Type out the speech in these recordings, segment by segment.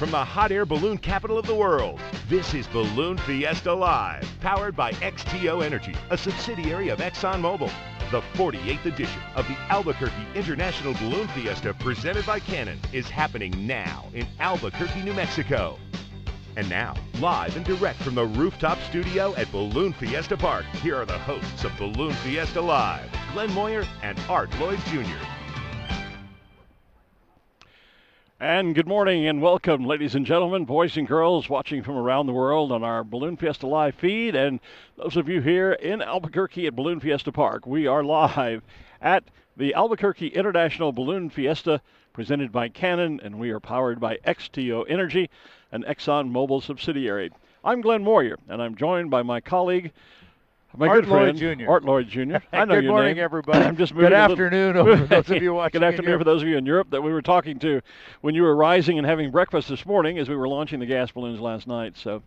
from the hot air balloon capital of the world. This is Balloon Fiesta Live, powered by XTO Energy, a subsidiary of ExxonMobil. The 48th edition of the Albuquerque International Balloon Fiesta, presented by Canon, is happening now in Albuquerque, New Mexico. And now, live and direct from the Rooftop studio at Balloon Fiesta Park, here are the hosts of Balloon Fiesta Live, Glen Moyer and Lloyd Jr. And good morning and welcome, ladies and gentlemen, boys and girls watching from around the world on our Balloon Fiesta Live feed, and those of you here in Albuquerque at Balloon Fiesta Park. We are live at the Albuquerque International Balloon Fiesta, presented by Canon, and we are powered by XTO Energy, an ExxonMobil subsidiary. I'm Glen Moyer, and I'm joined by my colleague, my good friend, Lloyd Jr. I know good your morning, name. everybody. I'm just moving good afternoon, over those of you watching. Good afternoon for those of you in Europe that we were talking to when you were rising and having breakfast this morning as we were launching the gas balloons last night. So,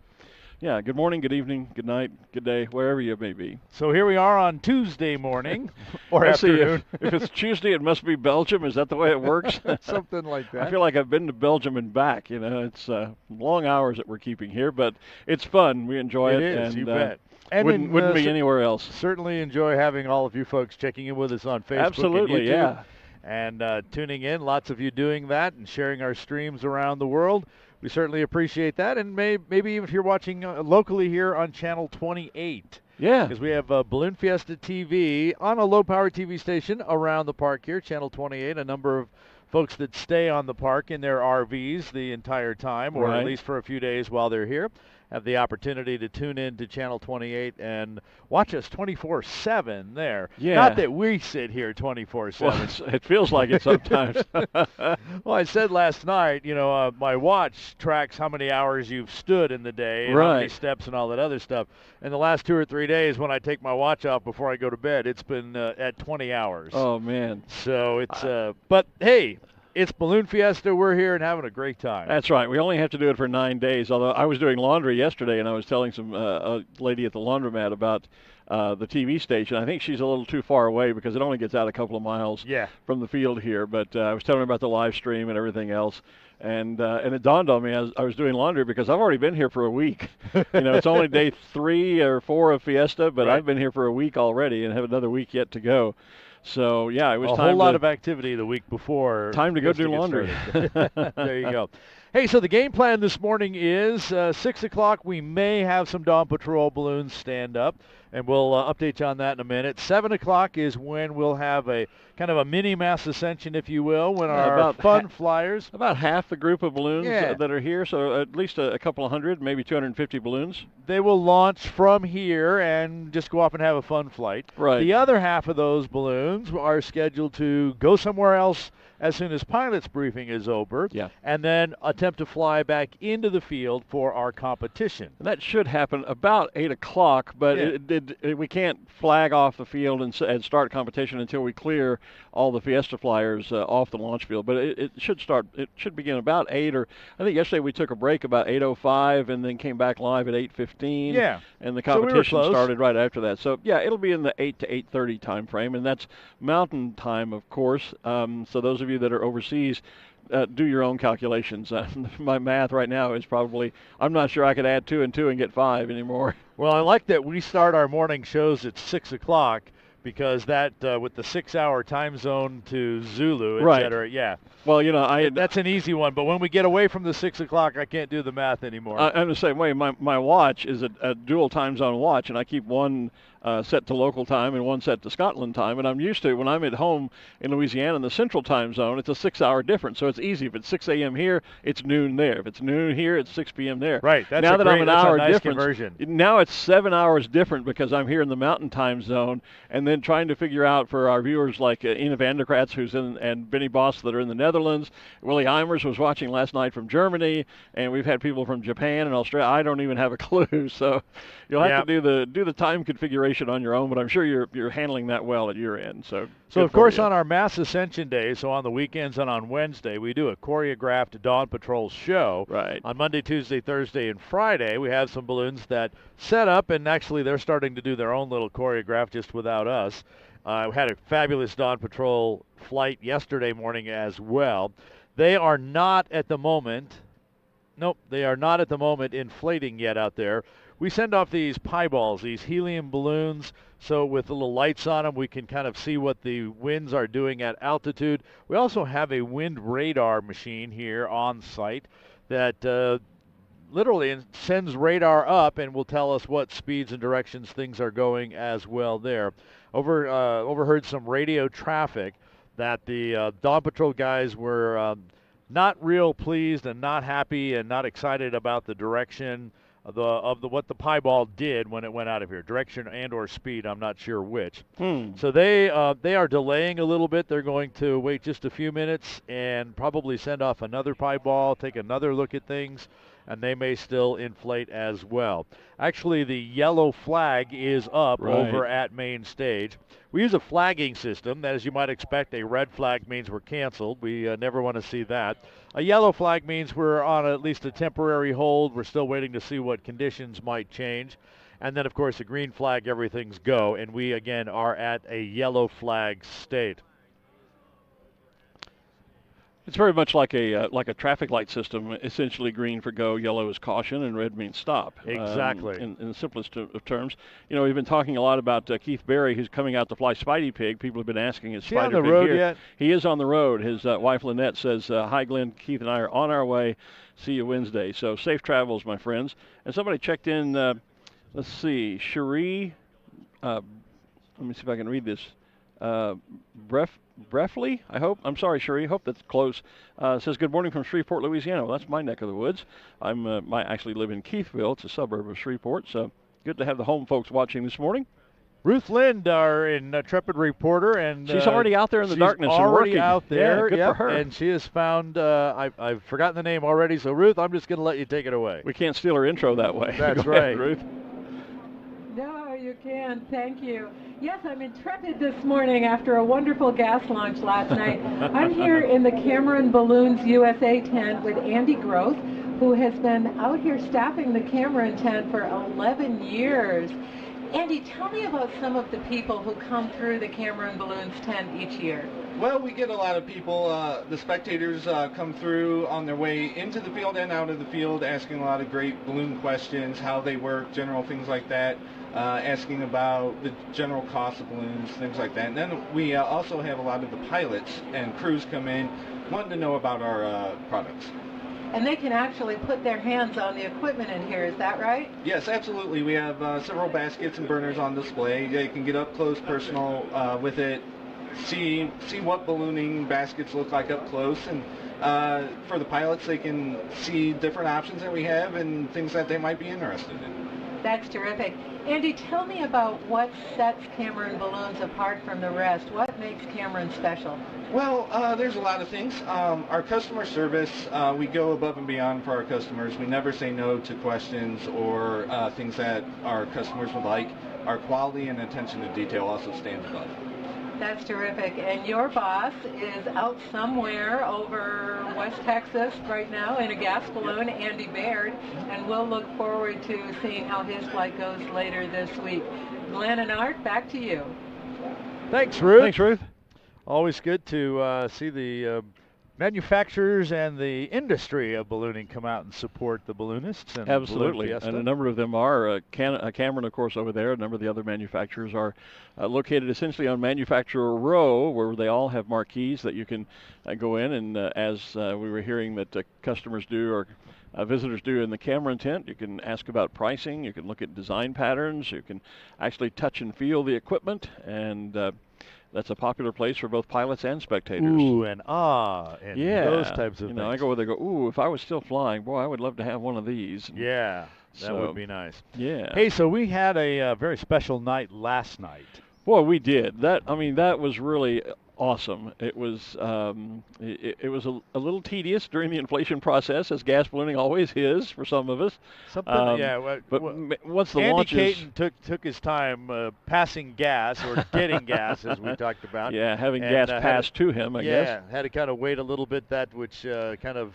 yeah, good morning, good evening, good night, good day, wherever you may be. So here we are on Tuesday morning or afternoon. If it's Tuesday, it must be Belgium. Is that the way it works? Something like that. I feel like I've been to Belgium and back. You know, it's long hours that we're keeping here, but it's fun. We enjoy it. It is, and, you bet. And wouldn't be anywhere else. Certainly enjoy having all of you folks checking in with us on Facebook Absolutely, and YouTube. yeah. And tuning in, lots of you doing that and sharing our streams around the world. We certainly appreciate that. And maybe even if you're watching locally here on Channel 28. Yeah. Because we have Balloon Fiesta TV on a low-power TV station around the park here, Channel 28. A number of folks that stay on the park in their RVs the entire time, or at least for a few days while they're here, have the opportunity to tune in to Channel 28 and watch us 24/7 there. Yeah. Not that we sit here 24/7. Well, it feels like it sometimes. Well, I said last night, my watch tracks how many hours you've stood in the day, and how many steps and all that other stuff. And the last 2 or 3 days when I take my watch off before I go to bed, it's been at 20 hours. Oh, man. So it's, but hey, it's Balloon Fiesta. We're here and having a great time. That's right. We only have to do it for 9 days, although I was doing laundry yesterday, and I was telling some a lady at the laundromat about the TV station. I think she's a little too far away because it only gets out a couple of miles from the field here. But I was telling her about the live stream and everything else. And it dawned on me as I was doing laundry, because I've already been here for a week. It's only day 3 or 4 of Fiesta, but I've been here for a week already and have another week yet to go. So, yeah, it was time. A whole lot of activity the week before. Time to go do laundry. There you go. Hey, so the game plan this morning is 6 o'clock. We may have some Dawn Patrol balloons stand up, and we'll update you on that in a minute. 7 o'clock is when we'll have a kind of a mini mass ascension, if you will, when our fun flyers. About half the group of balloons that are here, so at least a couple of hundred, maybe 250 balloons. They will launch from here and just go off and have a fun flight. Right. The other half of those balloons are scheduled to go somewhere else as soon as pilot's briefing is over, and then attempt to fly back into the field for our competition. And that should happen about 8 o'clock, but we can't flag off the field and start competition until we clear all the Fiesta flyers off the launch field. But it should begin about 8, or I think yesterday we took a break about 8:05 and then came back live at 8:15. Yeah. And the competition started right after that. So, yeah, it'll be in the 8 to 8:30 time frame, and that's Mountain Time, of course. So those of you that are overseas, do your own calculations. My math right now is probably, I'm not sure I could add 2 and 2 and get 5 anymore. Well, I like that we start our morning shows at 6 o'clock, because that with the 6-hour time zone to Zulu, et cetera, Well, that's an easy one. But when we get away from the 6 o'clock, I can't do the math anymore. I'm the same way. My watch is a dual time zone watch, and I keep one set to local time and one set to Scotland time. And I'm used to, when I'm at home in Louisiana in the central time zone, it's a 6-hour difference. So it's easy. If it's 6 a.m. here, it's noon there. If it's noon here, it's 6 p.m. there. Right. That's now that I'm an hour nice difference, conversion. Now it's 7 hours different because I'm here in the Mountain Time zone, and then trying to figure out for our viewers like Ina Vanderkratz, who's and Benny Boss that are in the Netherlands. Willie Eimers was watching last night from Germany, and we've had people from Japan and Australia. I don't even have a clue. So you'll have to do the time configuration on your own, but I'm sure you're handling that well at your end. So of course, on our Mass Ascension Day, so on the weekends and on Wednesday, we do a choreographed Dawn Patrol show. Right. On Monday, Tuesday, Thursday, and Friday, we have some balloons that set up, and actually they're starting to do their own little choreograph just without us. We had a fabulous Dawn Patrol flight yesterday morning as well. They are not at the moment Nope, they are not at the moment inflating yet out there. We send off these pie balls, these helium balloons, so with the little lights on them, we can kind of see what the winds are doing at altitude. We also have a wind radar machine here on site that literally sends radar up and will tell us what speeds and directions things are going as well there. Overheard some radio traffic that the Dawn Patrol guys were not real pleased and not happy and not excited about the direction of what the pie ball did when it went out of here. Direction and or speed, I'm not sure which. So they are delaying a little bit. They're going to wait just a few minutes and probably send off another pie ball, take another look at things, and they may still inflate as well. Actually, the yellow flag is up over at main stage. We use a flagging system. As you might expect, a red flag means we're canceled. We never want to see that. A yellow flag means we're on at least a temporary hold. We're still waiting to see what conditions might change. And then, of course, a green flag, everything's go. And we, again, are at a yellow flag state. It's very much like a traffic light system. Essentially, green for go, yellow is caution, and red means stop. Exactly. In the simplest of terms. You know, we've been talking a lot about Keith Berry, who's coming out to fly Spidey Pig. People have been asking, is Spidey he on the Pig road here? Yet? He is on the road. His wife Lynette says, "Hi, Glenn. Keith and I are on our way. See you Wednesday." So safe travels, my friends. And somebody checked in. Let's see, Cherie. Let me see if I can read this. Brefly, I hope. I'm sorry, Cherie. Hope that's close. Says, good morning from Shreveport, Louisiana. Well, that's my neck of the woods. I actually live in Keithville. It's a suburb of Shreveport. So good to have the home folks watching this morning. Ruth Lind, our intrepid reporter, and she's already out there in the darkness and working. She's already out there. Yeah, good for her. And she has found. I've forgotten the name already. So Ruth, I'm just going to let you take it away. We can't steal her intro that way. That's Go right, ahead, Ruth. No, you can. Thank you. Yes, I'm intrepid this morning after a wonderful gas launch last night. I'm here in the Cameron Balloons USA tent with Andy Groth, who has been out here staffing the Cameron tent for 11 years. Andy, tell me about some of the people who come through the Cameron Balloons tent each year. Well, we get a lot of people, the spectators come through on their way into the field and out of the field, asking a lot of great balloon questions, how they work, general things like that, asking about the general cost of balloons, things like that. And then we also have a lot of the pilots and crews come in wanting to know about our products. And they can actually put their hands on the equipment in here, is that right? Yes, absolutely. We have several baskets and burners on display. They can get up close, personal with it, see what ballooning baskets look like up close, and for the pilots, they can see different options that we have and things that they might be interested in. That's terrific. Andy, tell me about what sets Cameron Balloons apart from the rest. What makes Cameron special? Well, there's a lot of things. Our customer service, we go above and beyond for our customers. We never say no to questions or things that our customers would like. Our quality and attention to detail also stands above. That's terrific. And your boss is out somewhere over West Texas right now in a gas balloon, Andy Baird, and we'll look forward to seeing how his flight goes later this week. Glenn and Art, back to you. Thanks, Ruth. Thanks, Ruth. Always good to see the manufacturers and the industry of ballooning come out and support the balloonists. And absolutely, Balloon Fiesta. And a number of them are. Cameron, of course, over there. A number of the other manufacturers are located essentially on Manufacturer Row, where they all have marquees that you can go in. And as we were hearing that customers do or visitors do in the Cameron tent, you can ask about pricing. You can look at design patterns. You can actually touch and feel the equipment. And that's a popular place for both pilots and spectators. Ooh, and and those types of things. I go where they go, ooh, if I was still flying, boy, I would love to have one of these. Yeah, that would be nice. Yeah. Hey, so we had a very special night last night. Boy, we did. That was really awesome. It was it was a little tedious during the inflation process, as gas ballooning always is for some of us. But once the Andy launches, Caton took his time passing gas or getting gas, as we talked about. Yeah, having gas passed to him, I guess. Yeah, had to kind of wait a little bit, which kind of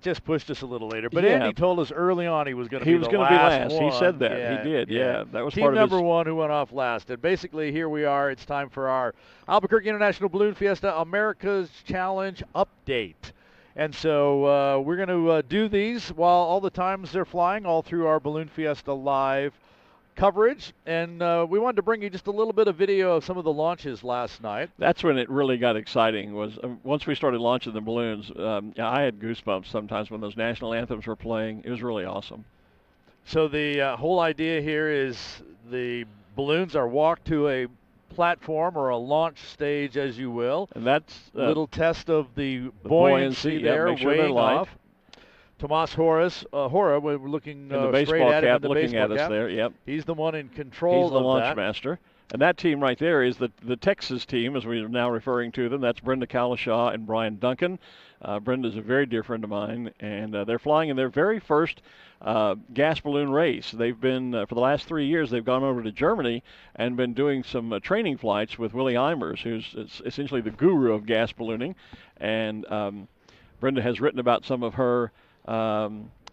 just pushed us a little later. But Andy told us early on he was going to be the last. He was going to be last. One. He said that. Yeah, he did. Yeah, that was team part of number one who went off last. And basically, here we are. It's time for our Albuquerque International Balloon Fiesta America's Challenge update. And so we're going to do these while all the times they're flying, all through our Balloon Fiesta Live coverage. And we wanted to bring you just a little bit of video of some of the launches last night. That's when it really got exciting, was once we started launching the balloons. I had goosebumps sometimes when those national anthems were playing. It was really awesome. So the whole idea here is the balloons are walked to a platform or a launch stage, as you will. And that's a little test of the buoyancy there, make sure weighing off. Tomas Hora, we're looking in the baseball straight cap, at looking at us there. Yep, he's the one in control. He's the launch master. And that team right there is the Texas team, as we're now referring to them. That's Brenda Kalashaw and Brian Duncan. Brenda's a very dear friend of mine, and they're flying in their very first gas balloon race. They've been, for the last 3 years, they've gone over to Germany and been doing some training flights with Willie Eimers, who's essentially the guru of gas ballooning. And Brenda has written about some of her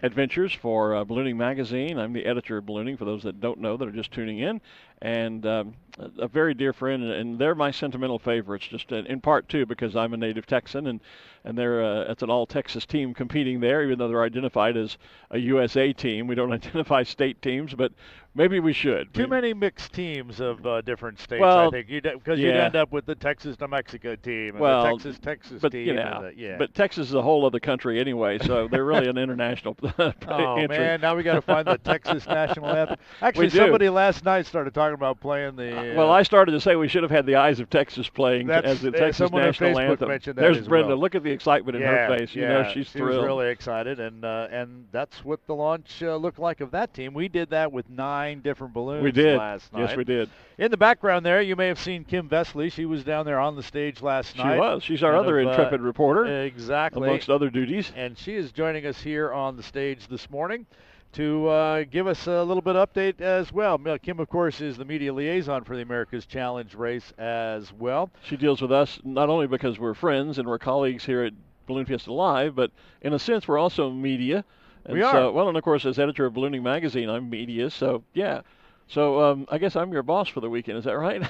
adventures for Ballooning Magazine. I'm the editor of Ballooning, for those that don't know, that are just tuning in. And a very dear friend, and they're my sentimental favorites, just in part, too, because I'm a native Texan, and it's an all-Texas team competing there, even though they're identified as a USA team. We don't identify state teams, but maybe we should. Too many mixed teams of different states, well, I think, because you'd end up with the Texas-New Mexico team and the Texas but, team. You know, but Texas is a whole other country anyway, so they're really an international entry. Man, now we got to find the Texas national anthem. Actually, somebody last night started talking about playing the... well, I started to say we should have had the Eyes of Texas playing as the Texas national anthem. There's Brenda. Look at the excitement in her face. You know, she's thrilled. She was really excited, and that's what the launch looked like of that team. We did that with 9 different balloons last night. Yes, we did. In the background there, you may have seen Kim Vesley. She was down there on the stage last night. She was. She's our other intrepid reporter. Exactly. Amongst other duties. And she is joining us here on the stage this morning to give us a little bit of update as well. Kim, of course, is the media liaison for the America's Challenge race as well. She deals with us not only because we're friends and we're colleagues here at Balloon Fiesta Live, but in a sense we're also media. And we are. Well, and of course, as editor of Ballooning Magazine, I'm media, so yeah. So I guess I'm your boss for the weekend. Is that right?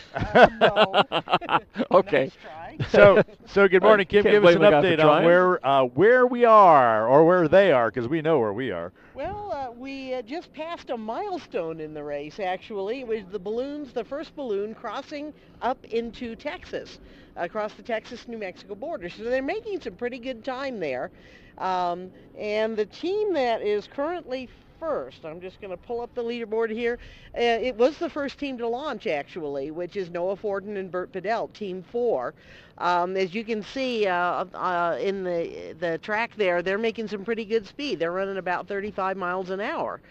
No. Okay. Nice try. So good morning, Kim. Give us an update on where we are, or where they are, because we know where we are. Well, we just passed a milestone in the race, actually. It was the first balloon crossing up into Texas, across the Texas-New Mexico border. So they're making some pretty good time there. And the team that is currently first, I'm just going to pull up the leaderboard here. It was the first team to launch, actually, which is Noah Forden and Bert Bedell, Team 4. As you can see in the track there, they're making some pretty good speed. They're running about 35 miles an hour.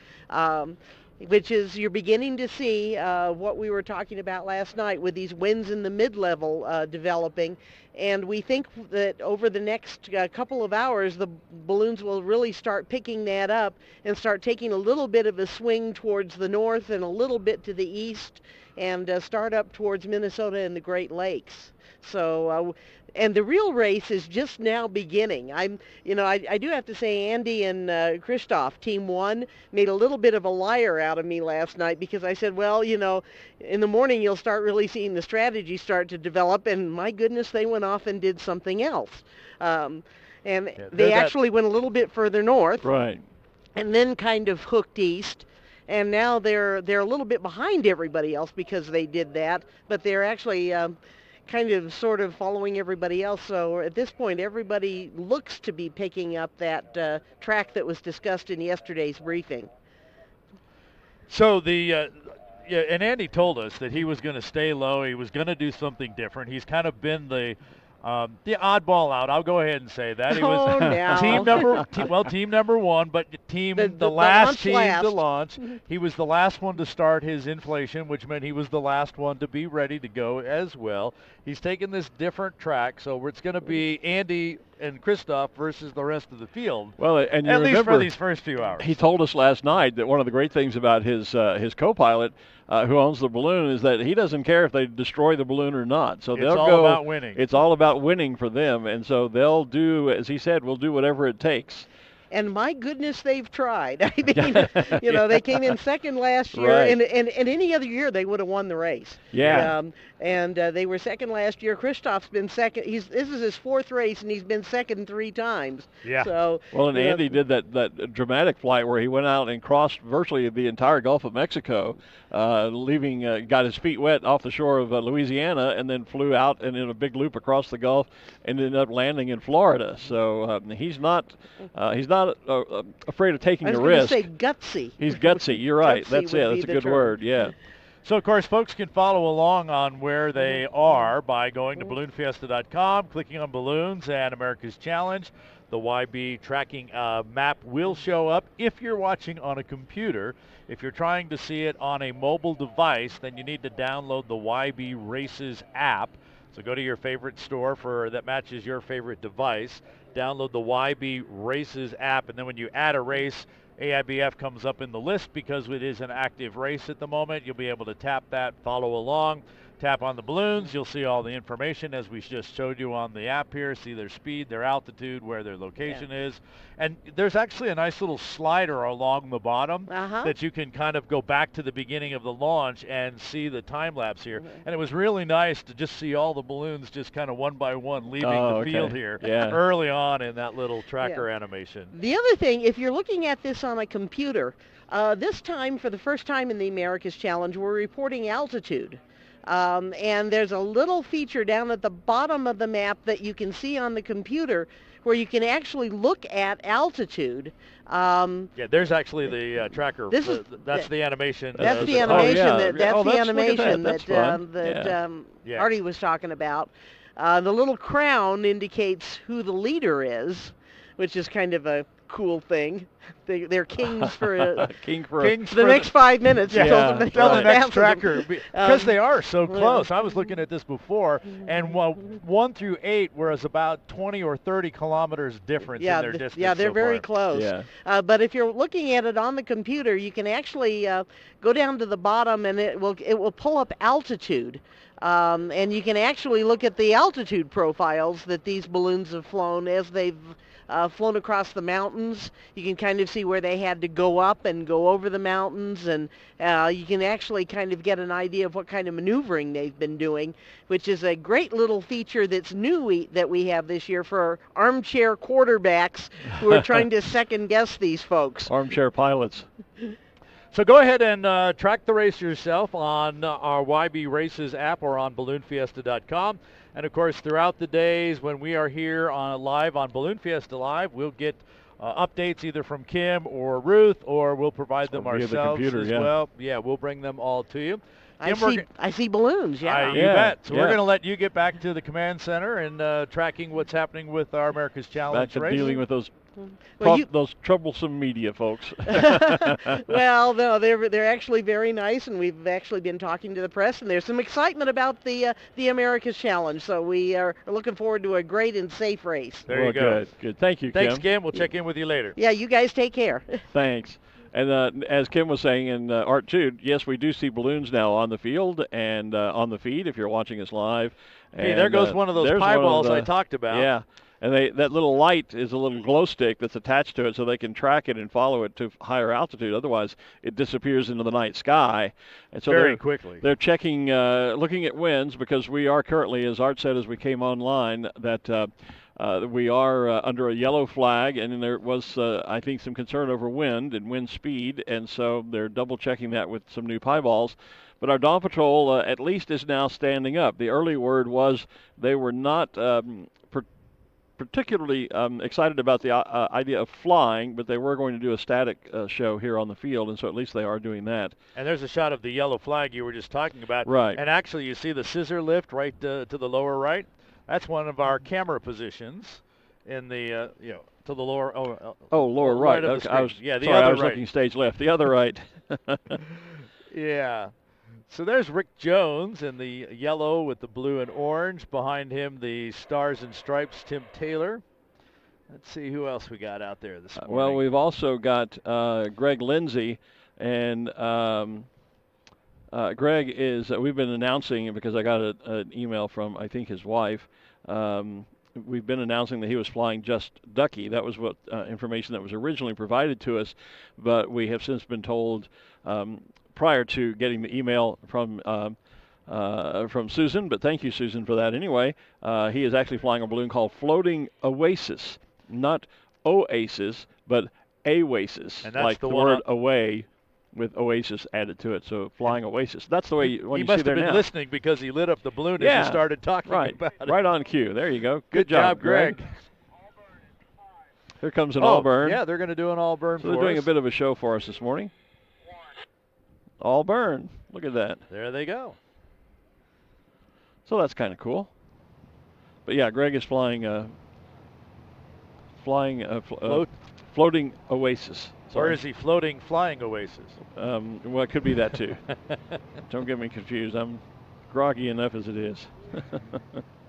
Which is, you're beginning to see what we were talking about last night with these winds in the mid-level developing. And we think that over the next couple of hours, the balloons will really start picking that up and start taking a little bit of a swing towards the north and a little bit to the east, and start up towards Minnesota and the Great Lakes. So, and the real race is just now beginning. I do have to say, Andy and Christoph, Team 1, made a little bit of a liar out of me last night, because I said, well, in the morning you'll start really seeing the strategy start to develop, and my goodness, they went off and did something else. They actually went a little bit further north. Right. And then kind of hooked east. And now they're a little bit behind everybody else because they did that, but they're actually kind of sort of following everybody else. So at this point, everybody looks to be picking up that track that was discussed in yesterday's briefing. So and Andy told us that he was going to stay low. He was going to do something different. He's kind of been the oddball out. I'll go ahead and say that. He was team number 1, but the last team to launch. He was the last one to start his inflation, which meant he was the last one to be ready to go as well. He's taken this different track, so it's going to be Andy and Christoph versus the rest of the field. Well, and at least for these first few hours. He told us last night that one of the great things about his co-pilot, who owns the balloon, is that he doesn't care if they destroy the balloon or not. So it's all about winning. It's all about winning for them, and so they'll do, as he said, we'll do whatever it takes. and my goodness, they've tried. I mean, you know, they came in second last year, Right. and any other year they would have won the race. Yeah. And they were second last year. Christoph's been second. This is his fourth race, and he's been second 3 times. Yeah. So Well, and you know, Andy did that dramatic flight where he went out and crossed virtually the entire Gulf of Mexico, leaving, got his feet wet off the shore of Louisiana, and then flew out and in a big loop across the Gulf, and ended up landing in Florida. So he's not afraid of taking I was a going to risk. say gutsy. He's gutsy. You're right. Gutsy That's would it. be That's a the good term. word. Yeah. So, of course, folks can follow along on where they are by going to balloonfiesta.com, clicking on Balloons and America's Challenge. The YB tracking map will show up if you're watching on a computer. If you're trying to see it on a mobile device, then you need to download the YB Races app. So go to your favorite store that matches your favorite device. Download the YB Races app, and then when you add a race, AIBF comes up in the list because it is an active race at the moment. You'll be able to tap that, follow along, tap on the balloons. You'll see all the information as we just showed you on the app here. See their speed, their altitude, where their location is. And there's actually a nice little slider along the bottom that you can kind of go back to the beginning of the launch and see the time lapse here. And it was really nice to just see all the balloons just kind of one by one leaving the field here early on in that little tracker animation. The other thing, if you're looking at this on a computer, this time, for the first time in the America's Challenge, we're reporting altitude. And there's a little feature down at the bottom of the map that you can see on the computer where you can actually look at altitude. There's actually the tracker. That's the animation. That's the animation. That's the animation that Artie was talking about. The little crown indicates who the leader is, which is kind of a cool thing. They're kings for the next 5 minutes. Tell the next tracker because they are so close. I was looking at this before, and 1 through 8 was about 20 or 30 kilometers difference in their distance. Yeah, they're very close. Yeah. But if you're looking at it on the computer, you can actually go down to the bottom, and it will pull up altitude. And you can actually look at the altitude profiles that these balloons have flown as they've flown across the mountains. You can kind of see where they had to go up and go over the mountains, and you can actually kind of get an idea of what kind of maneuvering they've been doing, which is a great little feature that's new that we have this year for armchair quarterbacks who are trying to second guess these folks. Armchair pilots. So go ahead and track the race yourself on our YB Races app or on balloonfiesta.com. And, of course, throughout the days when we are here live on Balloon Fiesta Live, we'll get updates either from Kim or Ruth, or we'll provide them ourselves as well. Yeah, we'll bring them all to you. I see balloons, you bet. So we're going to let you get back to the command center and tracking what's happening with our America's Challenge back to race. dealing with those those troublesome media folks. Well, no, they're actually very nice, and we've actually been talking to the press, and there's some excitement about the America's Challenge. So we are looking forward to a great and safe race. There you go. Good. Thank you, Kim. Thanks, Kim. We'll check in with you later. Yeah, you guys take care. Thanks. And as Kim was saying, and Art too, yes, we do see balloons now on the field and on the feed if you're watching us live. Hey, there goes one of those pie balls I talked about. Yeah. And that little light is a little glow stick that's attached to it so they can track it and follow it to higher altitude. Otherwise, it disappears into the night sky. And so very quickly. They're checking, looking at winds because we are currently, as Art said as we came online, that we are under a yellow flag, and there was, I think, some concern over wind and wind speed, and so they're double-checking that with some new pie balls. But our Dawn Patrol at least is now standing up. The early word was they were not particularly excited about the idea of flying, but they were going to do a static show here on the field, and so at least they are doing that. And there's a shot of the yellow flag you were just talking about. Right. And actually, you see the scissor lift right to the lower right? That's one of our camera positions in the, to the lower. Lower right. Okay. I was, the sorry, other I was right. looking stage left. The other right. Yeah. So there's Rick Jones in the yellow with the blue and orange. Behind him, the Stars and Stripes, Tim Taylor. Let's see who else we got out there this morning. Well, we've also got Greg Lindsay, and Greg is, we've been announcing, because I got an email from, I think, his wife, we've been announcing that he was flying just Ducky. That was what information that was originally provided to us, but we have since been told prior to getting the email from Susan, but thank you, Susan, for that anyway. He is actually flying a balloon called Floating Oasis, not Oasis, but Awasis, and that's like the word away with Oasis added to it. So Flying Oasis. That's the way when he you must see there have been now. listening because he lit up the balloon as you started talking about it. Right on cue. There you go. Good job, Greg. Here comes an all-burn. Yeah, they're going to do an all-burn so they're doing a bit of a show for us this morning. All-burn. Look at that. There they go. So that's kind of cool. But yeah, Greg is flying Floating Oasis. Sorry. Or is he floating Flying Oasis? Well, it could be that too. Don't get me confused. I'm groggy enough as it is.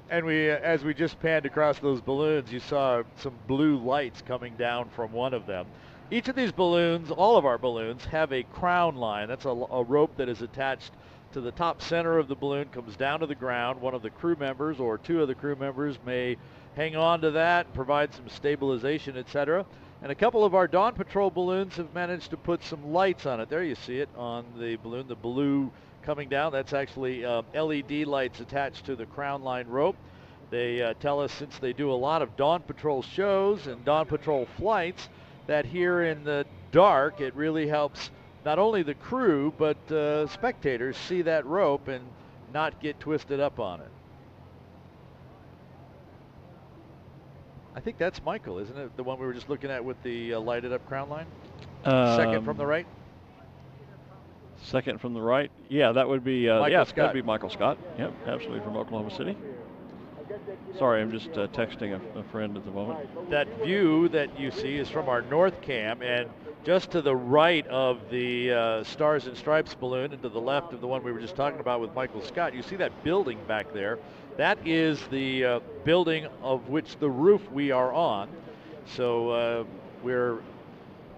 And as we just panned across those balloons, you saw some blue lights coming down from one of them. Each of these balloons, all of our balloons, have a crown line. That's a rope that is attached to the top center of the balloon, comes down to the ground. One of the crew members or two of the crew members may hang on to that and provide some stabilization, etc. And a couple of our Dawn Patrol balloons have managed to put some lights on it. There you see it on the balloon, the blue coming down. That's actually LED lights attached to the crown line rope. They tell us, since they do a lot of Dawn Patrol shows and Dawn Patrol flights, that here in the dark it really helps not only the crew but spectators see that rope and not get twisted up on it. I think that's Michael, isn't it? The one we were just looking at with the lighted up crown line? Second from the right? Second from the right? Yeah, that would be Scott. That'd be Michael Scott. Yep, absolutely, from Oklahoma City. Sorry, I'm just texting a friend at the moment. That view that you see is from our north cam, and just to the right of the Stars and Stripes balloon and to the left of the one we were just talking about with Michael Scott, you see that building back there. That is the building of which the roof we are on. So we're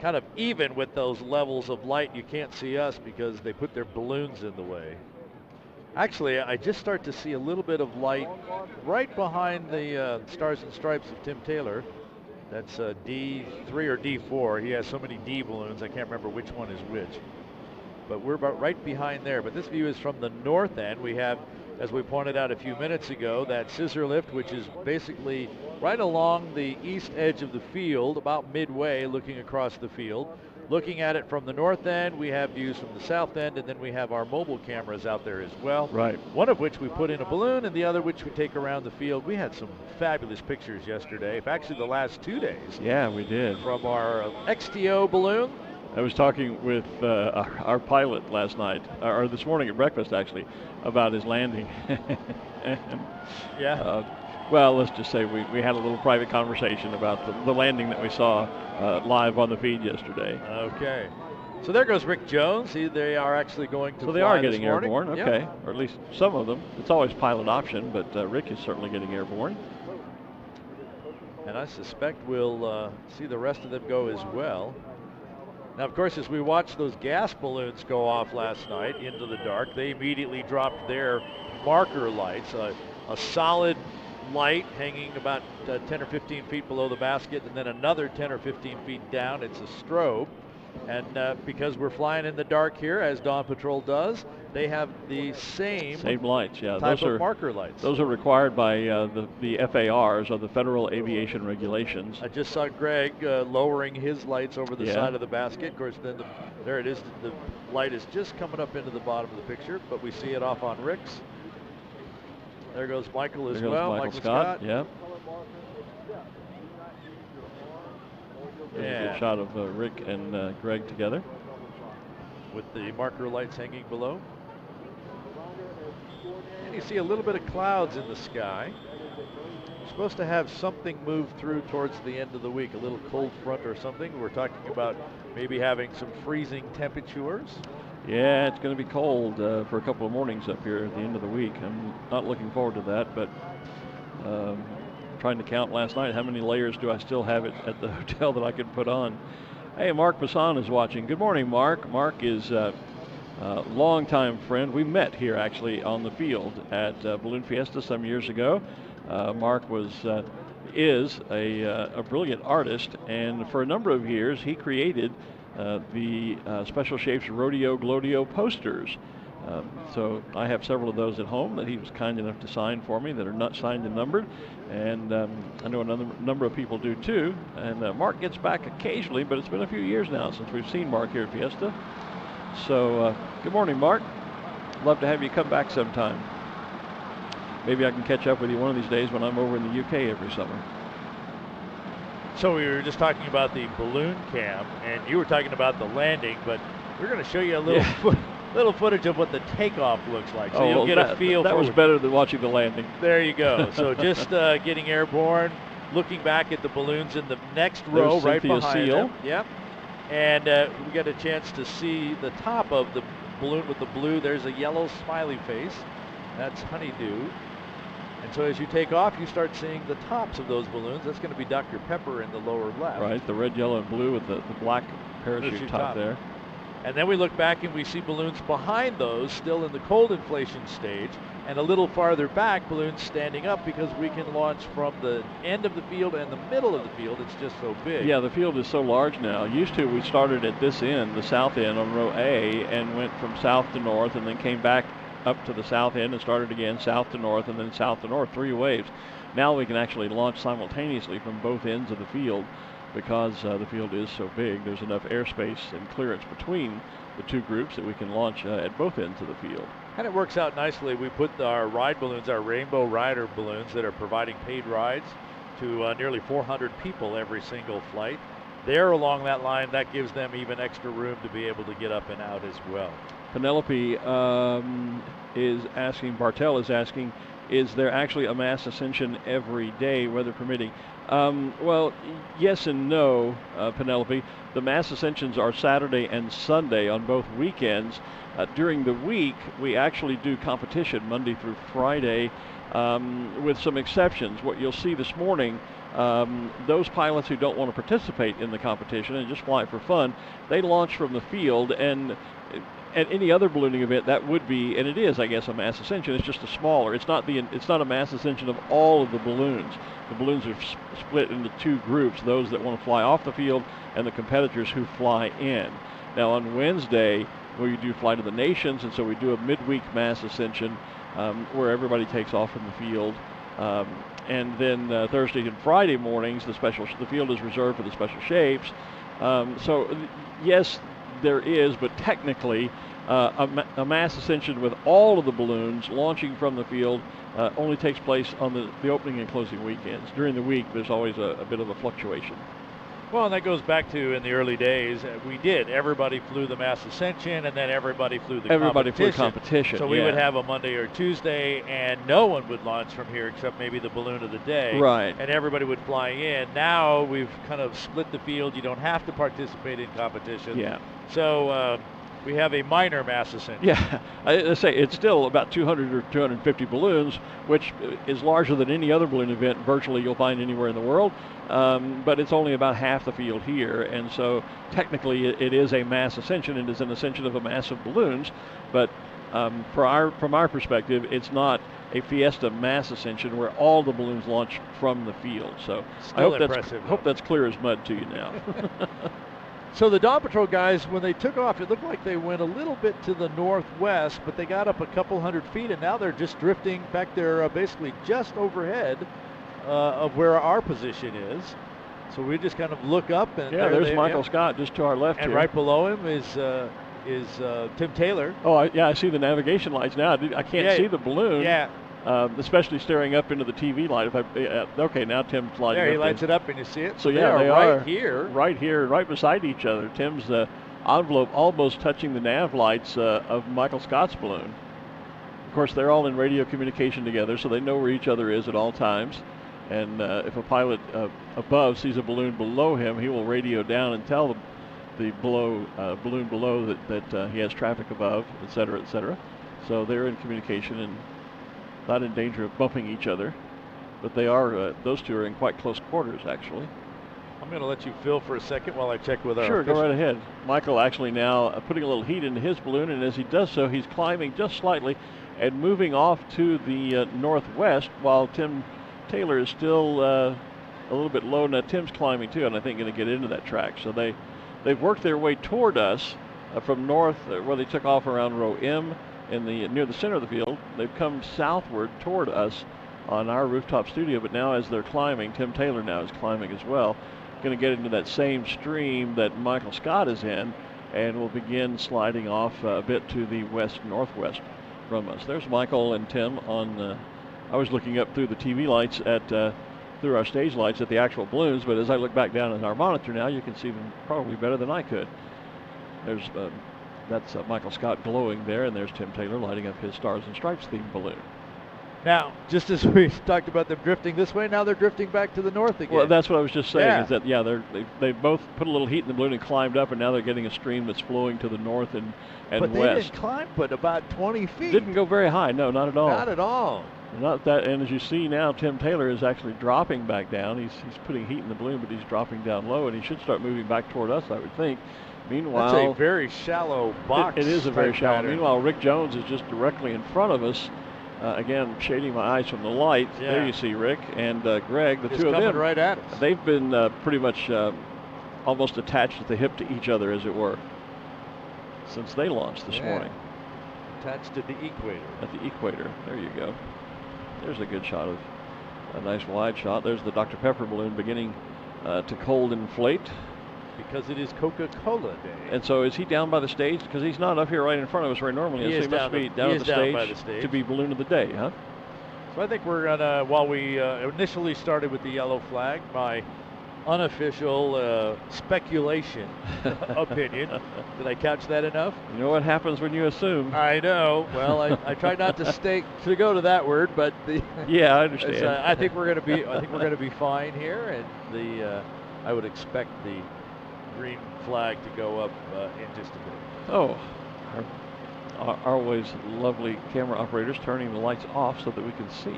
kind of even with those levels of light. You can't see us because they put their balloons in the way. Actually, I just start to see a little bit of light right behind the Stars and Stripes of Tim Taylor. That's D3 or D4. He has so many D balloons, I can't remember which one is which. But we're about right behind there. But this view is from the north end. We have, as we pointed out a few minutes ago, that scissor lift, which is basically right along the east edge of the field, about midway looking across the field. Looking at it from the north end, we have views from the south end, and then we have our mobile cameras out there as well. Right. One of which we put in a balloon, and the other which we take around the field. We had some fabulous pictures yesterday, actually the last 2 days. Yeah, we did. From our XTO balloon. I was talking with our pilot last night, or this morning at breakfast actually, about his landing. Yeah. Well, let's just say we had a little private conversation about the landing that we saw live on the feed yesterday. Okay. So there goes Rick Jones. They are actually going to So they are getting this morning. airborne, okay. Yep. Or at least some of them. It's always pilot option, but Rick is certainly getting airborne. And I suspect we'll see the rest of them go as well. Now, of course, as we watched those gas balloons go off last night into the dark, they immediately dropped their marker lights, a solid light hanging about 10 or 15 feet below the basket, and then another 10 or 15 feet down. It's a strobe. And because we're flying in the dark here, as Dawn Patrol does, they have the same lights, yeah. Type of marker lights. Those are required by the FARs, or the Federal Aviation Regulations. I just saw Greg lowering his lights over the side of the basket. Of course, then there it is. The light is just coming up into the bottom of the picture, but we see it off on Rick's. There goes Michael as well. Michael Scott. Yeah. Yeah. Good shot of Rick and Greg together. With the marker lights hanging below. And you see a little bit of clouds in the sky. We're supposed to have something move through towards the end of the week, a little cold front or something. We're talking about maybe having some freezing temperatures. Yeah, it's going to be cold for a couple of mornings up here at the end of the week. I'm not looking forward to that, but trying to count last night, how many layers do I still have at the hotel that I could put on? Hey, Mark Passan is watching. Good morning, Mark. Mark is a longtime friend. We met here actually on the field at Balloon Fiesta some years ago. Mark is a brilliant artist, and for a number of years he created the Special Shapes Rodeo Glowdeo posters. So I have several of those at home that he was kind enough to sign for me that are not signed and numbered, and I know another number of people do too. And Mark gets back occasionally, but it's been a few years now since we've seen Mark here at Fiesta. So good morning, Mark. Love to have you come back sometime. Maybe I can catch up with you one of these days when I'm over in the UK every summer. So we were just talking about the balloon cam, and you were talking about the landing, but we're going to show you a little footage of what the takeoff looks like, so you'll get a feel. That was better than watching the landing. There you go. So just getting airborne, looking back at the balloons in the next row. There's right Cynthia behind Seal. them. Yep. And we got a chance to see the top of the balloon with the blue. There's a yellow smiley face. That's Honeydew. And so as you take off, you start seeing the tops of those balloons. That's going to be Dr. Pepper in the lower left. Right, the red, yellow, and blue with the black parachute top there. And then we look back and we see balloons behind those still in the cold inflation stage, and a little farther back balloons standing up because we can launch from the end of the field and the middle of the field. It's just so big. Yeah, the field is so large now. Used to, we started at this end, the south end on row A, and went from south to north and then came back up to the south end and started again south to north and then south to north, 3 waves. Now we can actually launch simultaneously from both ends of the field because the field is so big. There's enough airspace and clearance between the two groups that we can launch at both ends of the field. And it works out nicely. We put our ride balloons, our Rainbow Rider balloons that are providing paid rides to nearly 400 people every single flight. There along that line, that gives them even extra room to be able to get up and out as well. Penelope is asking, Bartel is asking, is there actually a mass ascension every day, weather permitting? Well, yes and no, Penelope. The mass ascensions are Saturday and Sunday on both weekends. During the week, we actually do competition Monday through Friday, with some exceptions. What you'll see this morning, those pilots who don't want to participate in the competition and just fly for fun, they launch from the field, and at any other ballooning event that would be, and it is, I guess, a mass ascension. It's just a smaller. It's not a mass ascension of all of the balloons. The balloons are split into 2 groups: those that want to fly off the field and the competitors who fly in. Now on Wednesday, we do Flight of the Nations, and so we do a midweek mass ascension where everybody takes off from the field. And then Thursday and Friday mornings, the field is reserved for the special shapes. So yes, there is, but technically a mass ascension with all of the balloons launching from the field only takes place on the opening and closing weekends. During the week, there's always a bit of a fluctuation. Well, and that goes back to in the early days, everybody flew the mass ascension, and then everybody flew the competition. So we would have a Monday or Tuesday, and no one would launch from here except maybe the balloon of the day. Right. And everybody would fly in. Now we've kind of split the field. You don't have to participate in competition. Yeah. So we have a minor mass ascension. Yeah, I say it's still about 200 or 250 balloons, which is larger than any other balloon event virtually you'll find anywhere in the world. But it's only about half the field here, and so technically it is a mass ascension. It is an ascension of a mass of balloons, but from our perspective, it's not a Fiesta mass ascension where all the balloons launch from the field. So still I hope that's clear as mud to you now. So the Dawn Patrol guys, when they took off, it looked like they went a little bit to the northwest, but they got up a couple hundred feet, and now they're just drifting. In fact, they're basically just overhead of where our position is. So we just kind of look up, and there's Michael Scott just to our left and here. right below him is Tim Taylor. Oh, I see the navigation lights now. I can't see the balloon. Yeah. Especially staring up into the TV light. Okay, now Tim's lighting there, up. he lights it up and you see it. So they are right here, right beside each other. Tim's envelope almost touching the nav lights of Michael Scott's balloon. Of course, they're all in radio communication together, so they know where each other is at all times. And if a pilot above sees a balloon below him, he will radio down and tell the balloon below that he has traffic above, et cetera, et cetera. So they're in communication and not in danger of bumping each other, but they are. Those two are in quite close quarters, actually. I'm going to let you fill for a second while I check with our Sure, official. go right ahead. Michael actually now putting a little heat into his balloon, and as he does so, he's climbing just slightly and moving off to the northwest while Tim Taylor is still a little bit low. Now Tim's climbing too, and I think going to get into that track. So they've worked their way toward us from north, where they took off around row M near the center of the field. They've come southward toward us on our rooftop studio, but now as they're climbing, Tim Taylor now is climbing as well. Going to get into that same stream that Michael Scott is in, and will begin sliding off a bit to the west-northwest from us. There's Michael and Tim on. I was looking up through the TV lights through our stage lights at the actual balloons, but as I look back down at our monitor now, you can see them probably better than I could. That's Michael Scott glowing there, and there's Tim Taylor lighting up his Stars and Stripes themed balloon. Now, just as we talked about them drifting this way, now they're drifting back to the north again. Well, that's what I was just saying. Yeah. Is that they both put a little heat in the balloon and climbed up, and now they're getting a stream that's flowing to the north and but west. But they didn't climb but about 20 feet. Didn't go very high. No, not at all. Not at all. Not that. And as you see now, Tim Taylor is actually dropping back down. He's putting heat in the balloon, but he's dropping down low, and he should start moving back toward us, I would think. Meanwhile, that's a very shallow box. It is a very shallow. Pattern. Meanwhile, Rick Jones is just directly in front of us. Again, shading my eyes from the light. Yeah. There you see Rick and Greg, the Just two of them. right at us. They've been pretty much almost attached at the hip to each other, as it were, since they launched this morning. Attached to the equator. At the equator. There you go. There's a good shot of a nice wide shot. There's the Dr. Pepper balloon beginning to cold inflate. Because it is Coca-Cola Day. And so is he down by the stage? Because he's not up here right in front of us where he normally is. So he must be down at the stage to be balloon of the day, huh? So I think we're going to, while we initially started with the yellow flag, my unofficial speculation opinion. Did I catch that enough? You know what happens when you assume. I know. Well, I try not to go to that word, but yeah, I understand. I think we're going to be fine here, and I would expect the green flag to go up in just a bit. Oh, our always lovely camera operators turning the lights off so that we can see.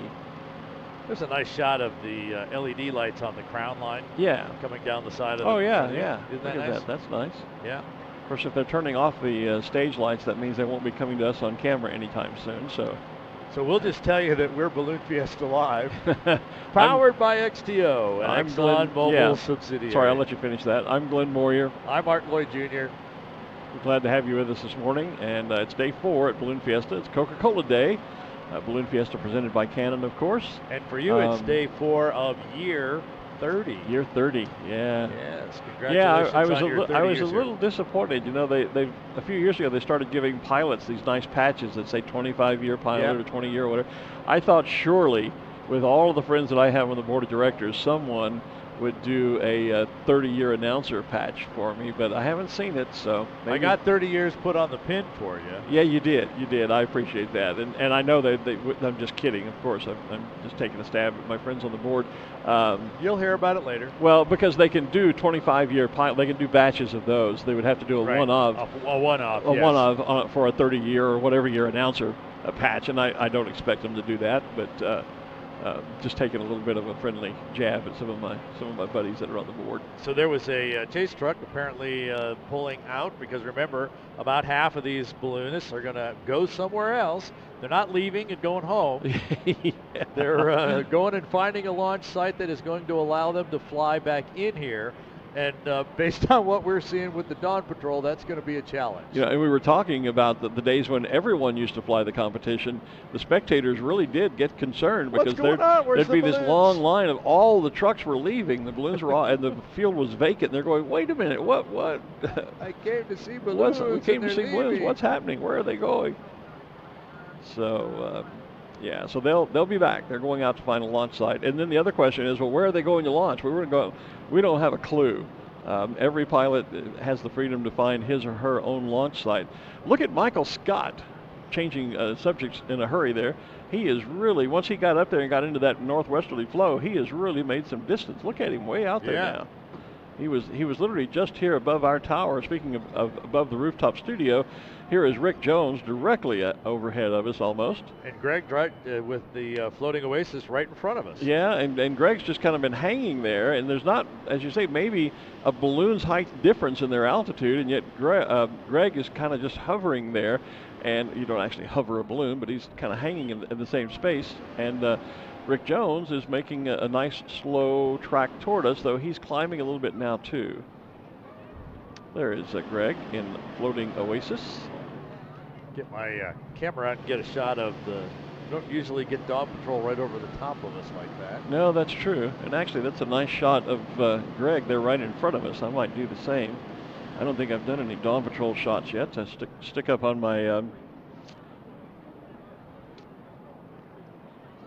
There's a nice shot of the LED lights on the crown line. Yeah. Coming down the side of the... Oh, yeah, thing. yeah. Isn't that Look nice? at that. That's nice. Yeah. Of course, if they're turning off the stage lights, that means they won't be coming to us on camera anytime soon, so... So we'll just tell you that we're Balloon Fiesta Live, powered by XTO, an ExxonMobil subsidiary. Sorry, I'll let you finish that. I'm Glen Moyer. I'm Lloyd Jr. We're glad to have you with us this morning, and it's day 4 at Balloon Fiesta. It's Coca-Cola Day. Balloon Fiesta presented by Canon, of course. And for you, it's day 4 of year 30. Year 30, yeah. Yes, congratulations. Yeah, I was a little disappointed. You know, they a few years ago they started giving pilots these nice patches that say 25-year pilot or 20-year or whatever. I thought surely, with all of the friends that I have on the board of directors, someone would do a 30-year announcer patch for me, but I haven't seen it, so maybe. I got 30 years put on the pin for you. Yeah, you did. I appreciate that, and I know that I'm just kidding. Of course, I'm just taking a stab at my friends on the board. You'll hear about it later. Well, because they can do 25-year pilot, they can do batches of those. They would have to do a one-of for a 30-year or whatever year announcer patch, and I don't expect them to do that, but. Just taking a little bit of a friendly jab at some of my buddies that are on the board. So there was a chase truck apparently pulling out because remember, about half of these balloonists are going to go somewhere else. They're not leaving and going home. Yeah. They're going and finding a launch site that is going to allow them to fly back in here. And based on what we're seeing with the Dawn Patrol, that's going to be a challenge. Yeah, and we were talking about the days when everyone used to fly the competition. The spectators really did get concerned because there'd be this long line of all the trucks were leaving. The balloons were all, and the field was vacant. And they're going, wait a minute, what? I came to see balloons. We came to see balloons. What's happening? Where are they going? So. Yeah, so they'll be back. They're going out to find a launch site. And then the other question is, well, where are they going to launch? We don't have a clue. Every pilot has the freedom to find his or her own launch site. Look at Michael Scott, changing subjects in a hurry there. He is really, once he got up there and got into that northwesterly flow, he has really made some distance. Look at him way out there now. He was literally just here above our tower. Speaking of above the rooftop studio, here is Rick Jones directly overhead of us almost. And Greg with the floating oasis right in front of us. Yeah, and Greg's just kind of been hanging there, and there's not, as you say, maybe a balloon's height difference in their altitude, and yet Greg is kind of just hovering there. And you don't actually hover a balloon, but he's kind of hanging in the same space. And Rick Jones is making a nice slow track toward us, though he's climbing a little bit now too. There is Greg in Floating Oasis. Get my camera out and get a shot of the. You don't usually get Dawn Patrol right over the top of us like that. No, that's true. And actually, that's a nice shot of Greg. They're right in front of us. I might do the same. I don't think I've done any Dawn Patrol shots yet. So stick up on my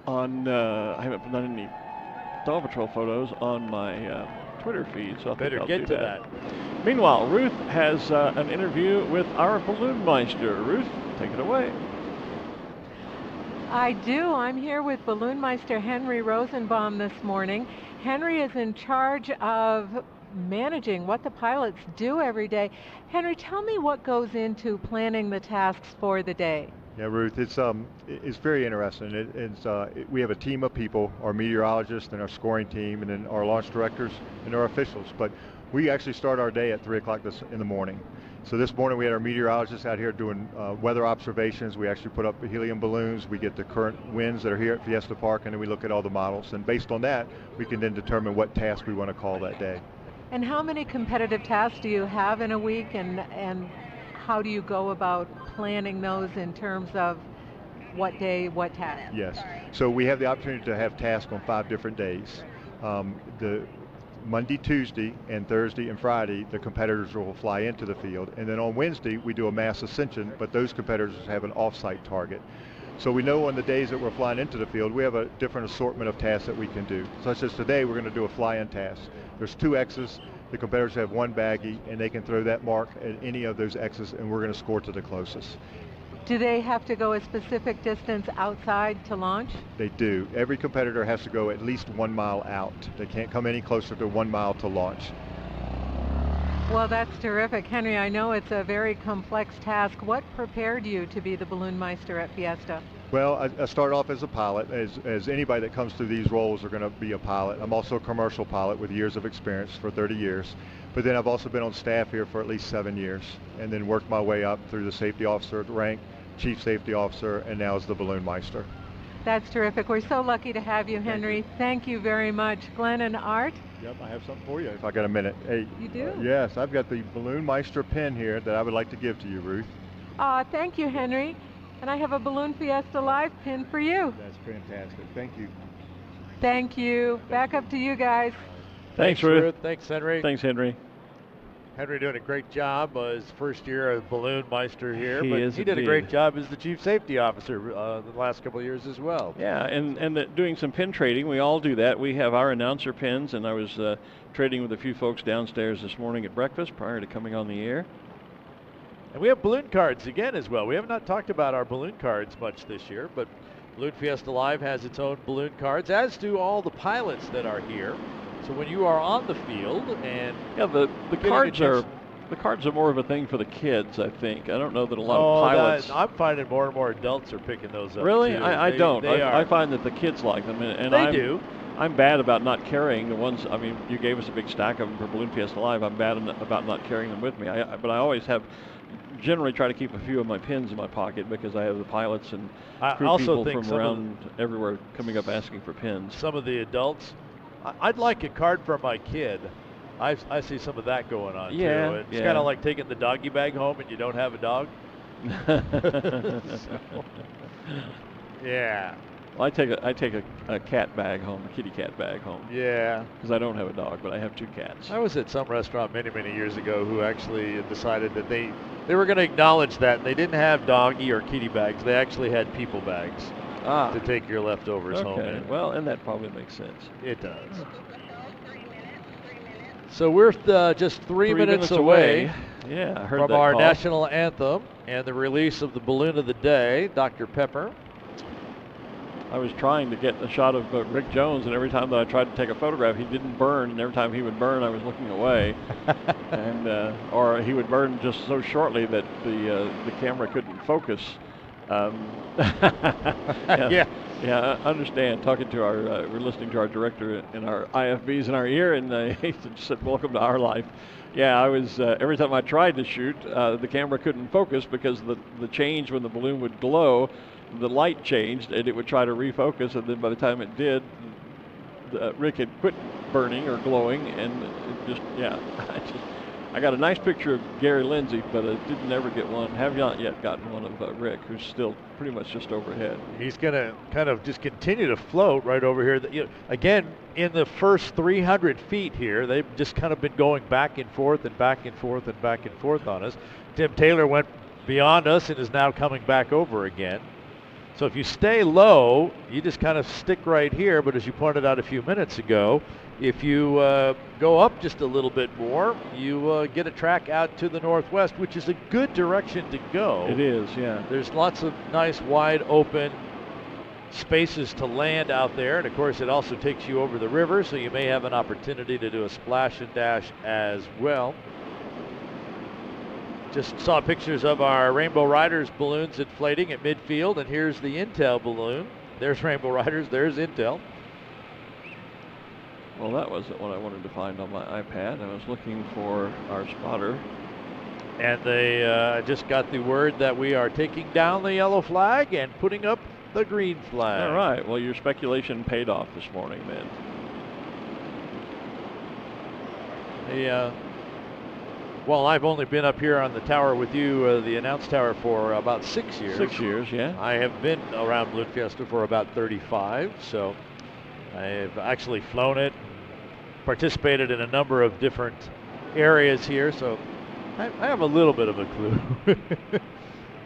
I haven't done any Dawn Patrol photos on my Twitter feed, so I think Better I'll get do to that. that. Meanwhile, Ruth has an interview with our Balloon Meister. Ruth, take it away. I do. I'm here with Balloon Meister Henry Rosenbaum this morning. Henry is in charge of managing what the pilots do every day. Henry, tell me what goes into planning the tasks for the day. Yeah, Ruth, it's very interesting. We have a team of people, our meteorologists and our scoring team, and then our launch directors and our officials. But we actually start our day at 3 o'clock in the morning. So this morning we had our meteorologists out here doing weather observations. We actually put up helium balloons. We get the current winds that are here at Fiesta Park, and then we look at all the models. And based on that, we can then determine what task we want to call that day. And how many competitive tasks do you have in a week, and how do you go about planning those in terms of what day, what task? Yes. So we have the opportunity to have tasks on 5 different days. The Monday, Tuesday, and Thursday and Friday, the competitors will fly into the field. And then on Wednesday, we do a mass ascension, but those competitors have an off-site target. So we know on the days that we're flying into the field, we have a different assortment of tasks that we can do. Such as today, we're going to do a fly-in task. There's 2 X's. The competitors have 1 baggie, and they can throw that mark at any of those X's, and we're going to score to the closest. Do they have to go a specific distance outside to launch? They do. Every competitor has to go at least 1 mile out. They can't come any closer to 1 mile to launch. Well, that's terrific. Henry, I know it's a very complex task. What prepared you to be the Balloon Meister at Fiesta? Well, I started off as a pilot. As anybody that comes through these roles are going to be a pilot. I'm also a commercial pilot with years of experience for 30 years. But then I've also been on staff here for at least 7 years, and then worked my way up through the safety officer rank, chief safety officer, and now as the Balloon Meister. That's terrific. We're so lucky to have you, Henry. Thank you very much. Glenn and Art? Yep, I have something for you if I got a minute. Hey, you do? Yes, I've got the Balloon Meister pin here that I would like to give to you, Ruth. Thank you, Henry. And I have a Balloon Fiesta Live pin for you. That's fantastic. Thank you. Thank you. Back up to you guys. Thanks, Ruth. Thanks, Henry. Thanks, Henry. Henry doing a great job. His first year as Balloon Meister here, He but is he did a indeed. great job as the chief safety officer the last couple of years as well. Yeah, and doing some pin trading. We all do that. We have our announcer pins, and I was trading with a few folks downstairs this morning at breakfast prior to coming on the air. And we have balloon cards again as well. We have not talked about our balloon cards much this year, but Balloon Fiesta Live has its own balloon cards, as do all the pilots that are here. So when you are on the field and the cards are more of a thing for the kids, I think. I don't know that a lot of pilots. I'm finding more and more adults are picking those up. Really? Too. I don't. I are. find that the kids like them, and They do. I'm bad about not carrying the ones. I mean, you gave us a big stack of them for Balloon Fiesta Live. I'm bad about not carrying them with me. But I always generally try to keep a few of my pins in my pocket because I have the pilots and crew people from around everywhere coming up asking for pins. Some of the adults, I'd like a card for my kid. I see some of that going on too. It's kind of like taking the doggy bag home and you don't have a dog. Yeah. Well, I take a cat bag home, a kitty cat bag home. Yeah. Because I don't have a dog, but I have 2 cats. I was at some restaurant many years ago who actually decided that they were going to acknowledge that they didn't have doggy or kitty bags. They actually had people bags to take your leftovers home in. Well, and that probably makes sense. It does. So we're just 3 minutes away Yeah, I heard from that our call. national anthem and the release of the balloon of the day, Dr. Pepper. I was trying to get a shot of Rick Jones, and every time that I tried to take a photograph, he didn't burn, and every time he would burn, I was looking away. And or he would burn just so shortly that the camera couldn't focus. Yeah, I understand. Talking to we're listening to our director and our IFBs in our ear, and he said, "Welcome to our life." Yeah, I was every time I tried to shoot, the camera couldn't focus because the change when the balloon would glow, the light changed, and it would try to refocus, and then by the time it did, Rick had quit burning or glowing, and it just, yeah. I got a nice picture of Gary Lindsay, but I didn't ever get one. Have not yet gotten one of Rick, who's still pretty much just overhead. He's going to kind of just continue to float right over here. Again, in the first 300 feet here, they've just kind of been going back and forth and back and forth and back and forth on us. Tim Taylor went beyond us and is now coming back over again. So if you stay low, you just kind of stick right here. But as you pointed out a few minutes ago, if you go up just a little bit more, you get a track out to the northwest, which is a good direction to go. It is, yeah. There's lots of nice, wide open spaces to land out there. And, of course, it also takes you over the river, so you may have an opportunity to do a splash and dash as well. Just saw pictures of our Rainbow Riders balloons inflating at midfield, and here's the Intel balloon. There's Rainbow Riders, there's Intel. Well, that wasn't what I wanted to find on my iPad. I was looking for our spotter. And they just got the word that we are taking down the yellow flag and putting up the green flag. All right. Well, your speculation paid off this morning, then. Well, I've only been up here on the tower with you, the announce tower, for about 6 years. 6 years, yeah. I have been around Balloon Fiesta for about 35, so I've actually flown it, participated in a number of different areas here, so I have a little bit of a clue.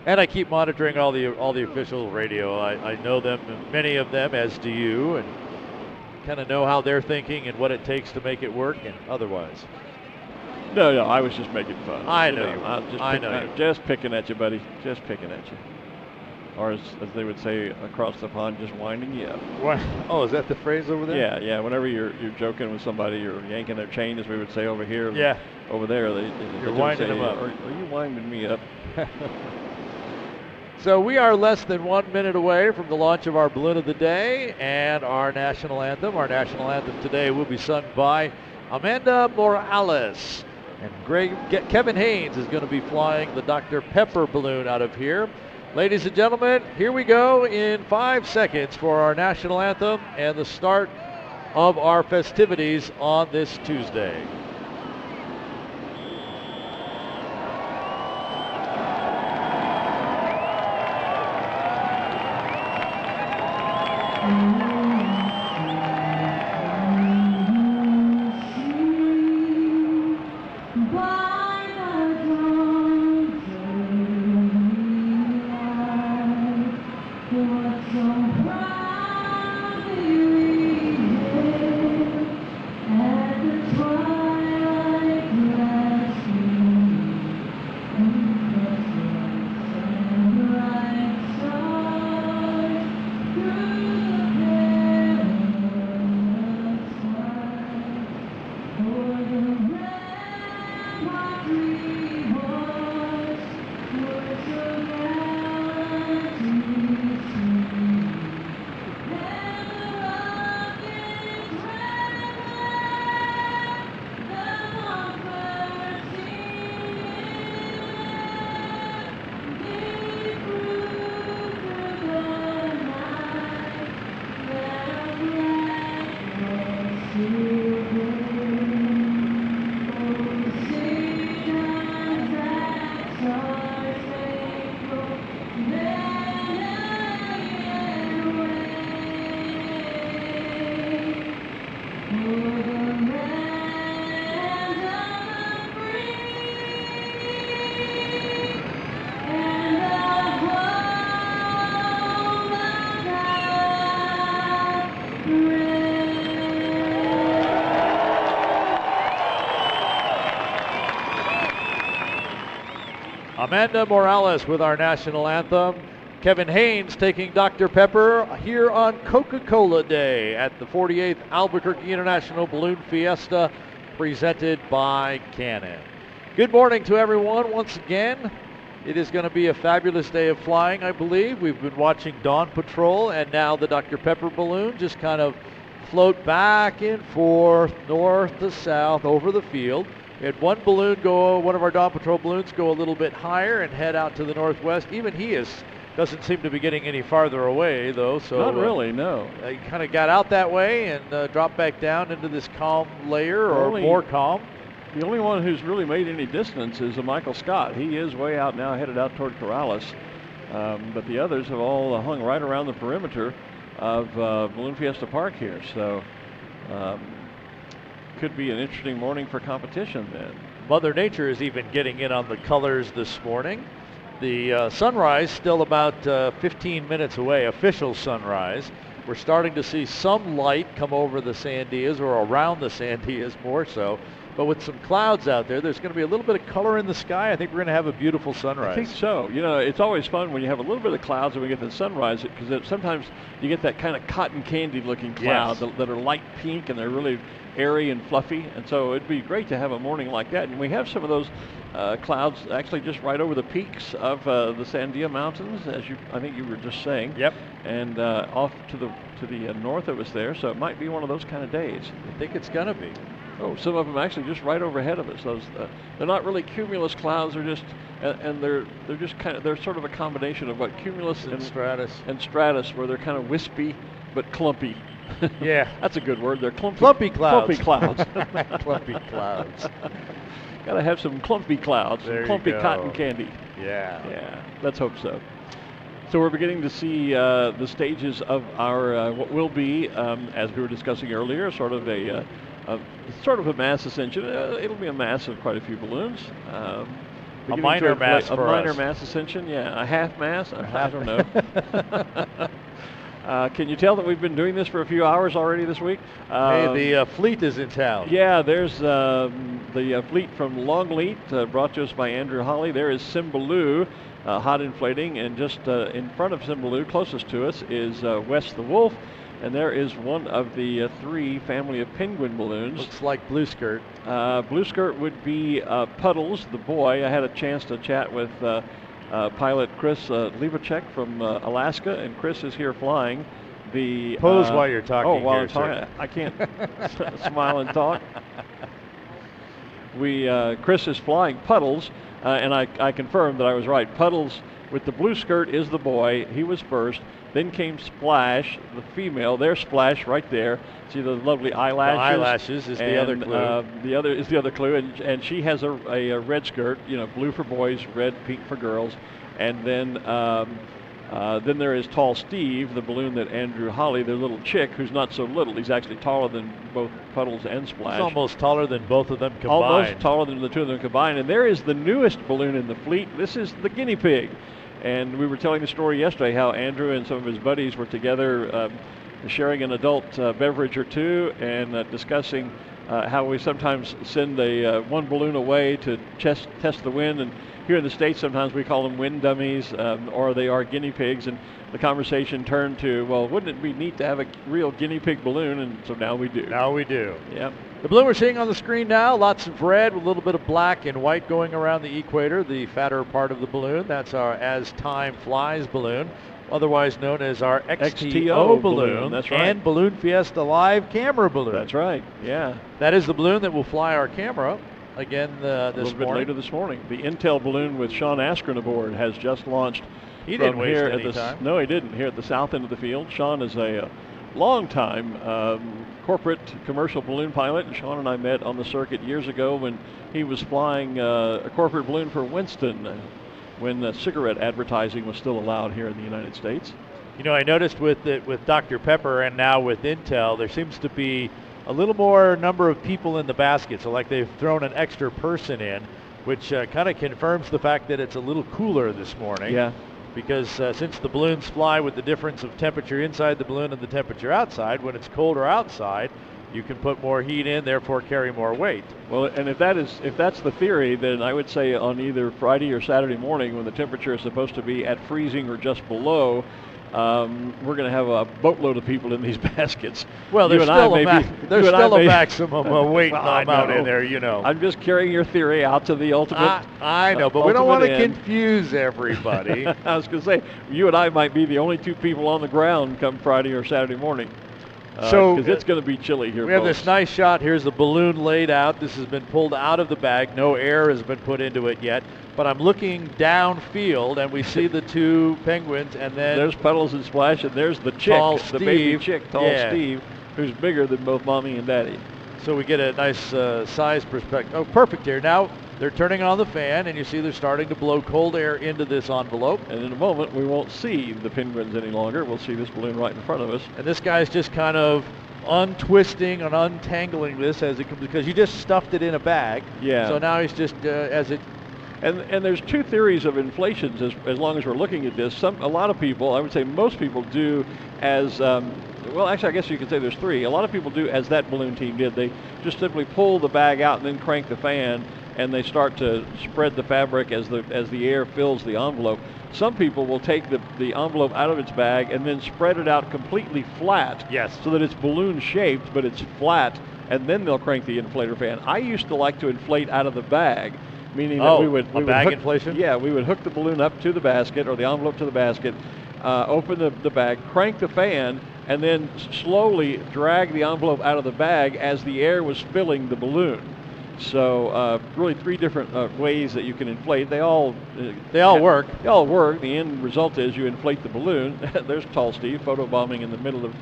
And I keep monitoring all the official radio. I know them, many of them, as do you, and kind of know how they're thinking and what it takes to make it work and otherwise. No, I was just making fun. I know you were. Just picking at you, buddy. Just picking at you. Or as they would say across the pond, just winding you up. What? Oh, is that the phrase over there? Yeah. Whenever you're joking with somebody or yanking their chain, as we would say over here. Yeah. Over there, you're winding them up. Are you winding me up? So we are less than 1 minute away from the launch of our balloon of the day and our national anthem. Our national anthem today will be sung by Amanda Morales. And Kevin Haynes is going to be flying the Dr. Pepper balloon out of here. Ladies and gentlemen, here we go in 5 seconds for our national anthem and the start of our festivities on this Tuesday. Amanda Morales with our national anthem. Kevin Haynes taking Dr. Pepper here on Coca-Cola Day at the 48th Albuquerque International Balloon Fiesta, presented by Canon. Good morning to everyone once again. It is going to be a fabulous day of flying, I believe. We've been watching Dawn Patrol and now the Dr. Pepper balloon just kind of float back and forth, north to south over the field. We had one balloon one of our Dawn Patrol balloons go a little bit higher and head out to the northwest. Even he is Doesn't seem to be getting any farther away, though. So not really, no. He kind of got out that way and dropped back down into this calm layer, or more calm. The only one who's really made any distance is Michael Scott. He is way out now, headed out toward Corrales. But the others have all hung right around the perimeter of Balloon Fiesta Park here. So could be an interesting morning for competition then. Mother Nature is even getting in on the colors this morning. The sunrise still about 15 minutes away, official sunrise. We're starting to see some light come over the Sandias, or around the Sandias more so. But with some clouds out there, there's going to be a little bit of color in the sky. I think we're going to have a beautiful sunrise. I think so. You know, it's always fun when you have a little bit of clouds and we get the sunrise, because sometimes you get that kind of cotton candy looking cloud that are light pink and they're really airy and fluffy. And so it'd be great to have a morning like that. And we have some of those clouds actually just right over the peaks of the Sandia Mountains, as I think you were just saying. Yep. And off to the north of us there. So it might be one of those kind of days. I think it's going to be. Oh, some of them actually just right overhead of us. Those they're not really cumulus clouds. They're just they're just kind of, they're sort of a combination of what cumulus and stratus, where they're kind of wispy but clumpy. Yeah, that's a good word. They're clumpy clouds. Clumpy clouds. Clumpy clouds. Got to have some clumpy clouds. There some clumpy you go. Cotton candy. Yeah. Let's hope so. So we're beginning to see the stages of our what will be, as we were discussing earlier, sort of a mass ascension. It'll be a mass of quite a few balloons. A minor mass for us. A minor mass ascension, yeah. A half mass? I don't know. Can you tell that we've been doing this for a few hours already this week? Hey, the fleet is in town. Yeah, there's the fleet from Longleat, brought to us by Andrew Holly. There is Boulud, hot inflating, and just in front of Boulud, closest to us, is West the Wolf. And there is one of the three family of penguin balloons. Looks like Blue Skirt. Blue Skirt would be Puddles, the boy. I had a chance to chat with pilot Chris Levacek from Alaska, and Chris is here flying the... Pose while you're talking. Oh, while I'm talking. I can't smile and talk. Chris is flying Puddles, and I confirmed that I was right. Puddles with the blue skirt is the boy. He was first. Then came Splash, the female. There's Splash right there. See the lovely eyelashes. The eyelashes is the other clue. The other is the other clue, and she has a red skirt. You know, blue for boys, red, pink for girls. And then there is Tall Steve, the balloon that Andrew Holly, their little chick, who's not so little. He's actually taller than both Puddles and Splash. He's almost taller than both of them combined. Almost taller than the two of them combined. And there is the newest balloon in the fleet. This is the guinea pig. And we were telling the story yesterday how Andrew and some of his buddies were together sharing an adult beverage or two, and discussing how we sometimes send one balloon away to test the wind. And here in the States, sometimes we call them wind dummies, or they are guinea pigs. And the conversation turned to, well, wouldn't it be neat to have a real guinea pig balloon? And so now we do. Now we do. Yep. The balloon we're seeing on the screen now, lots of red with a little bit of black and white going around the equator, the fatter part of the balloon. That's our As Time Flies balloon, otherwise known as our XTO balloon. That's right. And Balloon Fiesta Live camera balloon. That's right, yeah. That is the balloon that will fly our camera again this morning. A little bit later this morning. The Intel balloon with Sean Askren aboard has just launched. He didn't waste any time. No, he didn't. Here at the south end of the field. Sean is a long-time corporate commercial balloon pilot, and Sean and I met on the circuit years ago when he was flying a corporate balloon for Winston when cigarette advertising was still allowed here in the United States. You know, I noticed with Dr. Pepper and now with Intel, there seems to be a little more number of people in the basket, so like they've thrown an extra person in, which kind of confirms the fact that it's a little cooler this morning. Yeah. Because since the balloons fly with the difference of temperature inside the balloon and the temperature outside, when it's colder outside, you can put more heat in, therefore carry more weight. Well, and if that's the theory, then I would say on either Friday or Saturday morning, when the temperature is supposed to be at freezing or just below, we're going to have a boatload of people in these baskets. Well, there's still a maximum weight amount in there, you know. I'm just carrying your theory out to the ultimate. I know, but we don't want to confuse everybody. I was going to say, you and I might be the only two people on the ground come Friday or Saturday morning. because it's going to be chilly here. We have this nice shot. Here's the balloon laid out. This has been pulled out of the bag. No air has been put into it yet. But I'm looking downfield, and we see the two penguins, and then there's Puddles and Splash, and there's the chick, the baby chick, Steve, who's bigger than both Mommy and Daddy. So we get a nice size perspective. Oh, perfect here. Now they're turning on the fan, and you see they're starting to blow cold air into this envelope. And in a moment, we won't see the penguins any longer. We'll see this balloon right in front of us. And this guy's just kind of untwisting and untangling this as it comes, because you just stuffed it in a bag. Yeah. So now he's just as it. And there's two theories of inflations as long as we're looking at this. A lot of people, I would say most people do as, well, actually, I guess you could say there's three. A lot of people do as that balloon team did. They just simply pull the bag out and then crank the fan, and they start to spread the fabric as the air fills the envelope. Some people will take the envelope out of its bag and then spread it out completely flat. Yes. So that it's balloon shaped, but it's flat, and then they'll crank the inflator fan. I used to like to inflate out of the bag, meaning that we would bag inflation? Yeah, we would hook the balloon up to the basket or the envelope to the basket, open the bag, crank the fan, and then slowly drag the envelope out of the bag as the air was filling the balloon. So really three different ways that you can inflate. They all work. They all work. The end result is you inflate the balloon. There's Tall Steve photobombing in the middle of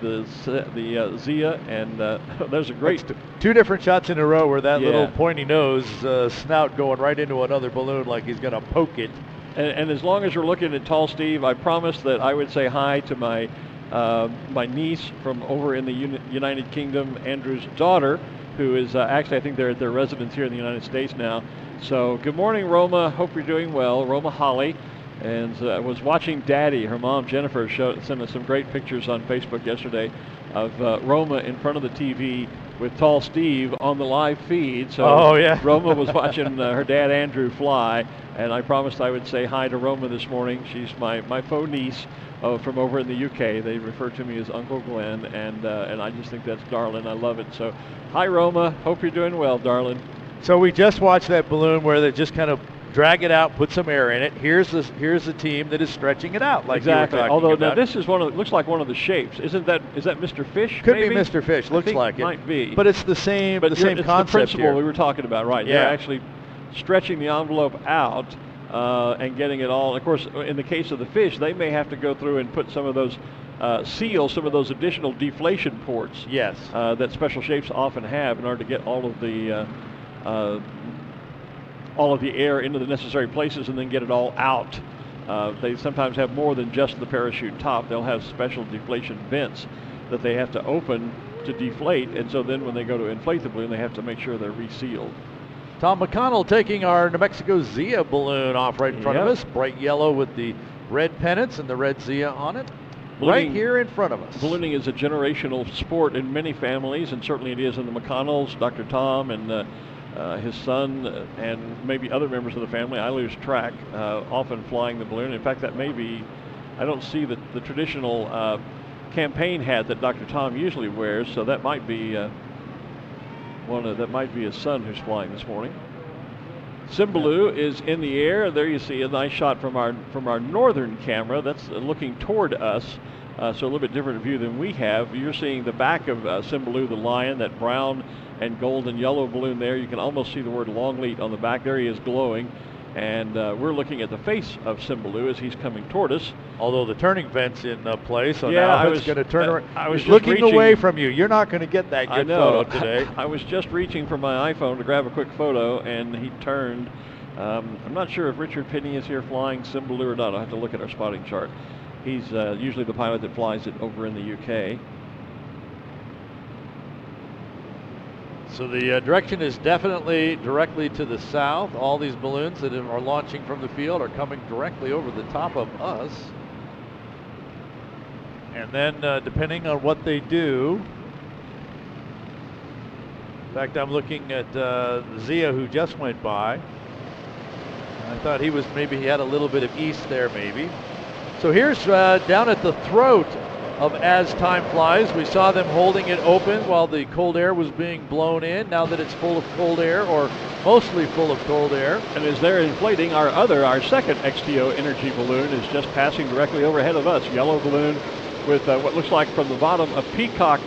the Zia, and there's a great two different shots in a row where that little pointy nose snout going right into another balloon like he's going to poke it. And as long as you're looking at Tall Steve, I promised that I would say hi to my niece from over in the United Kingdom, Andrew's daughter, who is actually, I think they're at their residence here in the United States now. So good morning, Roma. Hope you're doing well. Roma Holly. And was watching Daddy, her mom Jennifer, sent us some great pictures on Facebook yesterday of Roma in front of the TV with Tall Steve on the live feed. So Roma was watching her dad Andrew fly, and I promised I would say hi to Roma this morning. She's my faux niece from over in the UK. They refer to me as Uncle Glen, and I just think that's darling. I love it. So hi, Roma. Hope you're doing well, darling. So we just watched that balloon where they just kind of drag it out, put some air in it. Here's the team that is stretching it out, like exactly. You were talking Although about. now this is looks like one of the shapes. Is that Mr. Fish? Could maybe? be Mr. Fish. Looks like it. Might be. But it's the same. But the same it's concept the principle here. we were talking about, right? Yeah. They're actually stretching the envelope out and getting it all. Of course, in the case of the fish, they may have to go through and put some of those seal some of those additional deflation ports. Yes. That special shapes often have in order to get all of the air into the necessary places and then get it all out. They sometimes have more than just the parachute top. They'll have special deflation vents that they have to open to deflate, and so then when they go to inflate the balloon, they have to make sure they're resealed. Tom McConnell taking our New Mexico Zia balloon off right in front of us. Bright yellow with the red pennants and the red Zia on it. Right here in front of us. Ballooning is a generational sport in many families, and certainly it is in the McConnells, Dr. Tom and his son and maybe other members of the family. I lose track, often flying the balloon. In fact, that may be, I don't see the traditional campaign hat that Dr. Tom usually wears, so that might be that might be his son who's flying this morning. Cymbaloo is in the air. There you see a nice shot from our northern camera. That's looking toward us, so a little bit different view than we have. You're seeing the back of Cymbaloo the lion, that brown and gold and yellow balloon there. You can almost see the word Longleat on the back. There he is glowing. And we're looking at the face of Cymbaloo as he's coming toward us. Although the turning vent's in play, so yeah, now it's going to turn around. I was just looking away from you. You're not going to get that good photo today. I was just reaching for my iPhone to grab a quick photo, and he turned. I'm not sure if Richard Penny is here flying Cymbaloo or not. I'll have to look at our spotting chart. He's usually the pilot that flies it over in the UK. So the direction is definitely directly to the south. All these balloons that are launching from the field are coming directly over the top of us. And then depending on what they do, in fact, I'm looking at Zia, who just went by. I thought he had a little bit of east there maybe. So here's down at the throat of As Time Flies. We saw them holding it open while the cold air was being blown in. Now that it's full of cold air, or mostly full of cold air. And as they're inflating, our second XTO energy balloon is just passing directly overhead of us. Yellow balloon with what looks like from the bottom a peacock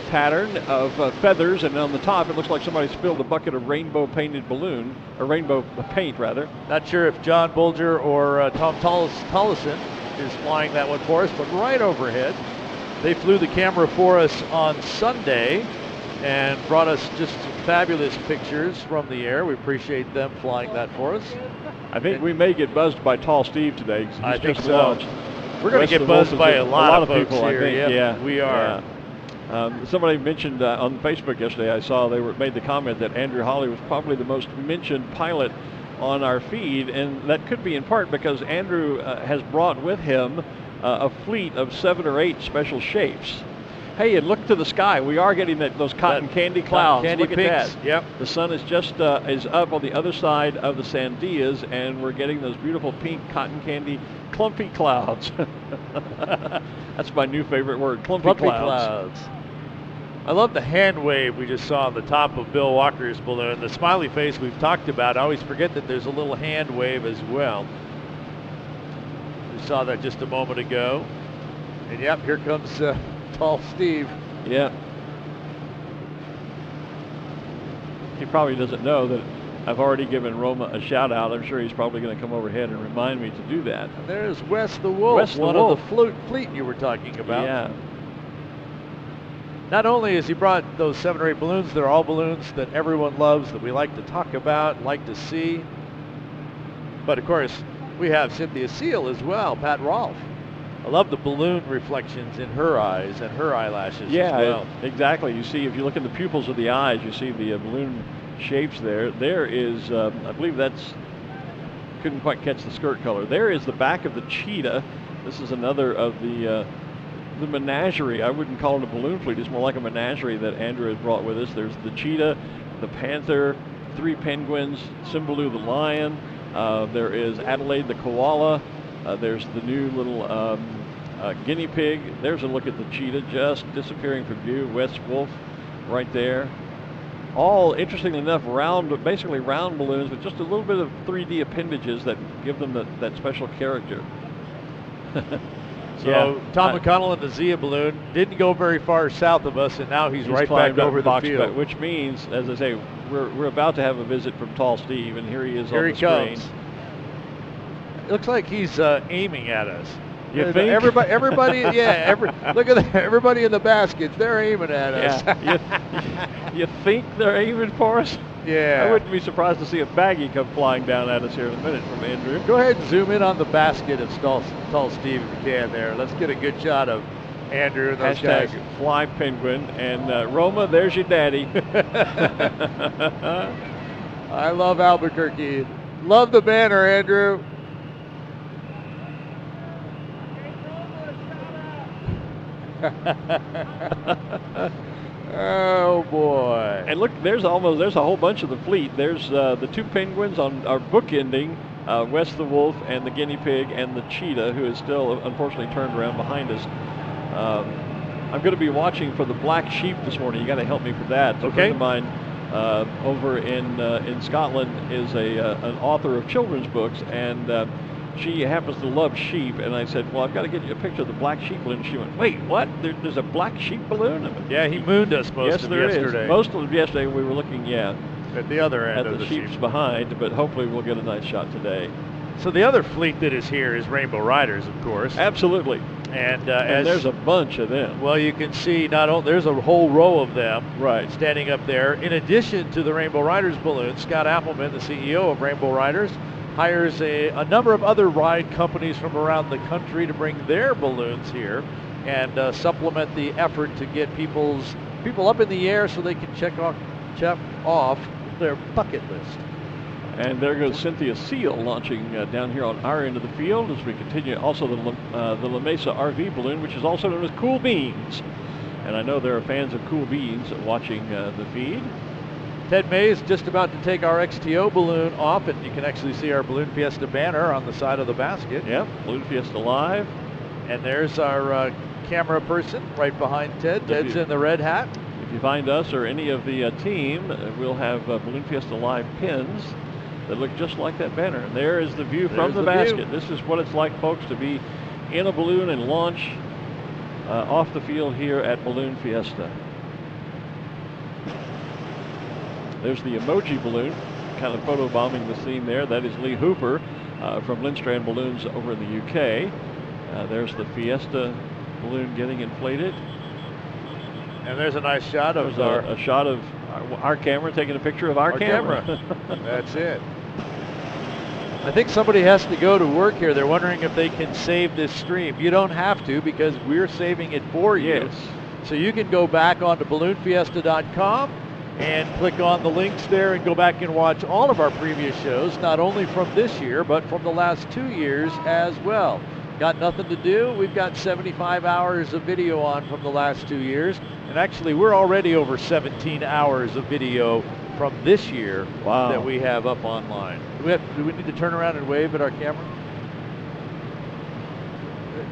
pattern of feathers, and on the top it looks like somebody spilled a bucket of rainbow painted balloon, or rainbow paint rather. Not sure if John Bulger or Tom Tollison is flying that one for us, but right overhead. They flew the camera for us on Sunday and brought us just some fabulous pictures from the air. We appreciate them flying that for us. I think we may get buzzed by Tall Steve today. I think just so. launched. We're going to get buzzed by a lot of folks people, here. I think. Yeah, we are. Yeah. Somebody mentioned on Facebook yesterday, I saw they made the comment that Andrew Hawley was probably the most mentioned pilot on our feed, and that could be in part because Andrew has brought with him a fleet of 7 or 8 special shapes. Hey, and look to the sky. We are getting those cotton candy clouds. Candy look pinks. at that. Yep. The sun is just is up on the other side of the Sandias, and we're getting those beautiful pink cotton candy clumpy clouds. That's my new favorite word, clumpy clouds. I love the hand wave we just saw on the top of Bill Walker's balloon. The smiley face we've talked about. I always forget that there's a little hand wave as well. We saw that just a moment ago. And yep, here comes Tall Steve. Yeah. He probably doesn't know that I've already given Roma a shout out. I'm sure he's probably going to come overhead and remind me to do that. And there's Wes the Wolf, Wes the one Wolf. of the fleet you were talking about. Yeah. Not only has he brought those 7 or 8 balloons, they're all balloons that everyone loves, that we like to talk about, like to see. But of course, we have Cynthia Seal as well, Pat Rolfe. I love the balloon reflections in her eyes and her eyelashes as well. Exactly. You see, if you look in the pupils of the eyes, you see the balloon shapes there. There is, I believe that's, couldn't quite catch the skirt color. There is the back of the cheetah. This is another of the menagerie. I wouldn't call it a balloon fleet. It's more like a menagerie that Andrew has brought with us. There's the cheetah, the panther, 3 penguins, Cymbaloo the lion. There is Adelaide the koala. There's the new little guinea pig. There's a look at the cheetah just disappearing from view. Wes Wolf right there. All, interestingly enough, basically round balloons with just a little bit of 3D appendages that give them that special character. So Tom McConnell in the Zia balloon didn't go very far south of us, and now he's right back over the field. Which means, as I say, we're about to have a visit from Tall Steve, and here he is here on the screen. Comes. It looks like he's aiming at us. You think? Everybody, yeah. Look at that, everybody in the baskets. They're aiming at us. Yeah. You think they're aiming for us? Yeah. I wouldn't be surprised to see a baggie come flying down at us here in a minute from Andrew. Go ahead and zoom in on the basket of Tall Steve if you can there. Let's get a good shot of Andrew and those guys. Fly Penguin. And Roma, there's your daddy. I love Albuquerque. Love the banner, Andrew. Oh boy! And look, there's a whole bunch of the fleet. There's the 2 penguins are bookending Wes the Wolf and the guinea pig and the cheetah, who is still unfortunately turned around behind us. I'm going to be watching for the black sheep this morning. You got to help me for that. Okay. A friend of mine over in Scotland is an author of children's books, and she happens to love sheep, and I said, well, I've got to get you a picture of the black sheep balloon. She went, wait, what? There's a black sheep balloon? Yeah, he mooned us most of yesterday. Most of yesterday we were looking, at the other end of the sheep's behind, but hopefully we'll get a nice shot today. So the other fleet that is here is Rainbow Riders, of course. Absolutely. And there's a bunch of them. Well, you can see there's a whole row of them standing up there. In addition to the Rainbow Riders balloon, Scott Appleman, the CEO of Rainbow Riders, hires a number of other ride companies from around the country to bring their balloons here and supplement the effort to get people up in the air so they can check off their bucket list. And there goes Cynthia Seal launching down here on our end of the field as we continue. Also the La Mesa RV balloon, which is also known as Cool Beans. And I know there are fans of Cool Beans watching the feed. Ted May is just about to take our XTO balloon off, and you can actually see our Balloon Fiesta banner on the side of the basket. Yep, Balloon Fiesta Live. And there's our camera person right behind Ted. Ted's in the red hat. If you find us or any of the team, we'll have Balloon Fiesta Live pins that look just like that banner. And there is the view from the basket. This is what it's like, folks, to be in a balloon and launch off the field here at Balloon Fiesta. There's the emoji balloon, kind of photobombing the scene there. That is Lee Hooper from Lindstrand Balloons over in the UK. There's the Fiesta balloon getting inflated. And there's a nice shot of a shot of our camera taking a picture of our camera. That's it. I think somebody has to go to work here. They're wondering if they can save this stream. You don't have to, because we're saving it for you. Yes. So you can go back onto balloonfiesta.com and click on the links there and go back and watch all of our previous shows, not only from this year, but from the last 2 years as well. Got nothing to do? We've got 75 hours of video on from the last 2 years. And actually, we're already over 17 hours of video from this year that we have up online. Do we need to turn around and wave at our camera?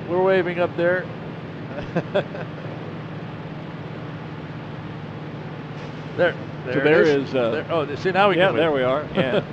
We're waving up there. There There it is. oh, see, now we can. Yeah, wave. there we are. Yeah.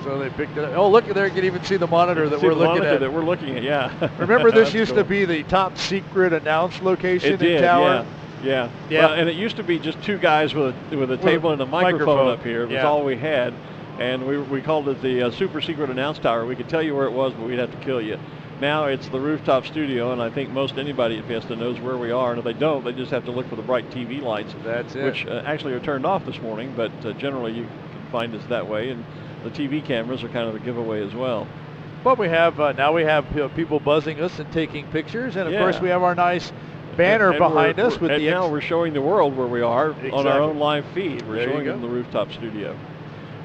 So they picked it up. Oh, look, there you can even see the monitor that we're looking at. That we're looking at, yeah. Remember, this used to be the top secret announce location in tower? Yeah. Well, and it used to be just two guys with a table and a microphone up here. It was all we had. And we called it the super secret announce tower. We could tell you where it was, but we'd have to kill you. Now it's the Rooftop studio, and I think most anybody at Fiesta knows where we are. And if they don't, they just have to look for the bright TV lights. That's it. Which actually are turned off this morning, but generally you can find us that way. And the TV cameras are kind of a giveaway as well. But we have now we have people buzzing us and taking pictures, and of course we have our nice banner behind us with now we're showing the world where we are on our own live feed. We're showing them the Rooftop studio,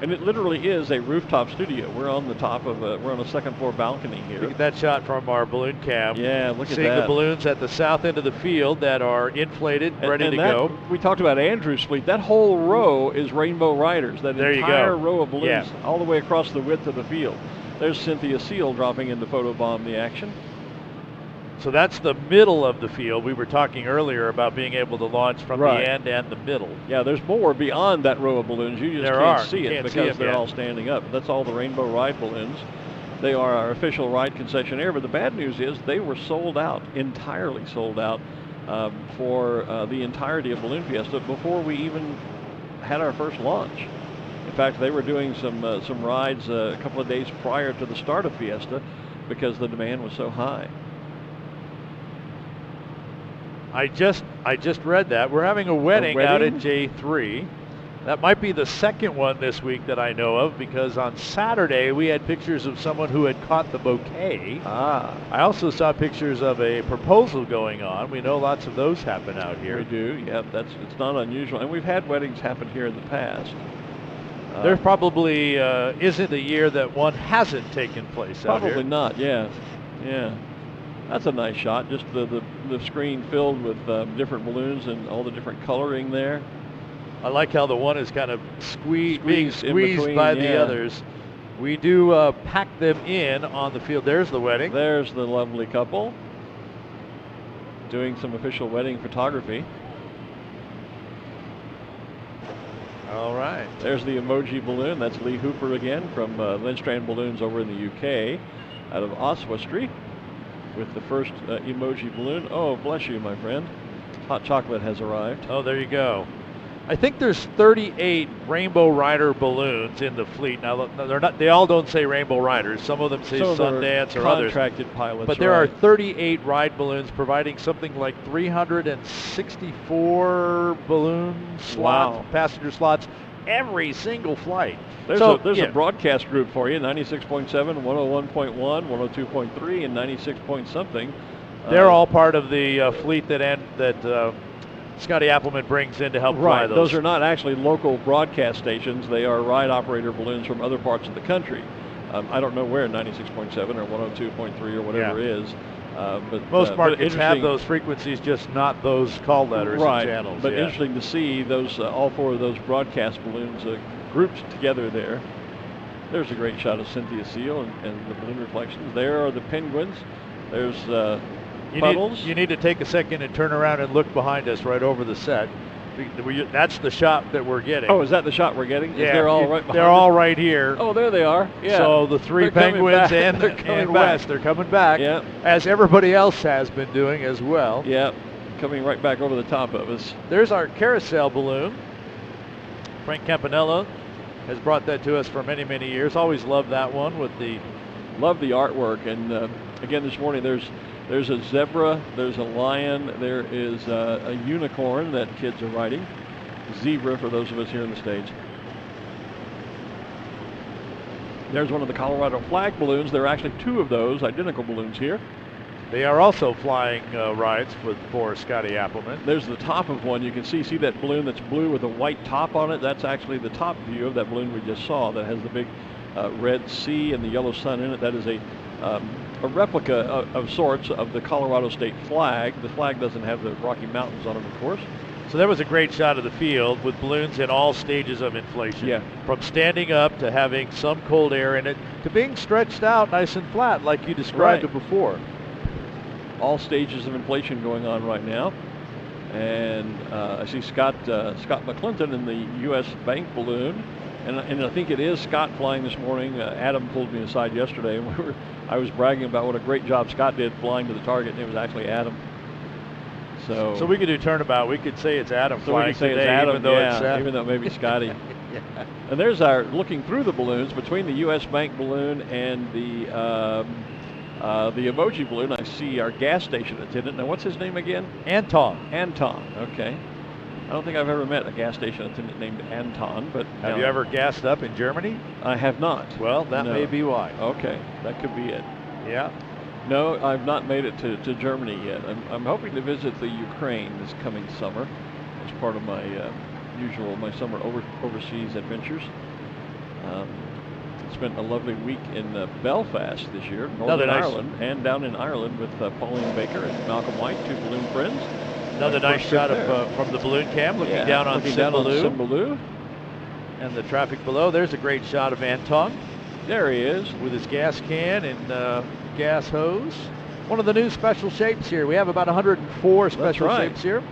and it literally is a rooftop studio. We're on the top of we're on a second floor balcony here. Look at that shot from our balloon cam. Yeah, look at that. Seeing the balloons at the south end of the field that are inflated, ready to go. We talked about Andrew's fleet. That whole row is Rainbow Riders. That entire row of balloons all the way across the width of the field. There's Cynthia Seal dropping in to photobomb the action. So that's the middle of the field. We were talking earlier about being able to launch from the end and the middle. Yeah, there's more beyond that row of balloons. You just can't see it because they're all standing up. That's all the Rainbow Ride balloons. They are our official ride concessionaire, but the bad news is they were sold out, entirely sold out, for the entirety of Balloon Fiesta before we even had our first launch. In fact, they were doing some rides a couple of days prior to the start of Fiesta because the demand was so high. I just read that. We're having a wedding out at J3. That might be the second one this week that I know of, because on Saturday we had pictures of someone who had caught the bouquet. I also saw pictures of a proposal going on. We know lots of those happen out here. We do, yeah. It's not unusual. And we've had weddings happen here in the past. There probably isn't a year that one hasn't taken place out here. Probably not, yeah. That's a nice shot, just the screen filled with different balloons and all the different coloring there. I like how the one is kind of being squeezed by the others. We do pack them in on the field. There's the wedding. There's the lovely couple doing some official wedding photography. All right. There's the emoji balloon. That's Lee Hooper again from Lindstrand Balloons over in the UK out of Oswestry with the first emoji balloon. Oh, bless you, my friend. Hot chocolate has arrived. Oh, there you go. I think there's 38 Rainbow Rider balloons in the fleet. Now, they're not. They all don't say Rainbow Riders. Some of them say Sundance or others. Contracted pilots. But there are 38 ride balloons providing something like 364 balloon slots, passenger slots, every single flight. There's a broadcast group for you, 96.7, 101.1, 102.3, and 96 point something. They're all part of the fleet that Scottie Appleman brings in to help fly those. Those are not actually local broadcast stations. They are ride operator balloons from other parts of the country. I don't know where 96.7 or 102.3 or whatever is. But most markets have those frequencies, just not those call letters and channels. But interesting to see those all four of those broadcast balloons grouped together there. There's a great shot of Cynthia Seal and the balloon reflections. There are the penguins. There's Puddles. You need to take a second and turn around and look behind us right over the set. That's the shot that we're getting. Oh, is that the shot we're getting? Yeah, they're all right behind they're all right here. Oh, there they are. Yeah. So the three Penguins and West, they're coming back. Yeah. As everybody else has been doing as well. Yeah, coming right back over the top of us. There's our carousel balloon. Frank Campanella has brought that to us for many, many years. Always loved that one with the... Love the artwork. And again, this morning there's a zebra, there's a lion, there is a unicorn that kids are riding. Zebra for those of us here in the States. There's one of the Colorado flag balloons. There are actually two of those identical balloons here. They are also flying rides for Scottie Appleman. There's the top of one. You can see that balloon that's blue with a white top on it. That's actually the top view of that balloon we just saw that has the big red sea and the yellow sun in it. That is a replica of sorts of the Colorado state flag. The flag doesn't have the Rocky Mountains on it, of course. So that was a great shot of the field with balloons in all stages of inflation. Yeah. From standing up to having some cold air in it to being stretched out nice and flat like you described it before. All stages of inflation going on right now. And I see Scott McClinton in the U.S. Bank balloon. And I think it is Scott flying this morning. Adam pulled me aside yesterday, and I was bragging about what a great job Scott did flying to the target, and it was actually Adam. So we could do turnabout. We could say it's Adam so flying we could say today, it's Adam, even though even though it may be Scottie. Yeah. And there's our looking through the balloons between the U.S. Bank balloon and the emoji balloon. I see our gas station attendant. Now, what's his name again? Anton. Okay. I don't think I've ever met a gas station attendant named Anton, but... Have you ever gassed up in Germany? I have not. Well, that may be why. Okay, that could be it. Yeah. No, I've not made it to Germany yet. I'm hoping to visit the Ukraine this coming summer as part of my my summer overseas adventures. Spent a lovely week in Belfast this year, Northern Ireland, and down in Ireland with Pauline Baker and Malcolm White, two balloon friends. Another nice shot from the balloon cam, looking down on Cymbalou. And the traffic below. There's a great shot of Anton. There he is. With his gas can and gas hose. One of the new special shapes here. We have about 104 special shapes here.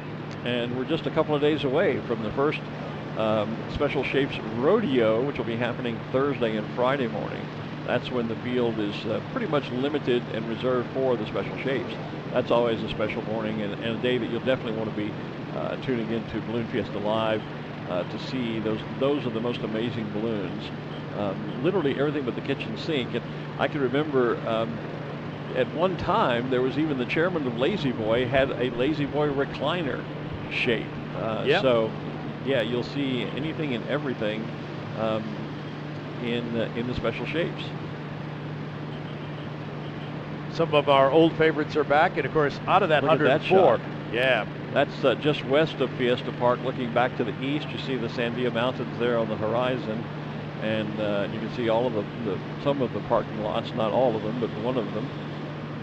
And we're just a couple of days away from the first Special Shapes Rodeo, which will be happening Thursday and Friday morning. That's when the field is pretty much limited and reserved for the special shapes. That's always a special morning and a day that you'll definitely want to be tuning into Balloon Fiesta Live to see those are the most amazing balloons. Literally everything but the kitchen sink. And I can remember at one time there was even the chairman of Lazy Boy had a Lazy Boy recliner shape. So yeah, you'll see anything and everything in the special shapes. Some of our old favorites are back, and of course, out of that 104, that's just west of Fiesta Park. Looking back to the east, you see the Sandia Mountains there on the horizon, and you can see all of some of the parking lots, not all of them, but one of them.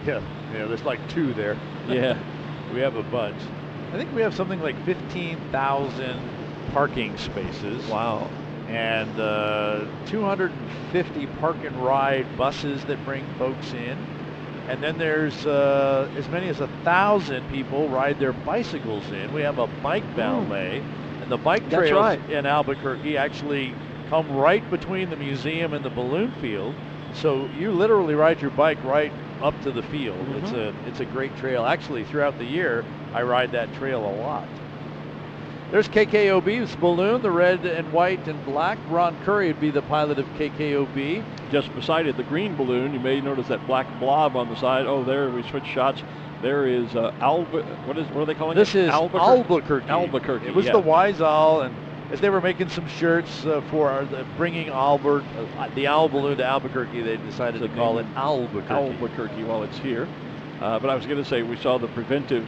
Yeah, there's like two there. Yeah, we have a bunch. I think we have something like 15,000 parking spaces. Wow. And 250 park and ride buses that bring folks in. And then there's as many as 1,000 people ride their bicycles in. We have a bike valet. And the bike trails in Albuquerque actually come right between the museum and the balloon field. So you literally ride your bike right up to the field. It's a great trail. Actually, throughout the year, I ride that trail a lot. There's KKOB's balloon, the red and white and black. Ron Curry would be the pilot of KKOB. Just beside it, the green balloon, you may notice that black blob on the side. Oh, there, we switched shots. There is what are they calling it? This is Albuquerque. Albuquerque. It was the Wise Owl, and as they were making some shirts for bringing the owl balloon to Albuquerque, they decided to call it Albuquerque. Albuquerque while it's here. But I was going to say, we saw the preventive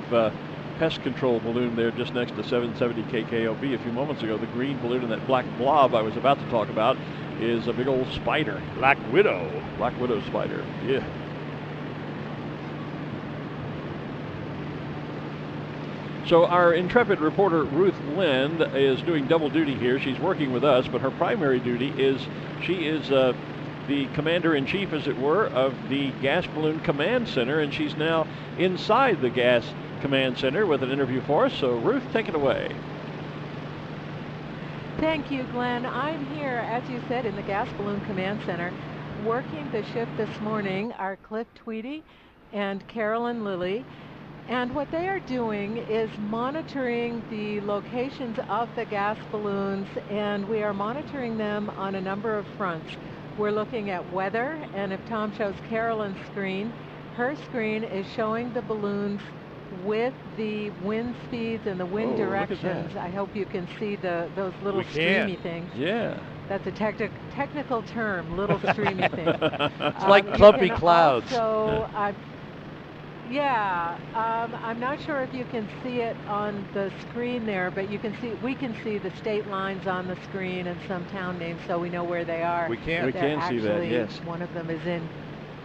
pest control balloon there just next to 770 KKOB a few moments ago. The green balloon and that black blob I was about to talk about is a big old spider. Black Widow. Black Widow spider. Yeah. So our intrepid reporter Ruth Lind is doing double duty here. She's working with us, but her primary duty is she is the commander-in-chief, as it were, of the Gas Balloon Command Center, and she's now inside the Gas Command Center with an interview for us. So Ruth, take it away. Thank you, Glenn. I'm here, as you said, in the Gas Balloon Command Center. Working the shift this morning are Cliff Tweedy and Carolyn Lilly. And what they are doing is monitoring the locations of the gas balloons, and we are monitoring them on a number of fronts. We're looking at weather, and if Tom shows Carolyn's screen, her screen is showing the balloons with the wind speeds and the wind directions. I hope you can see those little streamy things. Yeah. That's a technical term, little streamy things. It's like clumpy clouds. So, I'm not sure if you can see it on the screen there, but we can see the state lines on the screen and some town names, so we know where they are. We can see that, yes. One of them is in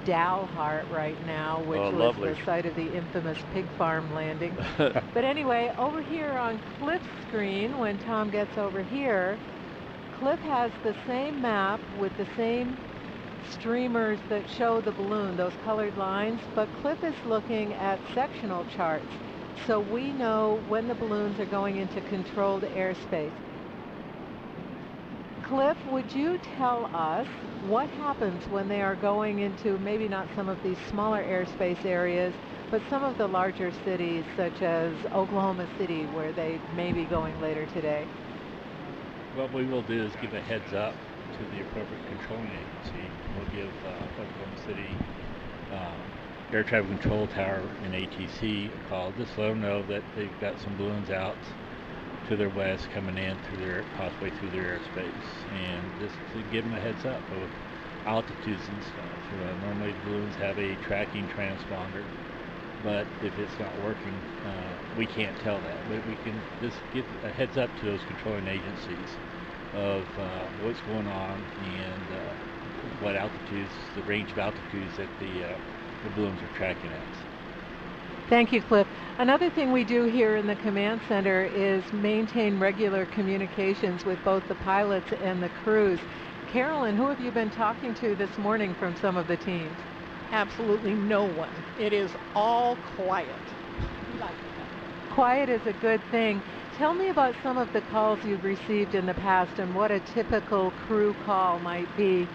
Dalhart right now, which was the site of the infamous pig farm landing. But anyway, over here on Cliff's screen, when Tom gets over here, Cliff has the same map with the same streamers that show the balloon, those colored lines, but Cliff is looking at sectional charts, so we know when the balloons are going into controlled airspace. Cliff, would you tell us what happens when they are going into maybe not some of these smaller airspace areas, but some of the larger cities such as Oklahoma City, where they may be going later today? What we will do is give a heads up to the appropriate controlling agency. We'll give Oklahoma City Air Traffic Control Tower and ATC a call. Just let them know that they've got some balloons out to their west coming in possibly through their airspace, and just to give them a heads up of altitudes and stuff. Normally balloons have a tracking transponder, but if it's not working, we can't tell that. But we can just give a heads up to those controlling agencies of what's going on and what altitudes, the range of altitudes that the balloons are tracking at. Thank you, Cliff. Another thing we do here in the command center is maintain regular communications with both the pilots and the crews. Carolyn, who have you been talking to this morning from some of the teams? Absolutely no one. It is all quiet. Quiet is a good thing. Tell me about some of the calls you've received in the past and what a typical crew call might be.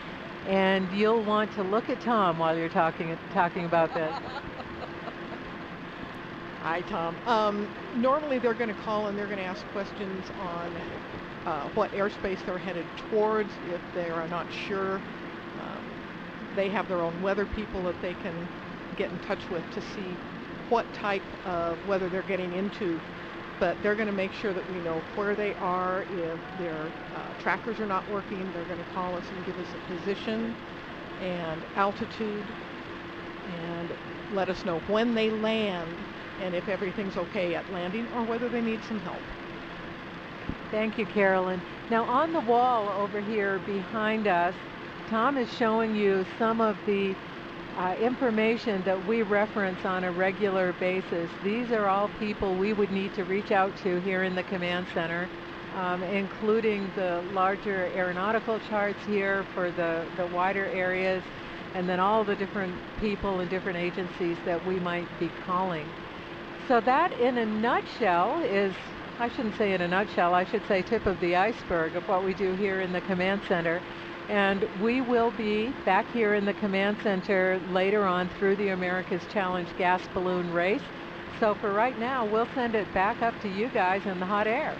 And you'll want to look at Tom while you're talking about this. Hi, Tom. Normally they're going to call and they're going to ask questions on what airspace they're headed towards. If they are not sure, they have their own weather people that they can get in touch with to see what type of weather they're getting into. But they're going to make sure that we know where they are. If their trackers are not working, they're going to call us and give us a position and altitude and let us know when they land and if everything's okay at landing or whether they need some help. Thank you, Carolyn. Now on the wall over here behind us, Tom is showing you some of the information that we reference on a regular basis. These are all people we would need to reach out to here in the command center, including the larger aeronautical charts here for the wider areas, and then all the different people and different agencies that we might be calling. So that in a nutshell is, I shouldn't say in a nutshell, I should say tip of the iceberg of what we do here in the command center. And we will be back here in the command center later on through the America's Challenge gas balloon race. So for right now, we'll send it back up to you guys in the hot air.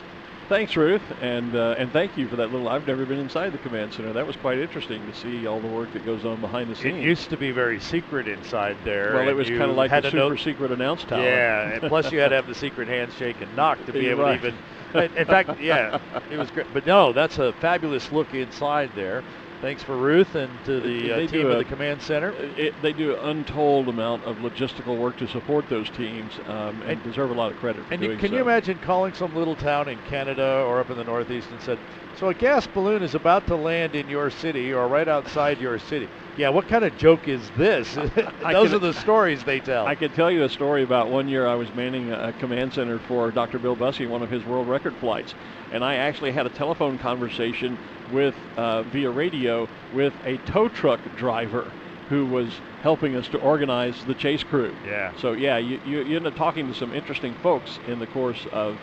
Thanks, Ruth, and thank you for that little. I've never been inside the command center. That was quite interesting to see all the work that goes on behind the scenes. It used to be very secret inside there. Well, it was kind of like a super secret announce tower. Yeah, and plus you had to have the secret handshake and knock to be able to even. In fact, yeah, it was great. But no, that's a fabulous look inside there. Thanks for Ruth and to the team of the command center. They do an untold amount of logistical work to support those teams and deserve a lot of credit for doing so. Can you imagine calling some little town in Canada or up in the Northeast and said, so a gas balloon is about to land in your city or right outside your city. Yeah, what kind of joke is this? Those are the stories they tell. I could tell you a story about one year I was manning a command center for Dr. Bill Bussey, one of his world record flights. And I actually had a telephone conversation with via radio with a tow truck driver who was helping us to organize the chase crew. Yeah. So yeah, you end up talking to some interesting folks in the course of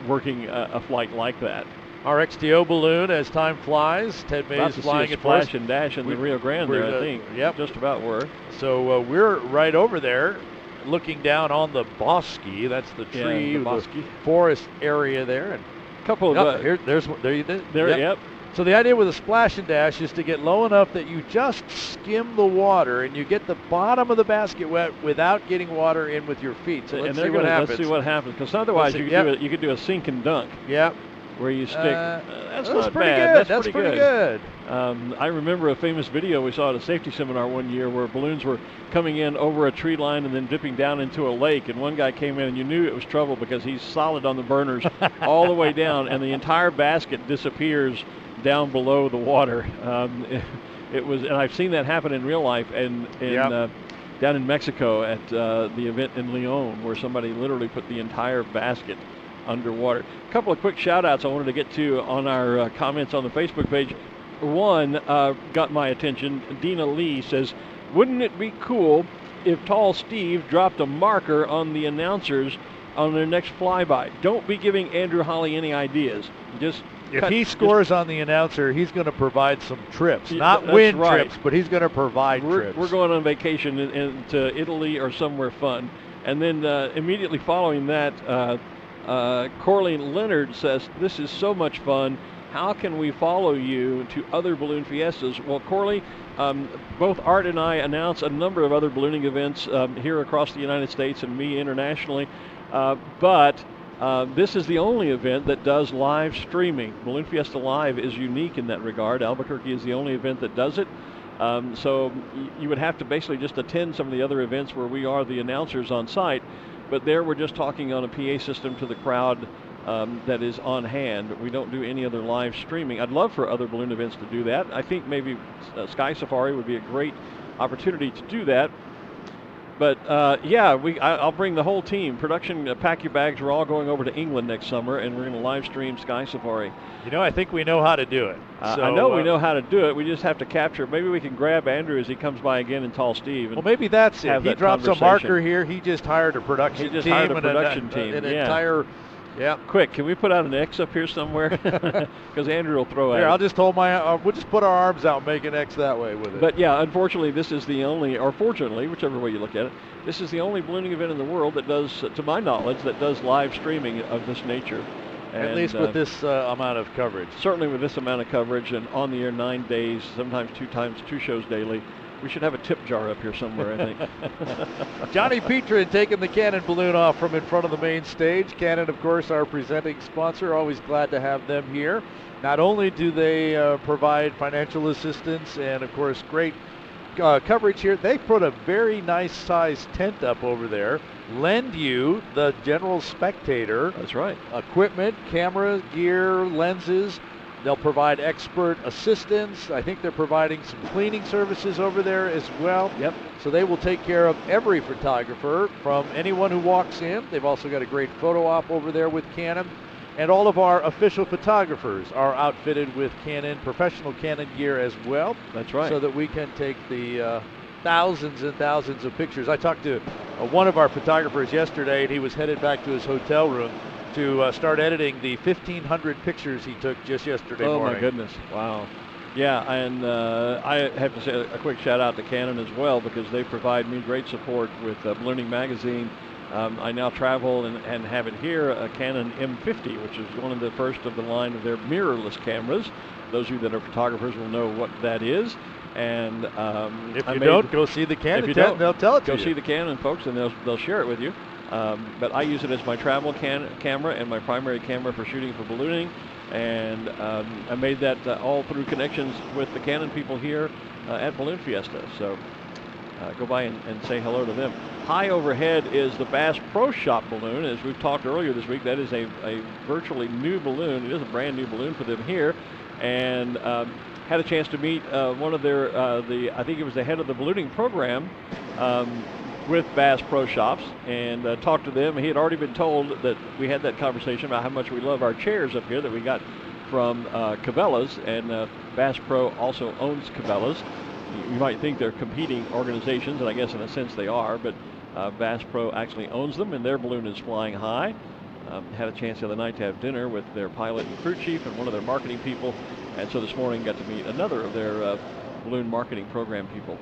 working a flight like that. our XTO balloon as time flies. Ted Mays flying at it first. Splash and Dash in the Rio Grande there, I think. Yep. Just about were. So we're right over there looking down on the bosque. That's the tree, the forest area there. And a couple of... there you did. There, yep. So the idea with a splash and dash is to get low enough that you just skim the water and you get the bottom of the basket wet without getting water in with your feet. So let's see what happens. Let's see what happens, because otherwise you could do a sink and dunk. Yep. Where you stick. That's not pretty bad. Good. That's pretty good. I remember a famous video we saw at a safety seminar one year where balloons were coming in over a tree line and then dipping down into a lake, and one guy came in and you knew it was trouble because he's solid on the burners all the way down, and the entire basket disappears down below the water. It was, and I've seen that happen in real life, and down in Mexico at the event in Leon, where somebody literally put the entire basket underwater. A couple of quick shout outs I wanted to get to on our comments on the Facebook page. One got my attention. Dina Lee says, wouldn't it be cool if Tall Steve dropped a marker on the announcers on their next flyby? Don't be giving Andrew Holly any ideas. Just if he scores on the announcer, he's going to provide some trips. Not win trips, but he's going to provide trips. We're going on vacation to Italy or somewhere fun. And then immediately following that, Corley Leonard says, this is so much fun. How can we follow you to other balloon fiestas? Well, Corley, both Art and I announce a number of other ballooning events here across the United States and me internationally. But this is the only event that does live streaming. Balloon Fiesta Live is unique in that regard. Albuquerque is the only event that does it. So you would have to basically just attend some of the other events where we are the announcers on site. But there we're just talking on a PA system to the crowd that is on hand. We don't do any other live streaming. I'd love for other balloon events to do that. I think maybe Sky Safari would be a great opportunity to do that. But I'll bring the whole team. Production, pack your bags. We're all going over to England next summer, and we're going to live stream Sky Safari. You know, I think we know how to do it. I know we know how to do it. We just have to capture it. Maybe we can grab Andrew as he comes by again and Tall Steve. Well, maybe that's it. He drops a marker here. He just hired a production team. An entire. Yeah. Quick, can we put out an X up here somewhere? Because Andrew will throw here, out. I'll just hold we'll just put our arms out and make an X that way with it. But yeah, unfortunately, this is the only, or fortunately, whichever way you look at it, this is the only ballooning event in the world that does, to my knowledge, that does live streaming of this nature. At least with this amount of coverage. Certainly with this amount of coverage and on the air 9 days, sometimes 2 shows daily. We should have a tip jar up here somewhere, I think. Johnny Petrin taking the Cannon balloon off from in front of the main stage. Cannon, of course, our presenting sponsor. Always glad to have them here. Not only do they provide financial assistance and, of course, great coverage here, they put a very nice sized tent up over there. Lend you, the general spectator. That's right. Equipment, camera, gear, lenses. They'll provide expert assistance. I think they're providing some cleaning services over there as well. Yep. So they will take care of every photographer from anyone who walks in. They've also got a great photo op over there with Canon. And all of our official photographers are outfitted with Canon, professional Canon gear as well. That's right. So that we can take the thousands and thousands of pictures. I talked to one of our photographers yesterday, and he was headed back to his hotel room to start editing the 1,500 pictures he took just yesterday morning. Oh, my goodness. Wow. Yeah, and I have to say a quick shout out to Canon as well, because they provide me great support with Ballooning Magazine. I now travel and have it here, a Canon M50, which is one of the first of the line of their mirrorless cameras. Those of you that are photographers will know what that is. And if you don't, go see the Canon tent, they'll tell it to you. Go see the Canon folks, and they'll share it with you. But I use it as my travel camera and my primary camera for shooting for ballooning. And I made that all through connections with the Canon people here at Balloon Fiesta. So go by and say hello to them. High overhead is the Bass Pro Shop balloon. As we've talked earlier this week, that is a virtually new balloon. It is a brand new balloon for them here. And had a chance to meet one of their, I think it was the head of the ballooning program, with Bass Pro Shops, and talked to them. He had already been told that we had that conversation about how much we love our chairs up here that we got from Cabela's, and Bass Pro also owns Cabela's. You might think they're competing organizations, and I guess in a sense they are, but Bass Pro actually owns them, and their balloon is flying high. Had a chance the other night to have dinner with their pilot and crew chief and one of their marketing people, and so this morning got to meet another of their balloon marketing program people.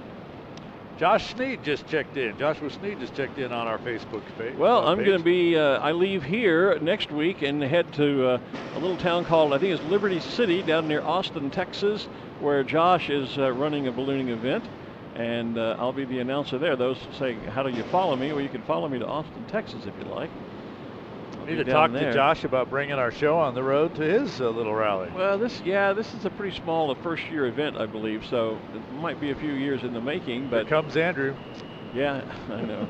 Josh Sneed just checked in. Joshua Sneed just checked in on our Facebook page. Well, I'm going to be, I leave here next week and head to a little town called, I think it's Liberty City down near Austin, Texas, where Josh is running a ballooning event. And I'll be the announcer there. Those saying, how do you follow me? Well, you can follow me to Austin, Texas if you like. We need to talk to Josh about bringing our show on the road to his little rally. Well, this is a pretty small first-year event, I believe, so it might be a few years in the making. But here comes Andrew. Yeah, I know.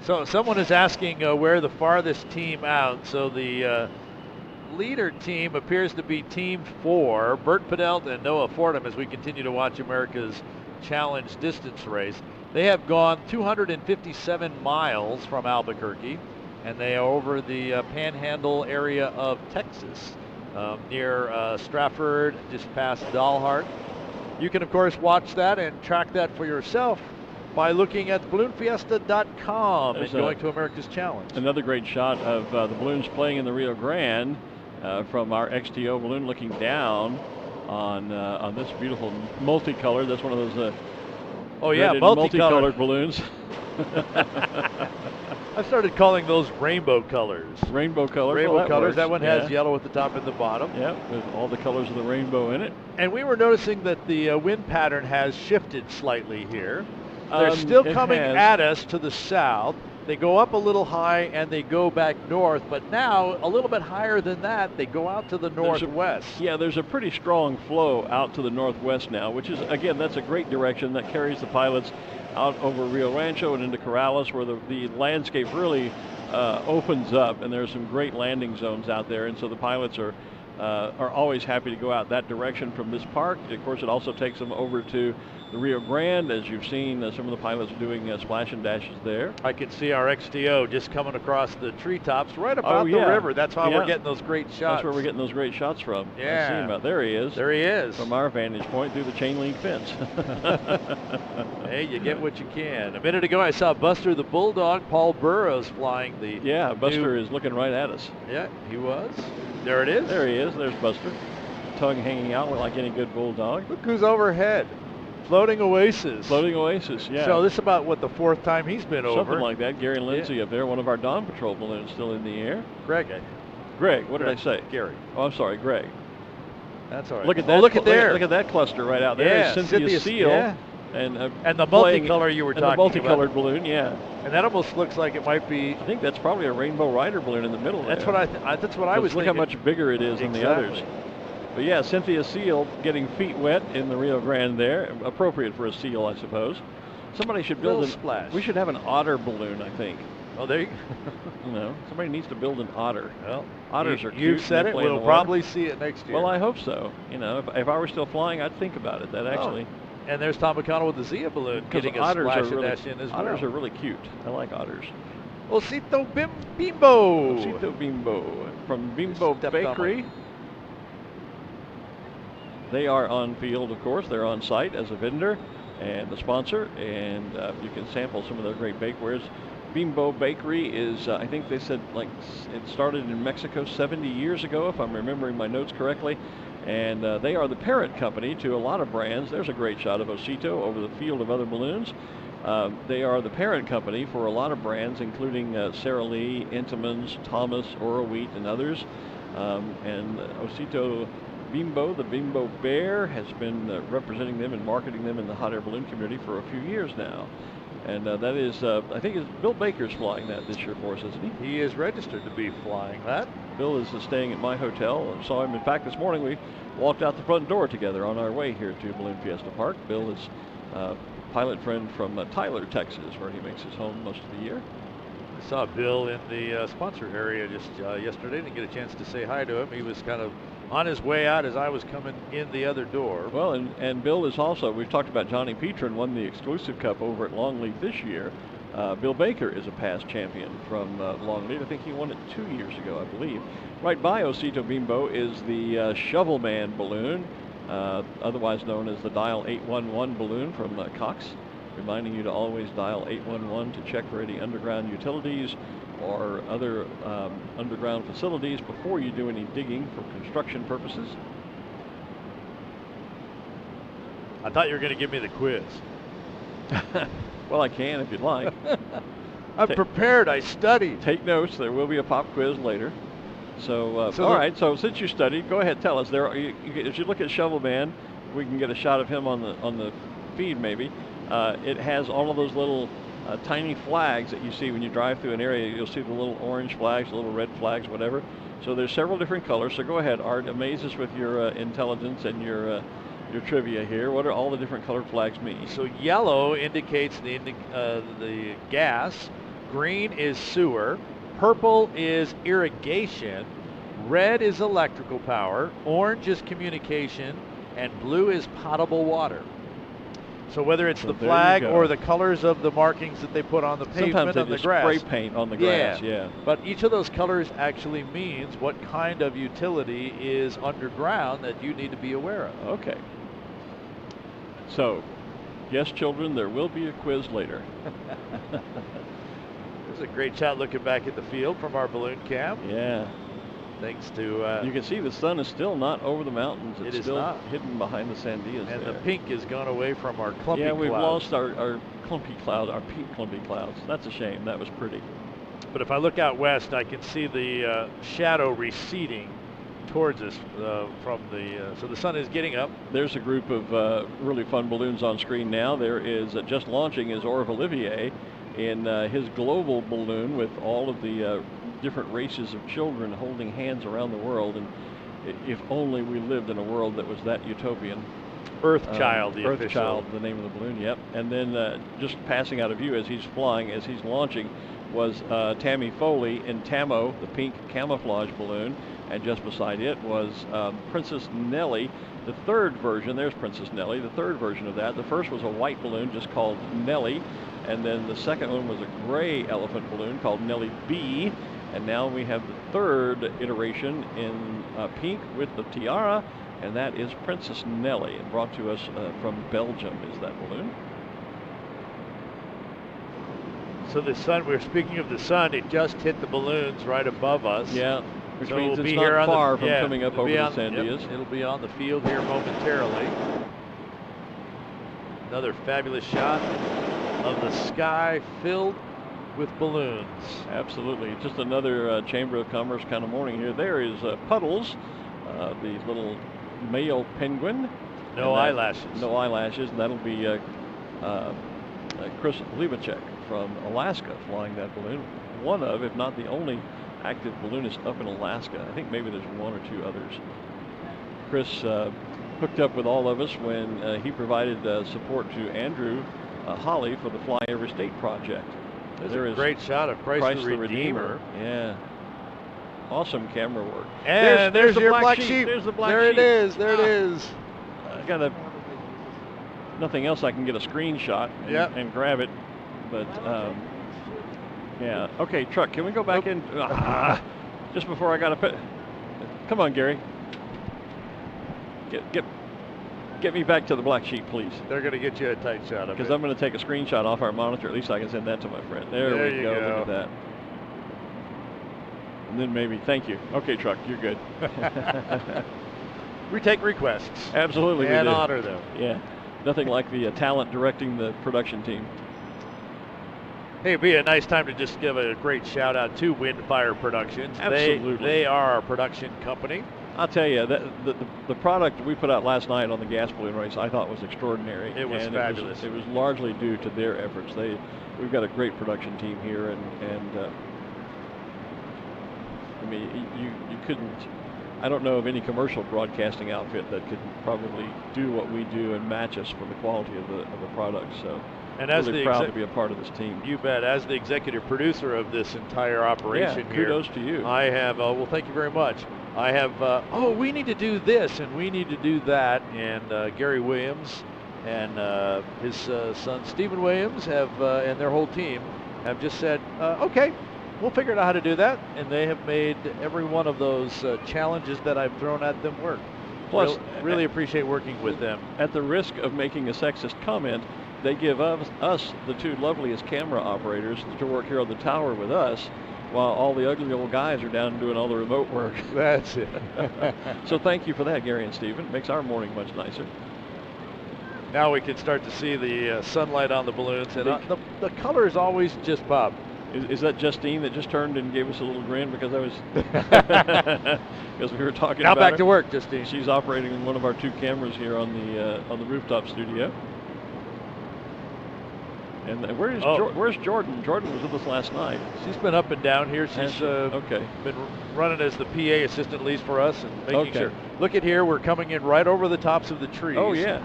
So someone is asking where the farthest team out. So the leader team appears to be Team 4, Bert Pedelt and Noah Fordham, as we continue to watch America's Challenge distance race. They have gone 257 miles from Albuquerque, and they are over the panhandle area of Texas, near Stratford, just past Dalhart. You can, of course, watch that and track that for yourself by looking at balloonfiesta.com and going to America's Challenge. Another great shot of the balloons playing in the Rio Grande from our XTO balloon, looking down on this beautiful multicolored. That's one of those multicolored balloons. I started calling those rainbow colors. Rainbow colors. Rainbow colors. That one has yellow at the top and the bottom. Yeah, with all the colors of the rainbow in it. And we were noticing that the wind pattern has shifted slightly here. They're still coming at us to the south. They go up a little high and they go back north, but now a little bit higher than that, they go out to the northwest. There's a pretty strong flow out to the northwest now, which is, again, that's a great direction that carries the pilots out over Rio Rancho and into Corrales, where the landscape really opens up, and there's some great landing zones out there, and so the pilots are always happy to go out that direction from this park. Of course, it also takes them over to the Rio Grande, as you've seen some of the pilots doing splash and dashes there. I can see our XTO just coming across the treetops right about the river. That's why we're getting those great shots. That's where we're getting those great shots from. Yeah. I see him out. There he is. There he is. From our vantage point through the chain link fence. Hey, you get what you can. A minute ago, I saw Buster the Bulldog, Paul Burrows flying the... Yeah, Buster is looking right at us. Yeah, he was. There it is. There he is. There's Buster. Tongue hanging out like any good bulldog. Look who's overhead. Floating Oasis. Floating Oasis, yeah. So this is about, the fourth time he's been over? Something like that. Gary Lindsay up there, one of our Dawn Patrol balloons still in the air. Greg, what did I say? Gary. Oh, I'm sorry, Greg. That's all right. Look at that. Look at there. Look at that cluster right out there. Yeah, Cynthia Seal. Yeah. And the multicolor you were talking about. The multicolored balloon, yeah. And that almost looks like it might be... I think that's probably a Rainbow Rider balloon in the middle there. That's what I was thinking. Look how much bigger it is than the others. But yeah, Cynthia Seal getting feet wet in the Rio Grande there. Appropriate for a seal, I suppose. Somebody should build a splash. We should have an otter balloon, I think. Oh, there you go. Somebody needs to build an otter. Well, otters are cute. You've said it. We'll probably see it next year. Well, I hope so. If I were still flying, I'd think about it. That actually. And there's Tom McConnell with the Zia balloon getting a splash and dash in as well. Otters are really cute. I like otters. Osito Bimbo. Osito Bimbo from Bimbo Bakery. They are on field, of course. They're on site as a vendor and the sponsor, and you can sample some of their great bakewares. Bimbo Bakery is, I think they said, it started in Mexico 70 years ago, if I'm remembering my notes correctly. And they are the parent company to a lot of brands. There's a great shot of Osito over the field of other balloons. They are the parent company for a lot of brands, including Sara Lee, Intamans, Thomas, Oro Wheat, and others. And Osito Bimbo, the Bimbo Bear, has been representing them and marketing them in the hot air balloon community for a few years now. And that is, I think Bill Baker's flying that this year for us, isn't he? He is registered to be flying that. Bill is staying at my hotel. I saw him. In fact, this morning we walked out the front door together on our way here to Balloon Fiesta Park. Bill is a pilot friend from Tyler, Texas, where he makes his home most of the year. I saw Bill in the sponsor area just yesterday. Didn't get a chance to say hi to him. He was kind of on his way out as I was coming in the other door. Well, and Bill is also, we've talked about Johnny Petrin, won the exclusive cup over at Longleaf this year. Bill Baker is a past champion from Longleaf. I think he won it 2 years ago, I believe. Right by Osito Bimbo is the Shovel Man balloon, otherwise known as the Dial 811 balloon from Cox. reminding you to always dial 811 to check for any underground utilities or other underground facilities before you do any digging for construction purposes. I thought you were going to give me the quiz. Well, I can if you'd like. I'm prepared. I studied. Take notes. There will be a pop quiz later. So, So all right. So since you studied, go ahead. Tell us. As you look at Shovel Man, we can get a shot of him on the feed maybe. It has all of those little tiny flags that you see when you drive through an area. You'll see the little orange flags, the little red flags, whatever. So there's several different colors. So go ahead, Art. Amaze us with your intelligence and your trivia here. What are all the different colored flags mean? So yellow indicates the gas. Green is sewer. Purple is irrigation. Red is electrical power. Orange is communication. And blue is potable water. So whether it's the flag or the colors of the markings that they put on the pavement on the grass. Sometimes they spray paint on the grass, yeah. But each of those colors actually means what kind of utility is underground that you need to be aware of. Okay. So, yes, children, there will be a quiz later. There's a great shot looking back at the field from our balloon cam. Yeah. Thanks to... you can see the sun is still not over the mountains. It's still not hidden behind the sandias. And there. the pink has gone away from our clumpy clouds. Yeah, we've lost our clumpy clouds, our pink clumpy clouds. That's a shame. That was pretty. But if I look out west, I can see the shadow receding towards us from the... so the sun is getting up. There's a group of really fun balloons on screen now. There is just launching is Orv Olivier in his global balloon with all of the different races of children holding hands around the world. And if only we lived in a world that was that utopian. Earthchild, the Earthchild, official. the name of the balloon, yep. And then just passing out of view as he's flying, as he's launching, was Tammy Foley in Tamo, the pink camouflage balloon. And just beside it was Princess Nellie, the third version. There's Princess Nellie, the third version of that. The first was a white balloon just called Nellie. And then the second one was a gray elephant balloon called Nellie B. And now we have the third iteration in pink with the tiara, and that is Princess Nellie, and brought to us from Belgium is that balloon. So the sun, we're speaking of the sun, it just hit the balloons right above us. Yeah, which so means we'll it's be not here far from coming up over the sandias. Yep, it'll be on the field here momentarily. Another fabulous shot of the sky filled with balloons. Absolutely. Just another Chamber of Commerce kind of morning here. There is Puddles, the little male penguin. No eyelashes. No eyelashes, and that'll be Chris Libacek from Alaska flying that balloon. One of, if not the only, active balloonist up in Alaska. I think maybe there's one or two others. Chris hooked up with all of us when he provided support to Andrew Holly for the Fly Every State project. There's a great shot of Christ the Redeemer. Yeah. Awesome camera work. And there's the your black sheep. There's the black there sheep. It is. There it is. I got nothing else I can get a screenshot and grab it. But yeah. Okay, truck. Can we go back in? Just before I got to put. Come on, Gary. Get me back to the black sheep, please. They're going to get you a tight shot of it. Because I'm going to take a screenshot off our monitor. At least I can send that to my friend. There we go. Look at that. And then maybe, thank you. Okay, truck, you're good. We take requests. Absolutely, and we do. honor them. Yeah, nothing like the talent directing the production team. Hey, it'd be a nice time to just give a great shout out to Windfire Productions. Absolutely. They are our production company. I'll tell you, the product we put out last night on the gas balloon race I thought was extraordinary. It was fabulous. It was largely due to their efforts. We've got a great production team here, and I mean, you couldn't, I don't know of any commercial broadcasting outfit that could probably do what we do and match us for the quality of the product. So and as really proud to be a part of this team. You bet. As the executive producer of this entire operation here. Kudos to you. I have, well, thank you very much. I have, we need to do this and we need to do that. And Gary Williams and his son Stephen Williams have, and their whole team have just said, okay, we'll figure out how to do that. And they have made every one of those challenges that I've thrown at them work. Plus, really appreciate working with them. At the risk of making a sexist comment, they give us the two loveliest camera operators to work here on the tower with us, while all the ugly old guys are down doing all the remote work. That's it. So thank you for that, Gary and Stephen. It makes our morning much nicer. Now we can start to see the sunlight on the balloons, and the colors always just pop. Is that Justine that just turned and gave us a little grin because I was because we were talking now about back her? to work, Justine. She's operating one of our two cameras here on the rooftop studio. And where's Jordan? Jordan was with us last night. She's been up and down here. She's been running as the PA assistant lead for us and making sure. Look at here, we're coming in right over the tops of the trees. Oh yeah.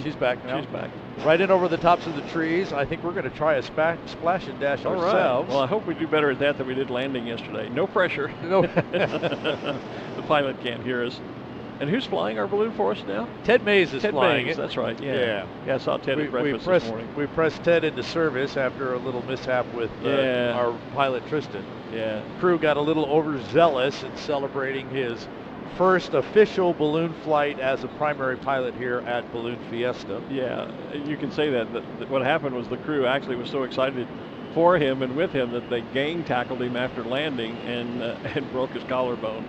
She's back now. She's back. Right in over the tops of the trees. I think we're going to try a splash and dash ourselves. Right. Well, I hope we do better at that than we did landing yesterday. No pressure. No. The pilot can't hear us. And who's flying our balloon for us now? Ted Mays is flying it. That's right. Yeah. I saw Ted at breakfast this morning. We pressed Ted into service after a little mishap with our pilot Tristan. Yeah. Crew got a little overzealous in celebrating his first official balloon flight as a primary pilot here at Balloon Fiesta. Yeah, you can say that what happened was the crew actually was so excited for him and with him that they gang tackled him after landing and broke his collarbone.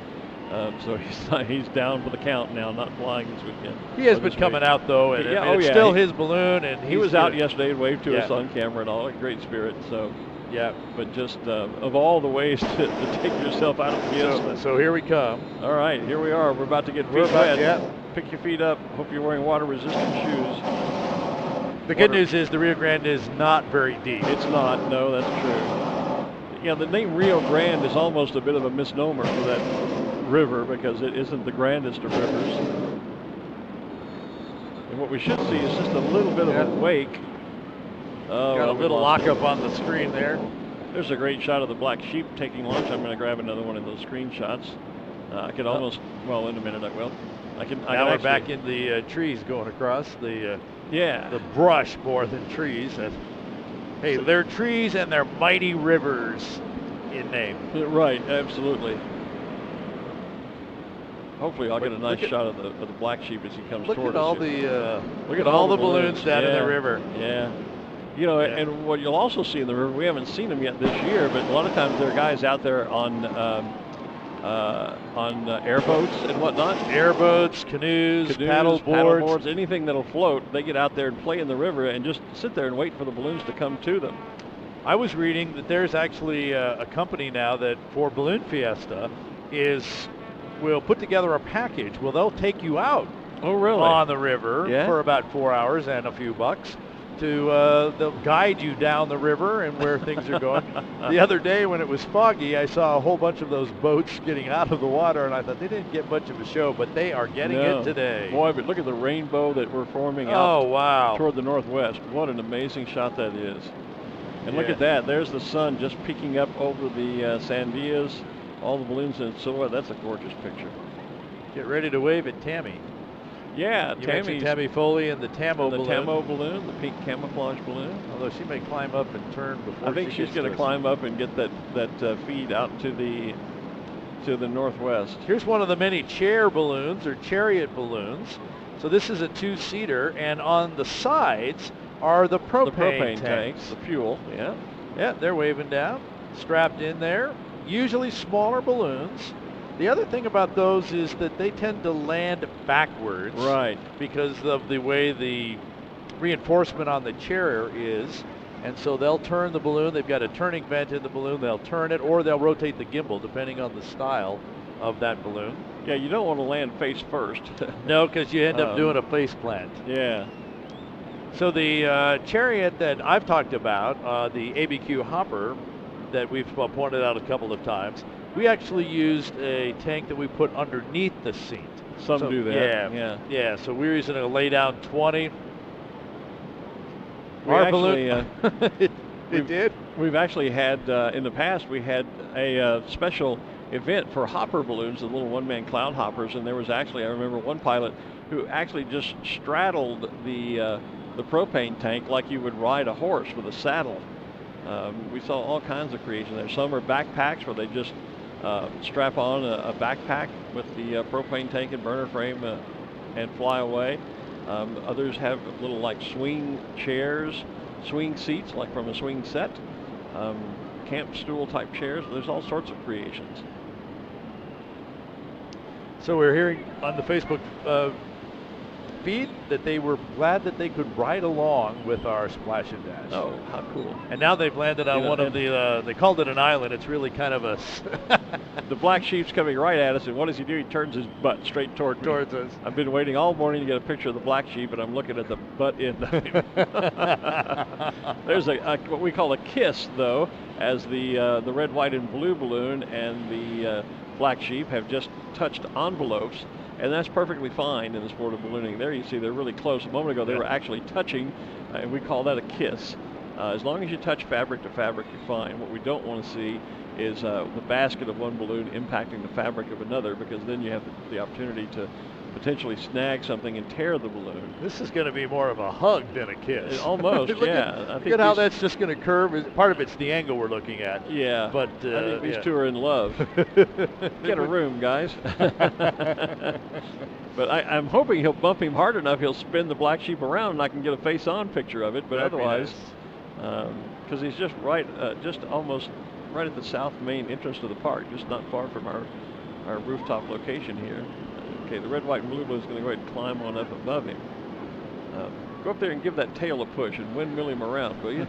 So he's down for the count now, not flying this weekend. He has been coming out though, and it's still his balloon. And he was out yesterday and waved to us on camera and all, in great spirit. So yeah, but just of all the ways to take yourself out of the fiesta. So here we come. All right, here we are. We're about to get feet wet. Yeah. Pick your feet up. Hope you're wearing water-resistant shoes. The good news is the Rio Grande is not very deep. It's not. No, that's true. Yeah, the name Rio Grande is almost a bit of a misnomer for that river because it isn't the grandest of rivers. And what we should see is just a little bit of a wake. Got a little lockup on the screen there. There's a great shot of the black sheep taking launch. I'm going to grab another one of those screenshots. I could almost, in a minute I will. Now we're back in the trees going across the brush more than trees. Hey, they're trees and they're mighty rivers in name. Right, absolutely. Hopefully I'll get a nice shot of the black sheep as he comes toward us. Look at all the balloons down in the river. Yeah. And what you'll also see in the river, we haven't seen them yet this year, but a lot of times there are guys out there on airboats and whatnot. Airboats, canoes, paddle boards, anything that'll float. They get out there and play in the river and just sit there and wait for the balloons to come to them. I was reading that there's actually a company now that for Balloon Fiesta will put together a package. Well, they'll take you out on the river for about 4 hours and a few bucks. They'll guide you down the river and where things are going. The other day when it was foggy, I saw a whole bunch of those boats getting out of the water, and I thought they didn't get much of a show, but they are getting it today. Boy, but look at the rainbow that we're forming out toward the northwest. What an amazing shot that is. And look at that. There's the sun just peeking up over the Sandias, all the balloons in silhouette. That's a gorgeous picture. Get ready to wave at Tammy. Yeah, Tammy Foley and the Tamo balloon. The Tamo balloon, the pink camouflage balloon. Although she may climb up and turn before I think she's going to climb up and get that feed out to the northwest. Here's one of the many chair balloons or chariot balloons. So this is a two-seater, and on the sides are the propane tanks. The fuel. Yeah, they're waving down, strapped in there. Usually smaller balloons. The other thing about those is that they tend to land backwards. Right. Because of the way the reinforcement on the chair is. And so they'll turn the balloon. They've got a turning vent in the balloon. They'll turn it or they'll rotate the gimbal depending on the style of that balloon. Yeah, you don't want to land face first. No, because you end up doing a face plant. Yeah. So the Chariot that I've talked about, the ABQ hopper that we've pointed out a couple of times, we actually used a tank that we put underneath the seat. Some do that. Yeah. So we're using a lay down 20. Our balloon. It did. We've actually had in the past we had a special event for hopper balloons, the little one-man cloud hoppers, and there was actually, I remember one pilot who actually just straddled the propane tank like you would ride a horse with a saddle. We saw all kinds of creations there. Some are backpacks where they just strap on a backpack with the propane tank and burner frame and fly away. Others have little like swing chairs, swing seats, like from a swing set, camp stool type chairs. There's all sorts of creations. So we're hearing on the Facebook feed that they were glad that they could ride along with our splash and dash. Oh, how cool. And now they've landed on one of the, they called it an island. It's really kind of a... The black sheep's coming right at us, and what does he do? He turns his butt straight towards us. I've been waiting all morning to get a picture of the black sheep, and I'm looking at the butt end of him. There's what we call a kiss, though, as the red, white, and blue balloon and the black sheep have just touched envelopes, and that's perfectly fine in the sport of ballooning. There you see they're really close. A moment ago they were actually touching, and we call that a kiss. As long as you touch fabric to fabric, you're fine. What we don't want to see is the basket of one balloon impacting the fabric of another, because then you have the opportunity to potentially snag something and tear the balloon. This is going to be more of a hug than a kiss. Almost, yeah. Look at how that's just going to curve. Part of it's the angle we're looking at. Yeah, but I think these two are in love. Get a room, guys. But I'm hoping he'll bump him hard enough, he'll spin the black sheep around, and I can get a face-on picture of it. But otherwise, because he's just just almost right at the south main entrance to the park, just not far from our rooftop location here. Okay, the red, white, and blue balloon is going to go ahead and climb on up above him. Go up there and give that tail a push and windmill him around, will you?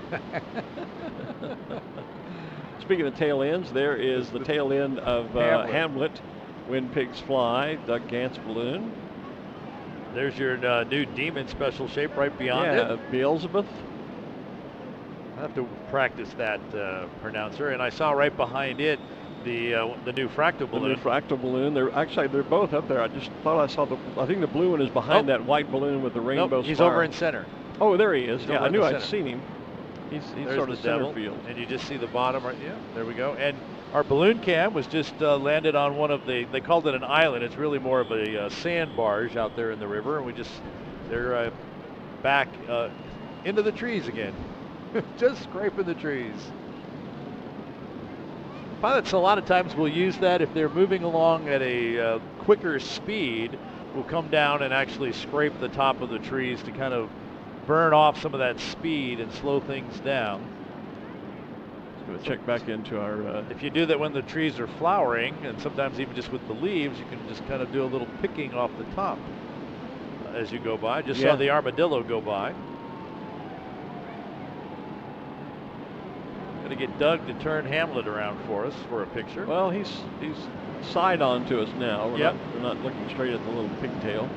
Speaking of tail ends, there is the tail end of Hamlet, When Pigs Fly, Doug Gant's balloon. There's your new demon special shape right beyond it. Yeah, Beelzebub. I have to practice that pronouncer. And I saw right behind it the new fractal balloon. The new fractal balloon. They're both up there. I just thought I saw I think the blue one is behind that white balloon with the rainbow He's spire. over in center. Oh, there he is. He's I knew I'd seen him. He's sort of center field. And you just see the bottom right. Yeah, there we go. And our balloon cam was just landed on one of they called it an island. It's really more of a sand barge out there in the river. And they're back into the trees again. Just scraping the trees. Pilots a lot of times will use that if they're moving along at a quicker speed, will come down and actually scrape the top of the trees to kind of burn off some of that speed and slow things down. So we'll check back into our... If you do that when the trees are flowering, and sometimes even just with the leaves, you can just kind of do a little picking off the top as you go by. Just saw the armadillo go by. To get Doug to turn Hamlet around for us for a picture. Well, he's side on to us now. We're not looking straight at the little pigtail.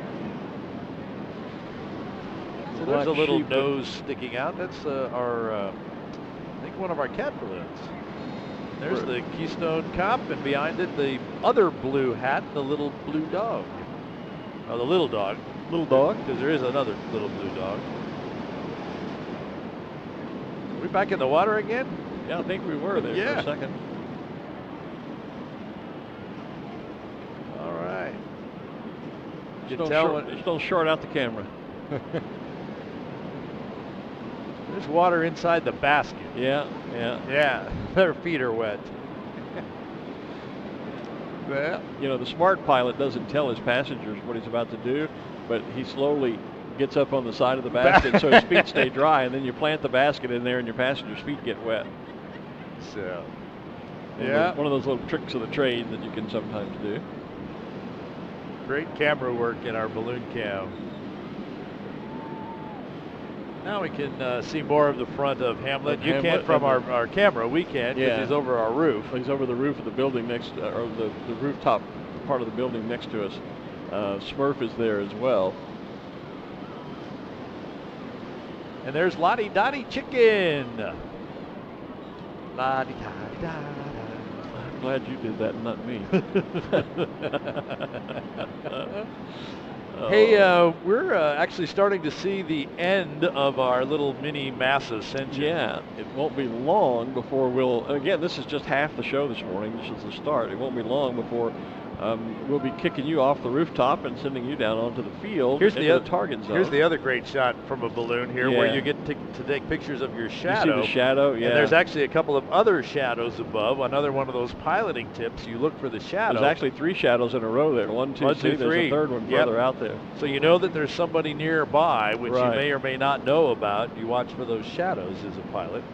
So there's a little nose sticking out. That's I think one of our cat balloons. There's the Keystone Cop, and behind it the other blue hat, the little blue dog. Oh, the little dog. Little dog? Because there is another little blue dog. Are we back in the water again? Yeah, I think we were there for a second. All right. Just don't short out the camera. There's water inside the basket. Yeah. Their feet are wet. Well, the smart pilot doesn't tell his passengers what he's about to do, but he slowly gets up on the side of the basket so his feet stay dry, and then you plant the basket in there and your passengers' feet get wet. So, one of those little tricks of the trade that you can sometimes do. Great camera work in our balloon cam. Now we can see more of the front of Hamlet. You can't from our camera. We can't because he's over our roof. He's over the roof of the building next, or the rooftop part of the building next to us. Smurf is there as well. And there's Lottie Dottie Chicken. Lottie Dottie Dottie. I'm glad you did that, not me. Hey, we're actually starting to see the end of our little mini mass ascension. Yeah, it won't be long before again, this is just half the show this morning. This is the start. It won't be long before We'll be kicking you off the rooftop and sending you down onto the field Here's into the target zone. Here's the other great shot from a balloon here where you get to take pictures of your shadow. You see the shadow, yeah. And there's actually a couple of other shadows above. Another one of those piloting tips. You look for the shadow. There's actually 3 shadows in a row there. 1, 2, 3. There's a third one further out there. So you know that there's somebody nearby, which right. you may or may not know about. You watch for those shadows as a pilot.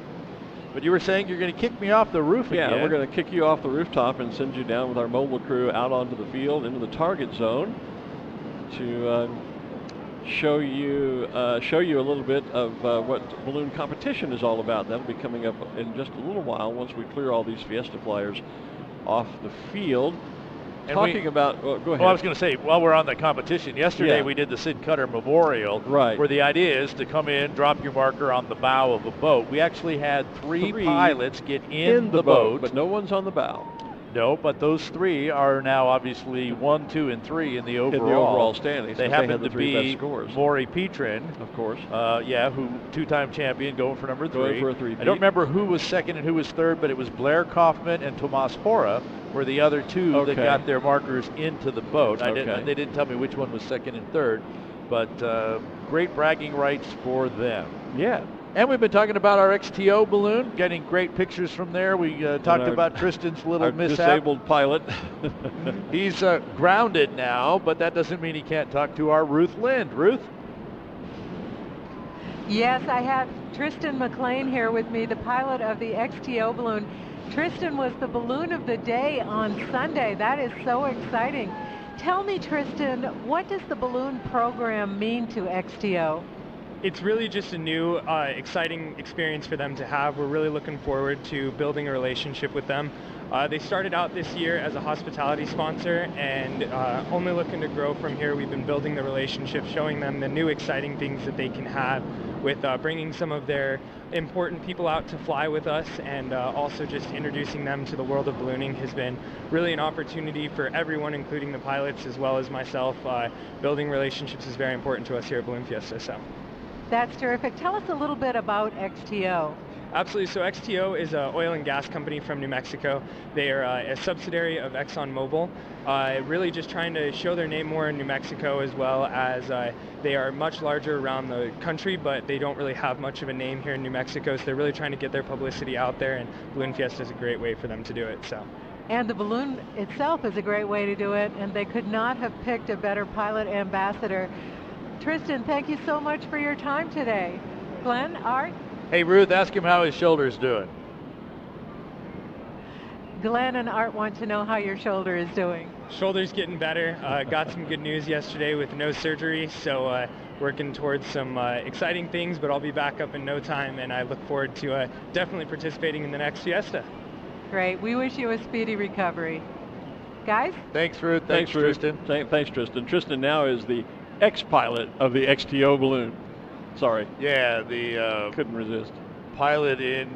But you were saying you're going to kick me off the roof again. Yeah, we're going to kick you off the rooftop and send you down with our mobile crew out onto the field into the target zone to show you a little bit of what balloon competition is all about. That'll be coming up in just a little while once we clear all these Fiesta flyers off the field. And go ahead. Well, I was going to say, while we're on the competition, yesterday we did the Sid Cutter Memorial, right, where the idea is to come in, drop your marker on the bow of a boat. We actually had three pilots get in the boat. But no one's on the bow. No, but those 3 are now obviously 1, 2, and 3 in the overall standings. They happen to be Maury Petrin, of course. Who 2-time champion, going for number 3. Going for a 3-peat. I don't remember who was second and who was third, but it was Blair Kaufman and Tomas Hora were the other 2 that got their markers into the boat. They didn't tell me which one was second and third, but great bragging rights for them. Yeah. And we've been talking about our XTO balloon, getting great pictures from there. We talked about Tristan's little mishap. Disabled pilot. He's grounded now, but that doesn't mean he can't talk to our Ruth Lind. Ruth? Yes, I have Tristan McLean here with me, the pilot of the XTO balloon. Tristan was the balloon of the day on Sunday. That is so exciting. Tell me, Tristan, what does the balloon program mean to XTO? It's really just a new, exciting experience for them to have. We're really looking forward to building a relationship with them. They started out this year as a hospitality sponsor and only looking to grow from here. We've been building the relationship, showing them the new exciting things that they can have with bringing some of their important people out to fly with us, and also just introducing them to the world of ballooning has been really an opportunity for everyone, including the pilots as well as myself. Building relationships is very important to us here at Balloon Fiesta. So. That's terrific. Tell us a little bit about XTO. Absolutely. So XTO is an oil and gas company from New Mexico. They are a subsidiary of ExxonMobil, really just trying to show their name more in New Mexico, as well as they are much larger around the country, but they don't really have much of a name here in New Mexico, so they're really trying to get their publicity out there, and Balloon Fiesta is a great way for them to do it. So. And the balloon itself is a great way to do it, and they could not have picked a better pilot ambassador. Tristan, thank you so much for your time today. Glen, Art? Hey, Ruth, ask him how his shoulder's doing. Glen and Art want to know how your shoulder is doing. Shoulder's getting better. Got some good news yesterday with no surgery, so working towards some exciting things, but I'll be back up in no time, and I look forward to definitely participating in the next Fiesta. Great. We wish you a speedy recovery. Guys? Thanks, Ruth. Thanks, Tristan. Thanks, Tristan. Tristan now is the ex-pilot of the XTO balloon. Sorry. Yeah, the couldn't resist. Pilot in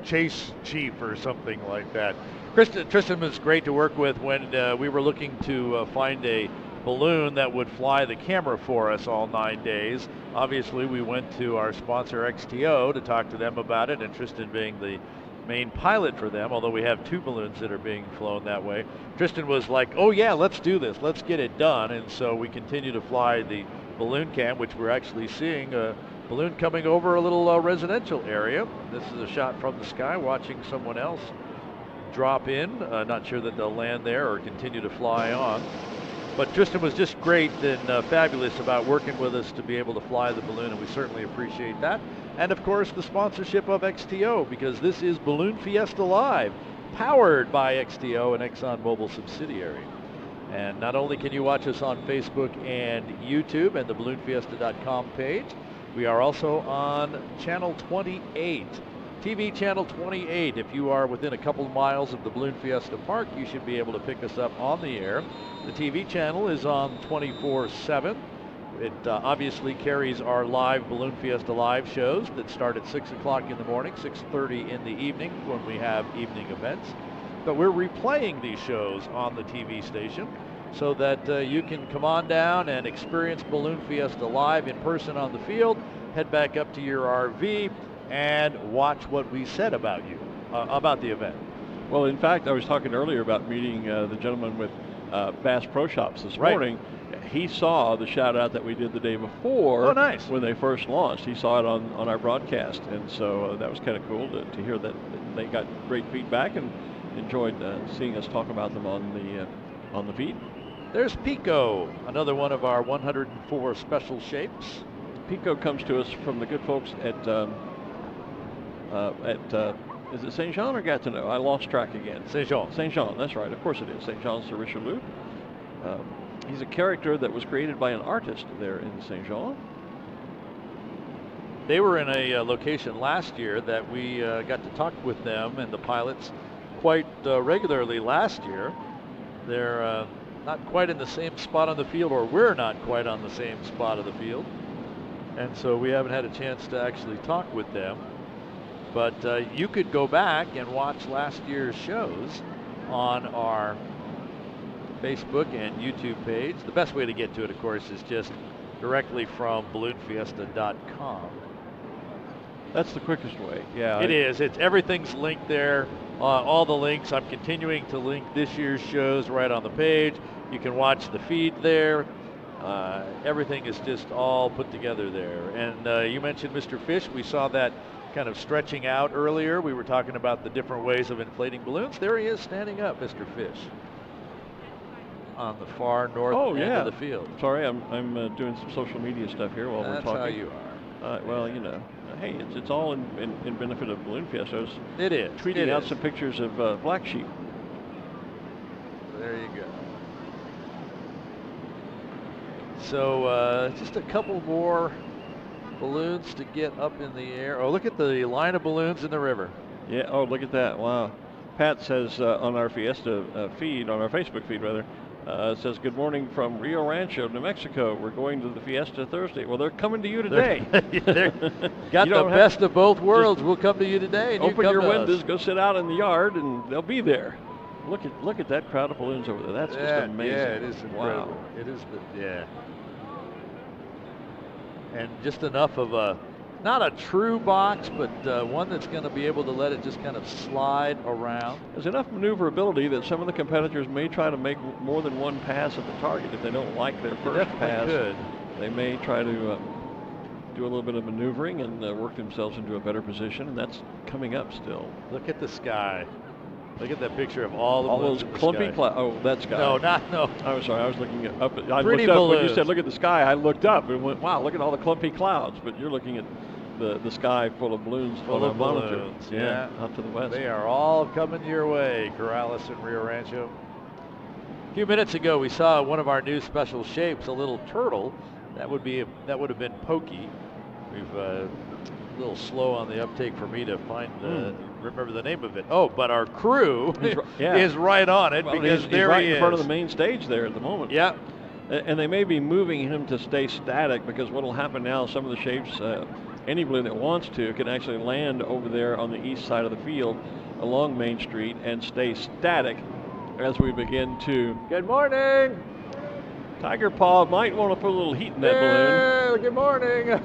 Chase Chief or something like that. Tristan was great to work with when we were looking to find a balloon that would fly the camera for us all 9 days. Obviously, we went to our sponsor XTO to talk to them about it, and Tristan being the main pilot for them, although we have 2 balloons that are being flown that way. Tristan was like, oh yeah, let's do this, let's get it done. And so we continue to fly the balloon cam, which we're actually seeing a balloon coming over a little residential area. This is a shot from the sky, watching someone else drop in. Not sure that they'll land there or continue to fly on. But Tristan was just great and fabulous about working with us to be able to fly the balloon, and we certainly appreciate that. And of course, the sponsorship of XTO, because this is Balloon Fiesta Live, powered by XTO, an ExxonMobil subsidiary. And not only can you watch us on Facebook and YouTube and the balloonfiesta.com page, we are also on Channel 28, TV Channel 28. If you are within a couple of miles of the Balloon Fiesta Park, you should be able to pick us up on the air. The TV channel is on 24/7. It obviously carries our live Balloon Fiesta live shows that start at 6 o'clock in the morning, 6:30 in the evening when we have evening events. But we're replaying these shows on the TV station so that you can come on down and experience Balloon Fiesta live in person on the field, head back up to your RV, and watch what we said about you, about the event. Well, in fact, I was talking earlier about meeting the gentleman with Bass Pro Shops this Right. morning. He saw the shout out that we did the day before. Oh, nice. When they first launched. He saw it on our broadcast, and so that was kind of cool to hear that they got great feedback and enjoyed seeing us talk about them on the feed. There's Pico, another one of our 104 special shapes. Pico comes to us from the good folks at is it Saint Jean or Gatineau? I lost track again. Saint Jean. Saint Jean, that's right. Of course it is. Saint Jean sur Richelieu. He's a character that was created by an artist there in Saint Jean. They were in a location last year that we got to talk with them and the pilots quite regularly last year. They're not quite in the same spot on the field, or we're not quite on the same spot of the field. And so we haven't had a chance to actually talk with them. But you could go back and watch last year's shows on our Facebook and YouTube page. The best way to get to it, of course, is just directly from balloonfiesta.com. That's the quickest way. Yeah, It is. Everything's linked there. All the links. I'm continuing to link this year's shows right on the page. You can watch the feed there. Everything is just all put together there. And you mentioned Mr. Fish. We saw that kind of stretching out earlier. We were talking about the different ways of inflating balloons. There he is standing up, Mr. Fish, on the far north end of the field. Sorry, I'm doing some social media stuff here while we're talking. That's how you are. Well, you know, hey, it's all in benefit of Balloon Fiesta. It is. Tweeting out some pictures of black sheep. There you go. So just a couple more balloons to get up in the air. Oh, look at the line of balloons in the river. Yeah, oh, look at that. Wow. Pat says on our Fiesta feed, on our Facebook feed rather, says, good morning from Rio Rancho, New Mexico. We're going to the Fiesta Thursday. Well, they're coming to you today. Got the best of both worlds. We'll come to you today. And open you your windows, go sit out in the yard, and they'll be there. Look at that crowd of balloons over there. That's just amazing. Yeah, it is incredible. Wow. It is, yeah. And just enough of a, not a true box, but one that's going to be able to let it just kind of slide around. There's enough maneuverability that some of the competitors may try to make more than one pass at the target. If they don't like their first pass, they may try to do a little bit of maneuvering and work themselves into a better position, and that's coming up still. Look at the sky. Look at that picture of all those clumpy clouds. Oh, that sky. No. I'm sorry. I was looking up. I Pretty looked up balloons. when you said look at the sky. I looked up and went, wow, look at all the clumpy clouds. But you're looking at the sky full of balloons Full of monitor. balloons. Yeah, out to the west. They are all coming your way, Corrales and Rio Rancho. A few minutes ago, we saw one of our new special shapes, a little turtle. That would have been Pokey. We've a little slow on the uptake for me to find remember the name of it. Oh, but our crew is right on it, because he's there right he is in front of the main stage there at the moment. Yeah. And they may be moving him to stay static, because what will happen now, some of the shapes, any balloon that wants to can actually land over there on the east side of the field along Main Street and stay static as we begin to. Good morning. Tiger Paw might want to put a little heat in that balloon. Good morning.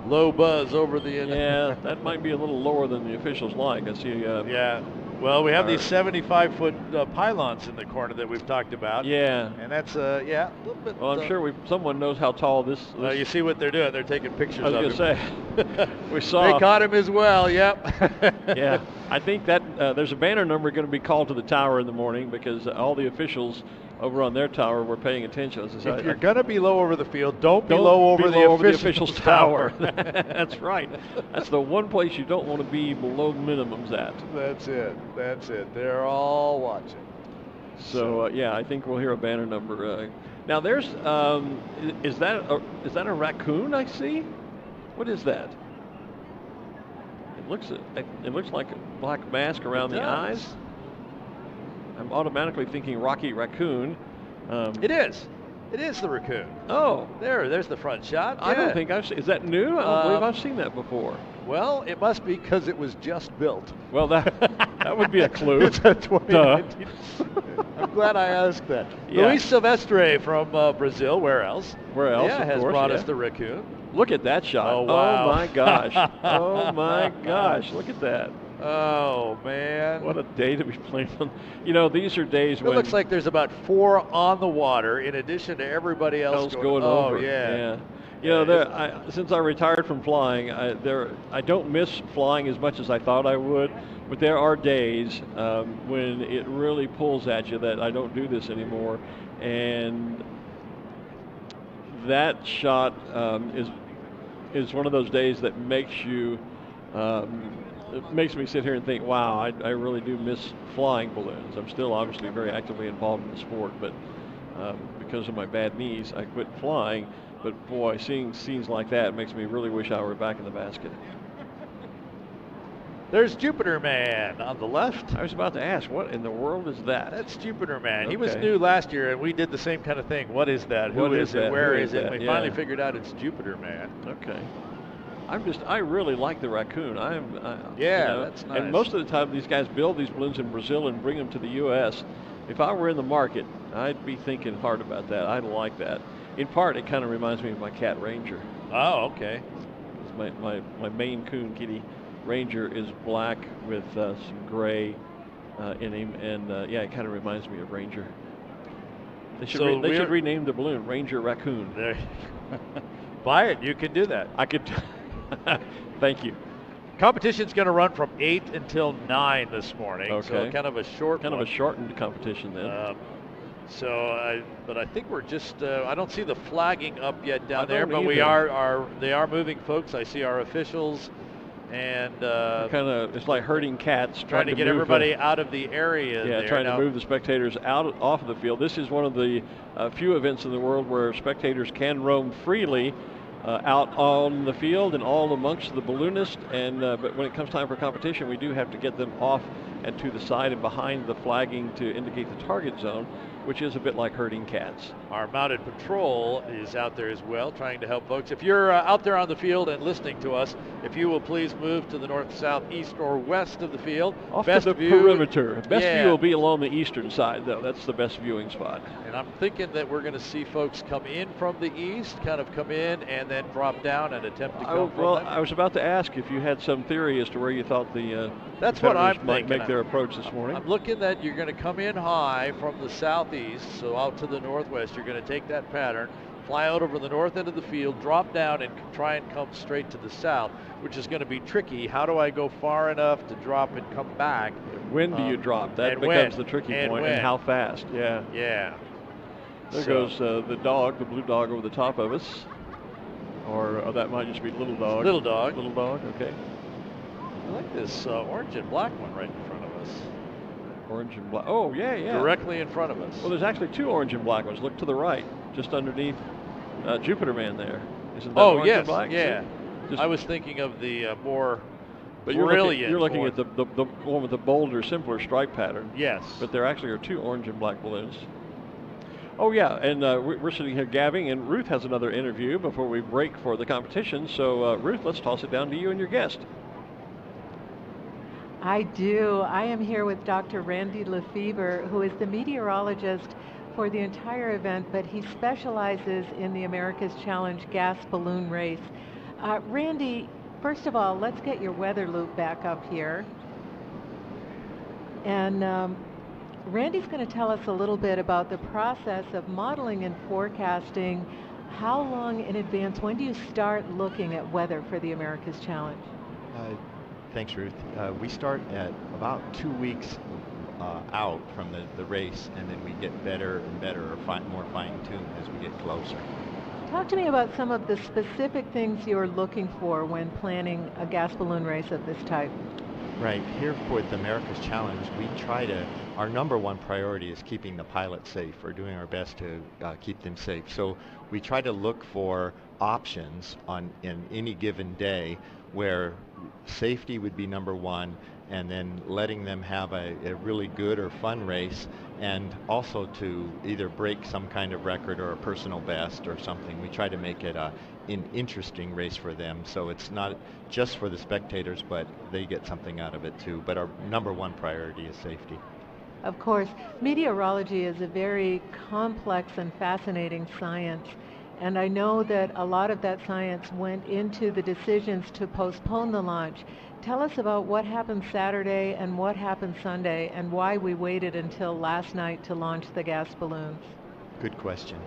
Low buzz over the end. Yeah, that might be a little lower than the officials like. I see. Yeah. Well, we have these 75-foot pylons in the corner that we've talked about. Yeah. And that's a little bit. Well, I'm sure someone knows how tall this. You see what they're doing? They're taking pictures of him. I was going to say. We saw. They caught him as well. Yep. Yeah. I think that there's a banner number going to be called to the tower in the morning, because all the officials over on their tower were paying attention. If you're going to be low over the field, don't be low over the officials' tower. That's right. That's the one place you don't want to be below minimums at. That's it. They're all watching. So yeah, I think we'll hear a banner number. Now there's, is that a raccoon I see? What is that? It looks like a black mask around the eyes. I'm automatically thinking Rocky Raccoon. It is the raccoon. Oh, there's the front shot. I don't think I've seen. Is that new? I don't believe I've seen that before. Well, it must be, because it was just built. Well, that would be a clue. It's a 2019. I'm glad I asked that. Yeah. Luis Silvestre from Brazil. Where else? Where else? Yeah, has brought us the raccoon. Look at that shot. Oh, wow. Oh my gosh. Oh my gosh. Look at that. Oh, man. What a day to be playing on. You know, these are days It when looks like there's about 4 on the water in addition to everybody else going oh, over. Yeah. You know, since I retired from flying, I don't miss flying as much as I thought I would, but there are days when it really pulls at you that I don't do this anymore, and that shot is one of those days that makes you. It makes me sit here and think, wow, I really do miss flying balloons. I'm still obviously very actively involved in the sport, but because of my bad knees, I quit flying. But boy, seeing scenes like that makes me really wish I were back in the basket. There's Jupiter Man on the left. I was about to ask, what in the world is that? That's Jupiter Man. Okay. He was new last year, and we did the same kind of thing. What is that? Who is it? Where is it? And we finally figured out it's Jupiter Man. Okay. I really like the raccoon. That's nice. And most of the time, these guys build these balloons in Brazil and bring them to the U.S. If I were in the market, I'd be thinking hard about that. I like that. In part, it kind of reminds me of my cat Ranger. Oh, okay. My Maine Coon kitty Ranger is black with some gray in him, and it kind of reminds me of Ranger. They should rename the balloon Ranger Raccoon. There. Buy it. You can do that. I could. Thank you. Competition's going to run from 8 until 9 this morning. Okay. So kind of a shortened competition then. But I think we're just. I don't see the flagging up yet down there, but either. they are moving folks. I see our officials, and it's like herding cats, trying to get everybody out of the area. Yeah, trying to move the spectators off of the field. This is one of the few events in the world where spectators can roam freely out on the field and all amongst the balloonists. And but when it comes time for competition, we do have to get them off and to the side and behind the flagging to indicate the target zone, which is a bit like herding cats. Our mounted patrol is out there as well, trying to help folks. If you're out there on the field and listening to us, if you will please move to the north, south, east, or west of the field. Off to the perimeter. Best view will be along the eastern side, though. That's the best viewing spot. And I'm thinking that we're going to see folks come in from the east, kind of come in and then drop down and attempt to come from them. I was about to ask if you had some theory as to where you thought the That's what I'm might thinking. make their approach this morning. I'm looking that you're going to come in high from the southeast, so out to the northwest. You're going to take that pattern, fly out over the north end of the field, drop down, and try and come straight to the south, which is going to be tricky. How do I go far enough to drop and come back? When do you drop? That becomes the tricky point. And how fast? Yeah. Yeah. There goes the dog, the blue dog over the top of us. Or that might just be little dog. Little dog. Little dog, okay. I like this orange and black one right in front of us. Orange and black. Oh, yeah. Directly in front of us. Well, there's actually 2 orange and black ones. Look to the right, just underneath Jupiter Man there. Isn't that orange and black? Yeah. I was thinking of the more but brilliant. You're looking at the one with the bolder, simpler stripe pattern. Yes. But there actually are 2 orange and black balloons. Oh, yeah, and we're sitting here gabbing, and Ruth has another interview before we break for the competition. So, Ruth, let's toss it down to you and your guest. I do. I am here with Dr. Randy Lefebvre, who is the meteorologist for the entire event, but he specializes in the America's Challenge gas balloon race. Randy, first of all, let's get your weather loop back up here. And Randy's going to tell us a little bit about the process of modeling and forecasting. How long in advance, when do you start looking at weather for the America's Challenge? Thanks, Ruth. We start at about 2 weeks out from the race, and then we get better and better, or more fine-tuned as we get closer. Talk to me about some of the specific things you're looking for when planning a gas balloon race of this type. Right. Here for the America's Challenge, we try to, our number one priority is keeping the pilots safe, or doing our best to keep them safe. So we try to look for options in any given day where safety would be number one, and then letting them have a really good or fun race, and also to either break some kind of record or a personal best or something. We try to make it an interesting race for them, so it's not just for the spectators, but they get something out of it too. But our number one priority is safety. Of course, meteorology is a very complex and fascinating science. And I know that a lot of that science went into the decisions to postpone the launch. Tell us about what happened Saturday and what happened Sunday and why we waited until last night to launch the gas balloons. Good question.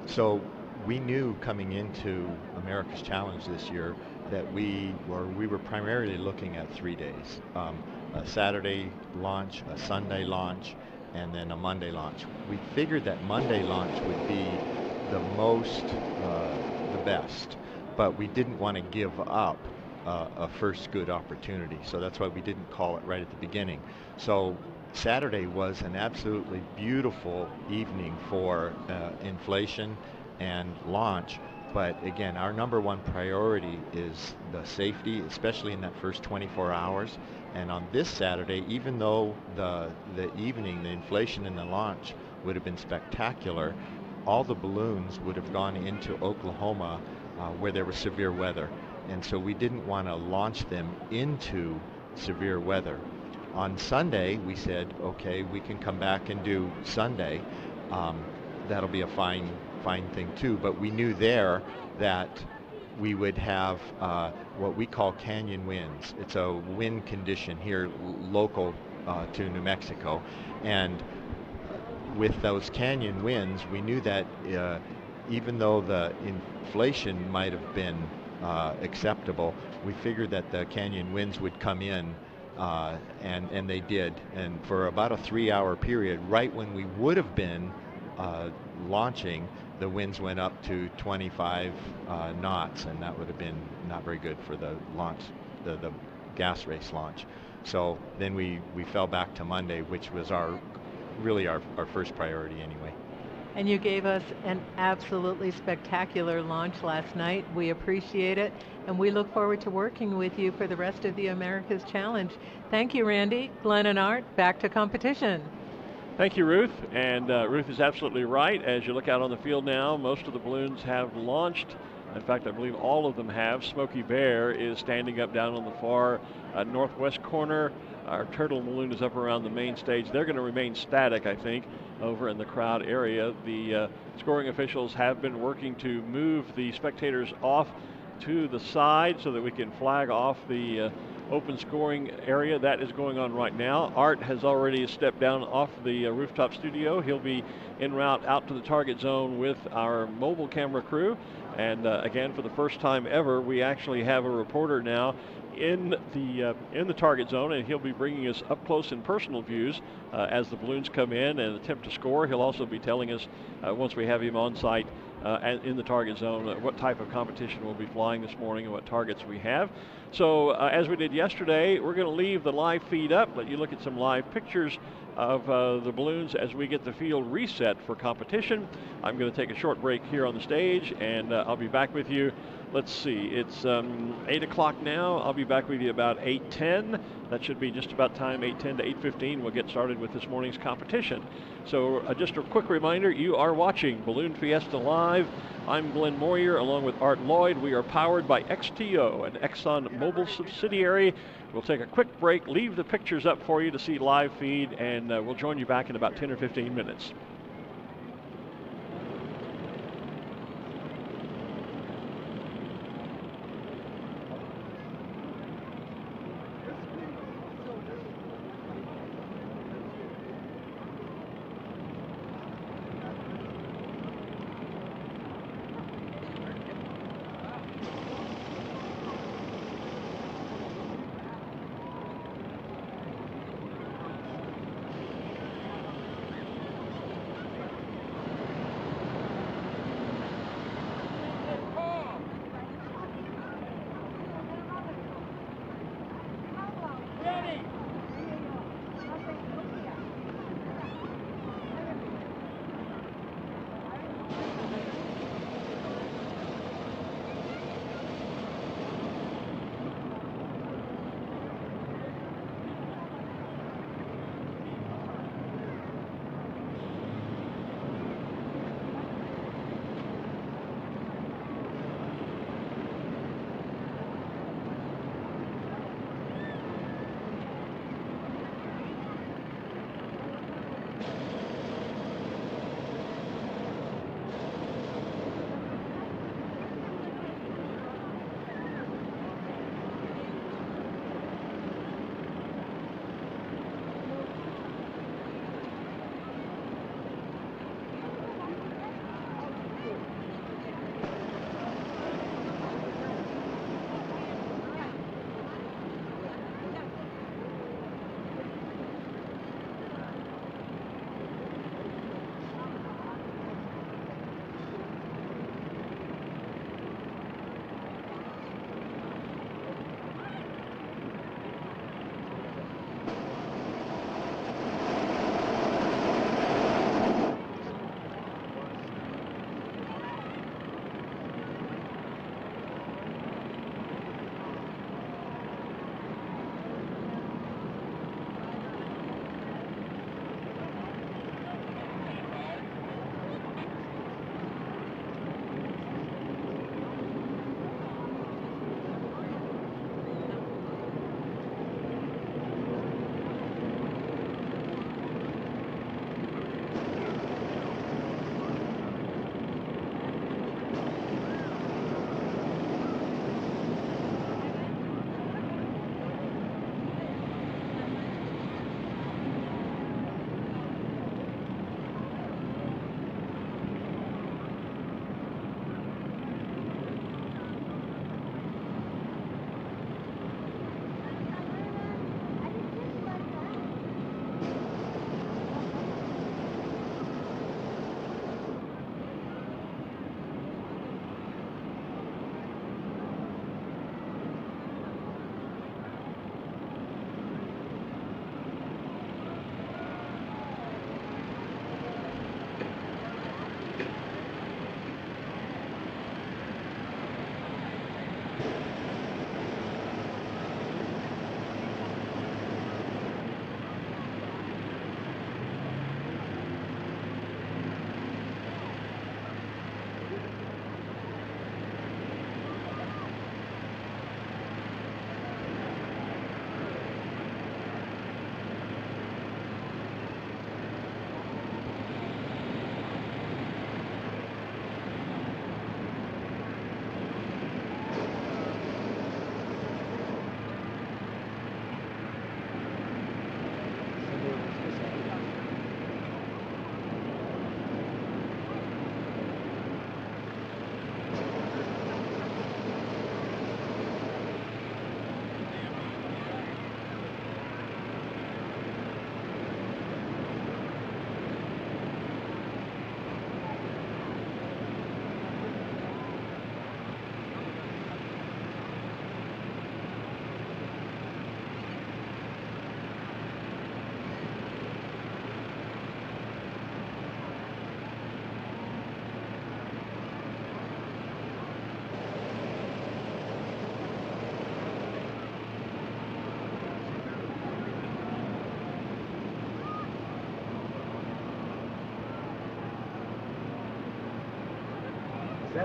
So we knew coming into America's Challenge this year that we were primarily looking at 3 days. A Saturday launch, a Sunday launch, and then a Monday launch. We figured that Monday launch would be the best, but we didn't want to give up a first good opportunity. So that's why we didn't call it right at the beginning. So Saturday was an absolutely beautiful evening for inflation and launch. But again, our number one priority is the safety, especially in that first 24 hours. And on this Saturday, even though the evening, the inflation and the launch would have been spectacular, all the balloons would have gone into Oklahoma where there was severe weather. And so we didn't want to launch them into severe weather. On Sunday, we said, okay, we can come back and do Sunday. That'll be a fine thing too. But we knew there that we would have what we call canyon winds. It's a wind condition here local to New Mexico. And with those canyon winds, we knew that even though the inflation might have been acceptable, we figured that the canyon winds would come in, and they did. And for about a 3-hour period, right when we would have been launching, the winds went up to 25 knots, and that would have been not very good for the launch, the gas race launch. So then we fell back to Monday, which was really our first priority anyway. And you gave us an absolutely spectacular launch last night. We appreciate it, and we look forward to working with you for the rest of the America's Challenge. Thank you, Randy. Glen and Art, back to competition. Thank you, Ruth. And Ruth is absolutely right. As you look out on the field now, most of the balloons have launched. In fact, I believe all of them have. Smokey Bear is standing up down on the far northwest corner. Our turtle balloon is up around the main stage. They're going to remain static, I think, over in the crowd area. The scoring officials have been working to move the spectators off to the side so that we can flag off the open scoring area. That is going on right now. Art has already stepped down off the rooftop studio. He'll be en route out to the target zone with our mobile camera crew. And again, for the first time ever, we actually have a reporter now in the target zone, and he'll be bringing us up close and personal views as the balloons come in and attempt to score. He'll also be telling us once we have him on site in the target zone what type of competition we'll be flying this morning and what targets we have. So as we did yesterday, we're going to leave the live feed up, let you look at some live pictures of the balloons as we get the field reset for competition. I'm going to take a short break here on the stage, and I'll be back with you. Let's see, it's 8 o'clock now. I'll be back with you about 8:10. That should be just about time, 8:10 to 8:15. We'll get started with this morning's competition. So just a quick reminder, you are watching Balloon Fiesta Live. I'm Glen Moyer along with Art Lloyd. We are powered by XTO, an Exxon Mobil subsidiary. We'll take a quick break, leave the pictures up for you to see live feed, and we'll join you back in about 10 or 15 minutes.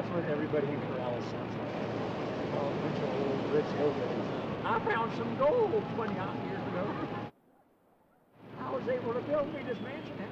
That's what everybody in Corrales sounds like. A bunch of old rich hillbillies. I found some gold 20 odd years ago. I was able to build me this mansion house.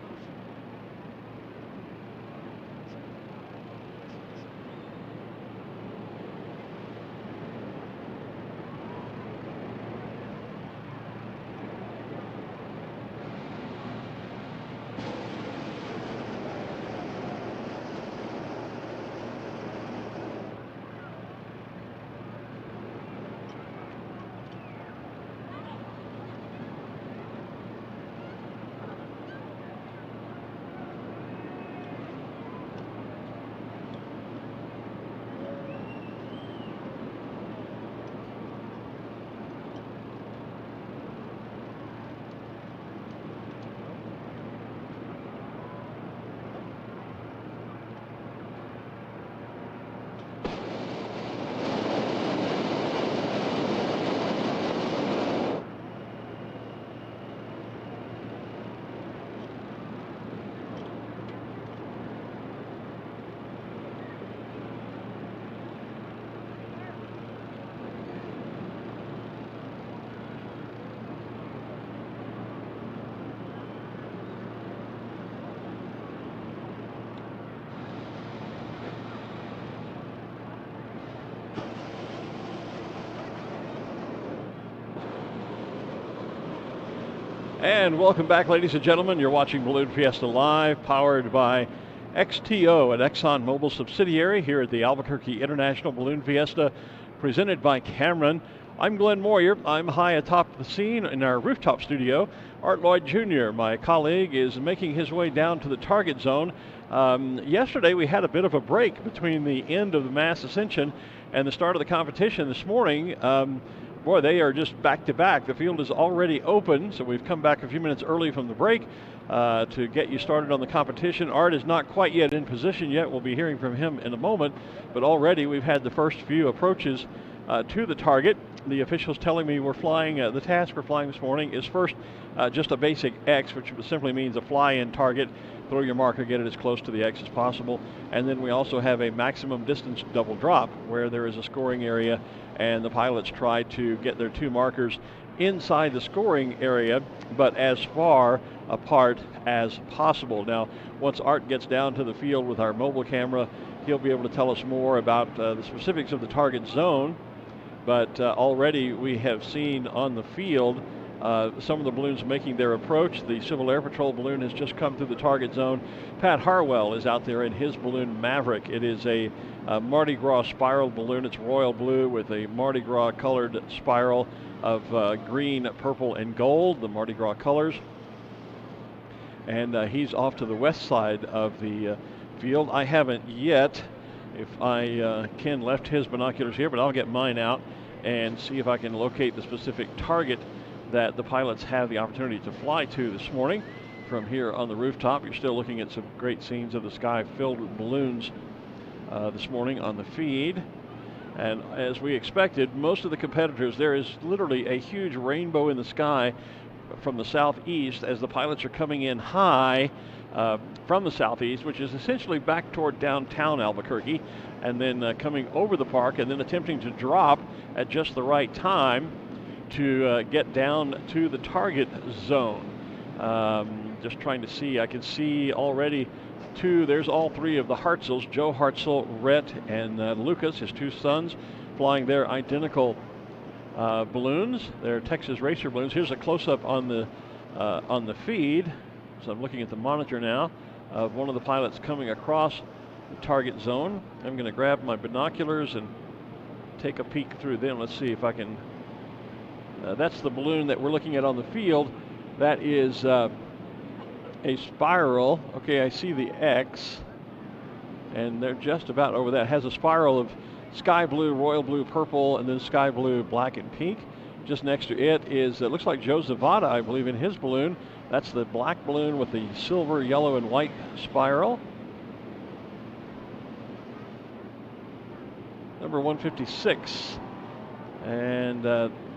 And welcome back, ladies and gentlemen. You're watching Balloon Fiesta Live, powered by XTO, an ExxonMobil subsidiary here at the Albuquerque International Balloon Fiesta, presented by Cameron. I'm Glen Moyer. I'm high atop the scene in our rooftop studio. Art Lloyd Jr., my colleague, is making his way down to the target zone. Yesterday we had a bit of a break between the end of the mass ascension and the start of the competition. This morning, boy, they are just back to back. The field is already open, so we've come back a few minutes early from the break to get you started on the competition. Art is not quite yet in position yet. We'll be hearing from him in a moment, but already we've had the first few approaches to the target. The officials telling me we're flying, the task we're flying this morning is first just a basic X, which simply means a fly-in target. Throw your marker, get it as close to the X as possible. And then we also have a maximum distance double drop where there is a scoring area, and the pilots try to get their two markers inside the scoring area, but as far apart as possible. Now, once Art gets down to the field with our mobile camera, he'll be able to tell us more about the specifics of the target zone. But already we have seen on the field some of the balloons making their approach. The Civil Air Patrol balloon has just come through the target zone. Pat Harwell is out there in his balloon Maverick. It is a Mardi Gras spiral balloon. It's royal blue with a Mardi Gras colored spiral of green, purple, and gold, the Mardi Gras colors. And he's off to the west side of the field. I haven't yet, Ken left his binoculars here, but I'll get mine out and see if I can locate the specific target that the pilots have the opportunity to fly to this morning from here on the rooftop. You're still looking at some great scenes of the sky filled with balloons this morning on the feed. And as we expected, most of the competitors, there is literally a huge rainbow in the sky from the southeast as the pilots are coming in high from the southeast, which is essentially back toward downtown Albuquerque, and then coming over the park and then attempting to drop at just the right time to get down to the target zone. Just trying to see, I can see already there's all three of the Hartzels, Joe Hartzell, Rhett, and Lucas, his two sons, flying their identical balloons. They're Texas Racer balloons. Here's a close-up on the feed. So I'm looking at the monitor now of one of the pilots coming across the target zone. I'm going to grab my binoculars and take a peek through them. Let's see if I can. That's the balloon that we're looking at on the field. That is a spiral. Okay, I see the X, and they're just about over that. It has a spiral of sky blue, royal blue, purple, and then sky blue, black, and pink. Just next to it looks like Joe Zavada, I believe, in his balloon. That's the black balloon with the silver, yellow, and white spiral. Number 156. And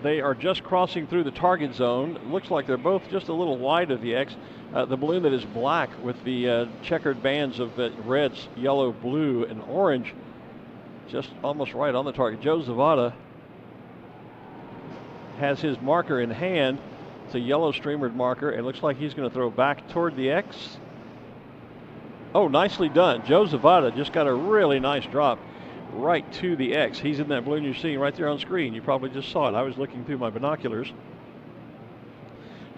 they are just crossing through the target zone. It looks like they're both just a little wide of the X. The balloon that is black with the checkered bands of reds, yellow, blue, and orange just almost right on the target. Joe Zavada has his marker in hand. It's a yellow streamered marker. It looks like he's going to throw back toward the X. Oh, nicely done. Joe Zavada just got a really nice drop right to the X. He's in that balloon you're seeing right there on screen. You probably just saw it. I was looking through my binoculars.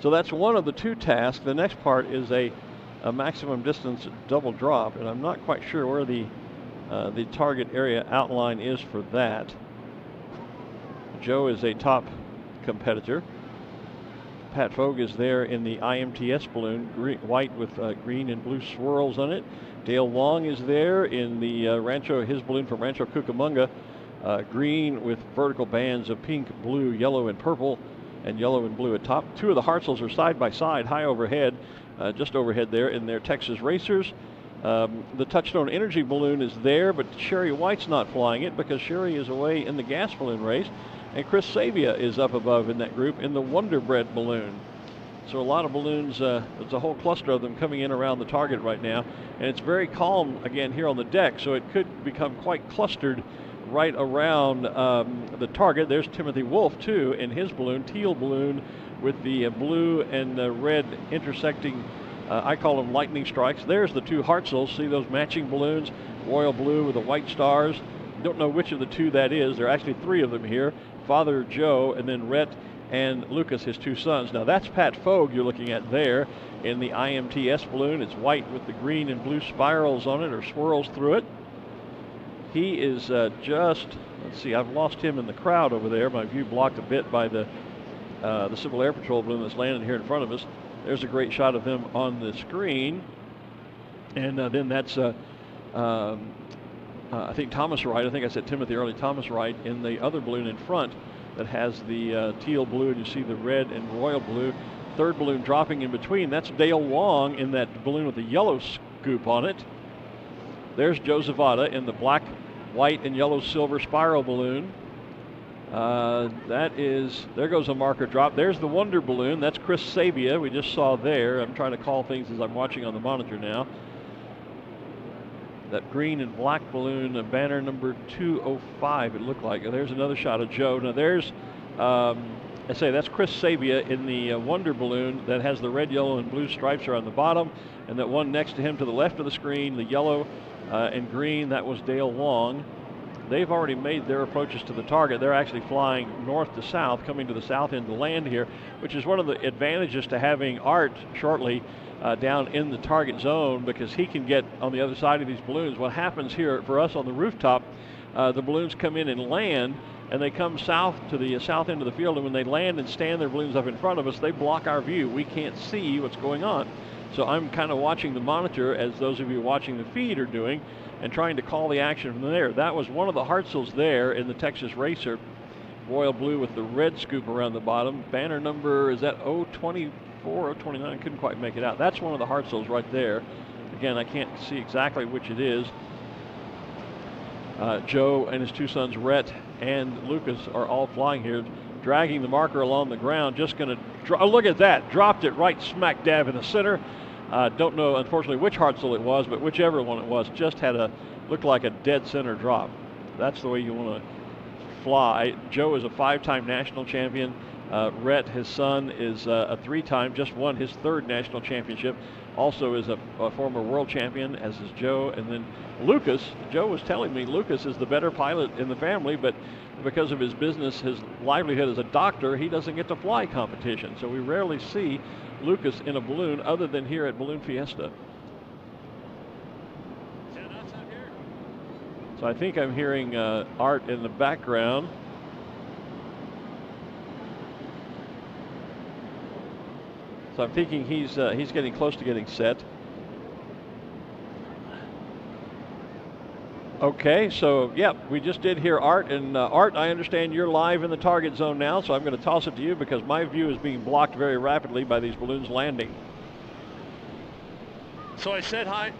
So that's one of the two tasks. The next part is a maximum distance double drop, and I'm not quite sure where the target area outline is for that. Joe is a top competitor. Pat Fogue is there in the IMTS balloon, white with green and blue swirls on it. Dale Long is there in the his balloon from Rancho Cucamonga, green with vertical bands of pink, blue, yellow, and purple, and yellow and blue at top. Two of the Hartzels are side by side, high overhead, just overhead there in their Texas Racers. The Touchstone Energy balloon is there, but Sherry White's not flying it because Sherry is away in the gas balloon race. And Chris Savia is up above in that group in the Wonder Bread balloon. So a lot of balloons, there's a whole cluster of them coming in around the target right now. And it's very calm again here on the deck, so it could become quite clustered right around the target. There's Timothy Wolf too in his balloon, teal balloon with the blue and the red intersecting, I call them lightning strikes. There's the two Hartzels. See those matching balloons, royal blue with the white stars. Don't know which of the two that is. There are actually three of them here. Father Joe, and then Rhett and Lucas, his two sons. Now that's Pat Fogue you're looking at there in the IMTS balloon. It's white with the green and blue spirals on it, or swirls through it. He is let's see, I've lost him in the crowd over there. My view blocked a bit by the Civil Air Patrol balloon that's landed here in front of us. There's a great shot of him on the screen. And then that's I think Thomas Wright. I think I said Timothy early. Thomas Wright in the other balloon in front that has the teal blue, and you see the red and royal blue. Third balloon dropping in between. That's Dale Long in that balloon with the yellow scoop on it. There's Joe Zavada in the black, white, and yellow silver spiral balloon. There goes a marker drop. There's the Wonder balloon. That's Chris Savia we just saw there. I'm trying to call things as I'm watching on the monitor now. That green and black balloon, banner number 205, it looked like. There's another shot of Joe. Now there's, that's Chris Savia in the Wonder balloon that has the red, yellow, and blue stripes around the bottom. And that one next to him to the left of the screen, the yellow and green, that was Dale Long. They've already made their approaches to the target. They're actually flying north to south, coming to the south end to land here, which is one of the advantages to having Art shortly down in the target zone, because he can get on the other side of these balloons. What happens here for us on the rooftop, the balloons come in and land, and they come south to the south end of the field, and when they land and stand their balloons up in front of us, they block our view. We can't see what's going on. So I'm kind of watching the monitor, as those of you watching the feed are doing, and trying to call the action from there. That was one of the Hartzels there in the Texas Racer, royal blue with the red scoop around the bottom. Banner number, is that 024, 029? Couldn't quite make it out. That's one of the Hartzels right there. Again, I can't see exactly which it is. Joe and his two sons, Rhett and Lucas, are all flying here, dragging the marker along the ground. Just going to, look at that, dropped it right smack dab in the center. Don't know, unfortunately, which Hartzell it was, but whichever one it was, just looked like a dead center drop. That's the way you want to fly. Joe is a 5-time national champion. Rhett, his son, is a 3-time, just won his 3rd national championship. Also is a former world champion, as is Joe. And then Lucas, Joe was telling me Lucas is the better pilot in the family, but because of his business, his livelihood as a doctor, he doesn't get to fly competition. So we rarely see Lucas in a balloon other than here at Balloon Fiesta. So I think I'm hearing Art in the background. So I'm thinking he's getting close to getting set. Okay, so yeah, we just did hear Art, and Art, I understand you're live in the target zone now, so I'm going to toss it to you because my view is being blocked very rapidly by these balloons landing. So I said hi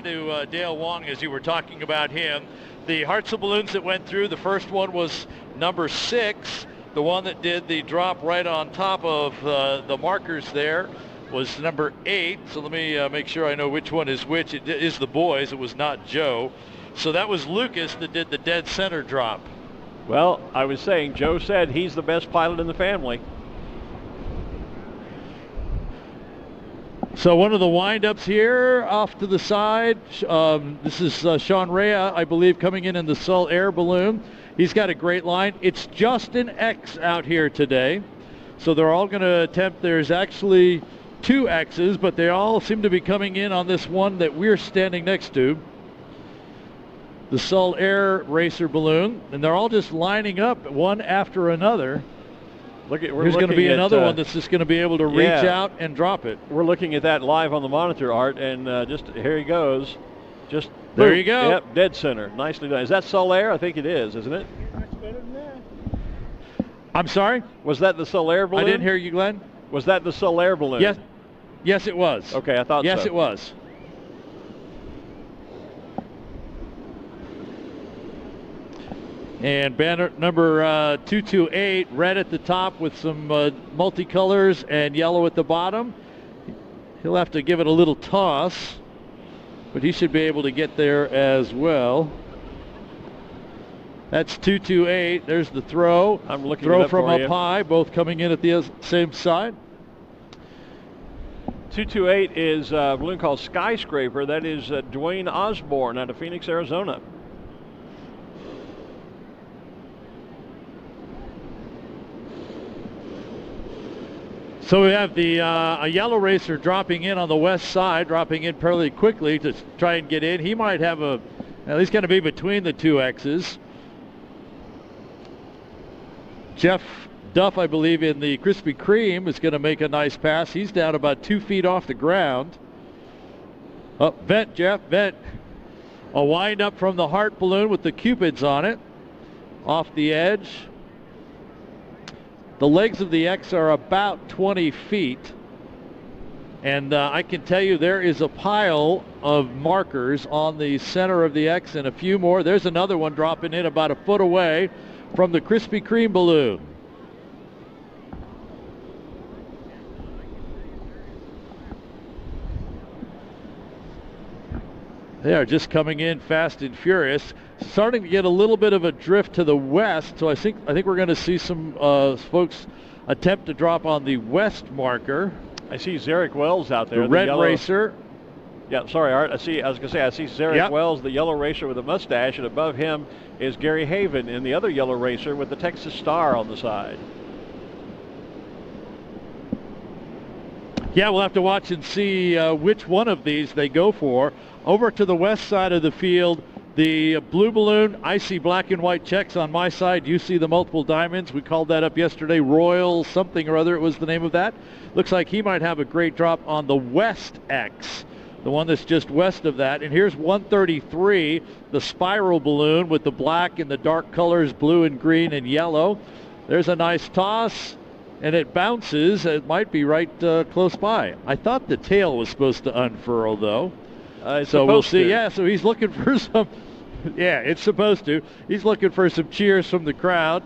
to Dale Wong as you were talking about him. The Hartzell balloons that went through, the first one was number 6. The one that did the drop right on top of the markers there was number 8. So let me make sure I know which one is which. It is the boys. It was not Joe. So that was Lucas that did the dead center drop. Well, I was saying, Joe said he's the best pilot in the family. So one of the windups here off to the side. This is Sean Rea, I believe, coming in the Sol Air balloon. He's got a great line. It's just an X out here today. So they're all going to attempt. There's actually 2 X's, but they all seem to be coming in on this one that we're standing next to, the Sol Air Racer balloon. And they're all just lining up one after another. There's going to be another one that's just going to be able to reach out and drop it. We're looking at that live on the monitor, Art, and just here he goes. Just there boom. You go. Yep, dead center. Nicely done. Is that Sol Air? I think it is, isn't it? Much better than that. I'm sorry? Was that the Sol Air balloon? I didn't hear you, Glenn. Was that the Sol Air balloon? Yes, it was. Okay, I thought so. Yes, it was. And banner number 228, red at the top with some multicolors and yellow at the bottom. He'll have to give it a little toss, but he should be able to get there as well. That's 228. There's the throw. I'm looking throw it up from for up you. high, both coming in at the same side. 228 is a balloon called Skyscraper. That is Dwayne Osborne out of Phoenix, Arizona. So we have the a yellow racer dropping in on the west side, dropping in fairly quickly to try and get in. He might have he's going to be between the 2 X's. Jeff Duff, I believe, in the Krispy Kreme is going to make a nice pass. He's down about 2 feet off the ground. Vent, Jeff, vent. A wind up from the heart balloon with the cupids on it. Off the edge. The legs of the X are about 20 feet. And I can tell you there is a pile of markers on the center of the X and a few more. There's another one dropping in about a foot away from the Krispy Kreme balloon. They are just coming in fast and furious. Starting to get a little bit of a drift to the west, so I think we're going to see some folks attempt to drop on the west marker. I see Zarek Wells out there. The red racer. Yeah, sorry, Art. I see Zarek Wells, the yellow racer with a mustache, and above him is Gary Haven in the other yellow racer with the Texas Star on the side. Yeah, we'll have to watch and see which one of these they go for. Over to the west side of the field, the blue balloon, I see black and white checks on my side. You see the multiple diamonds. We called that up yesterday. Royal something or other, it was the name of that. Looks like he might have a great drop on the west X, the one that's just west of that. And here's 133, the spiral balloon with the black and the dark colors, blue and green and yellow. There's a nice toss, and it bounces. It might be right close by. I thought the tail was supposed to unfurl, though. So we'll see. Yeah, so he's looking for some. Yeah, it's supposed to. He's looking for some cheers from the crowd.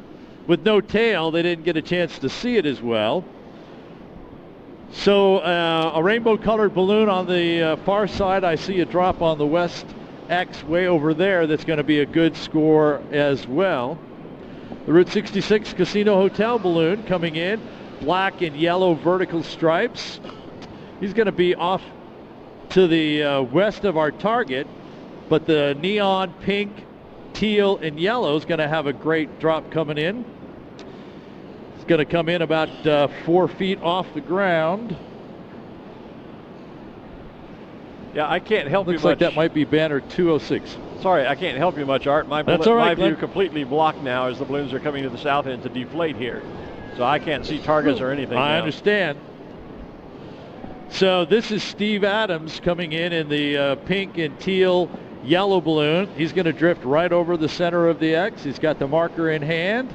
With no tail, they didn't get a chance to see it as well. So a rainbow-colored balloon on the far side. I see a drop on the west X way over there. That's going to be a good score as well. The Route 66 Casino Hotel balloon coming in. Black and yellow vertical stripes. He's going to be off to the west of our target, but the neon pink, teal, and yellow is going to have a great drop coming in. It's going to come in about 4 feet off the ground. Yeah, I can't help you much. Looks like that might be banner 206. Sorry, I can't help you much, Art. That's all right, my view completely blocked now as the balloons are coming to the south end to deflate here. So I can't see targets or anything I now. understand. So this is Steve Adams coming in the pink and teal yellow balloon. He's going to drift right over the center of the X. He's got the marker in hand.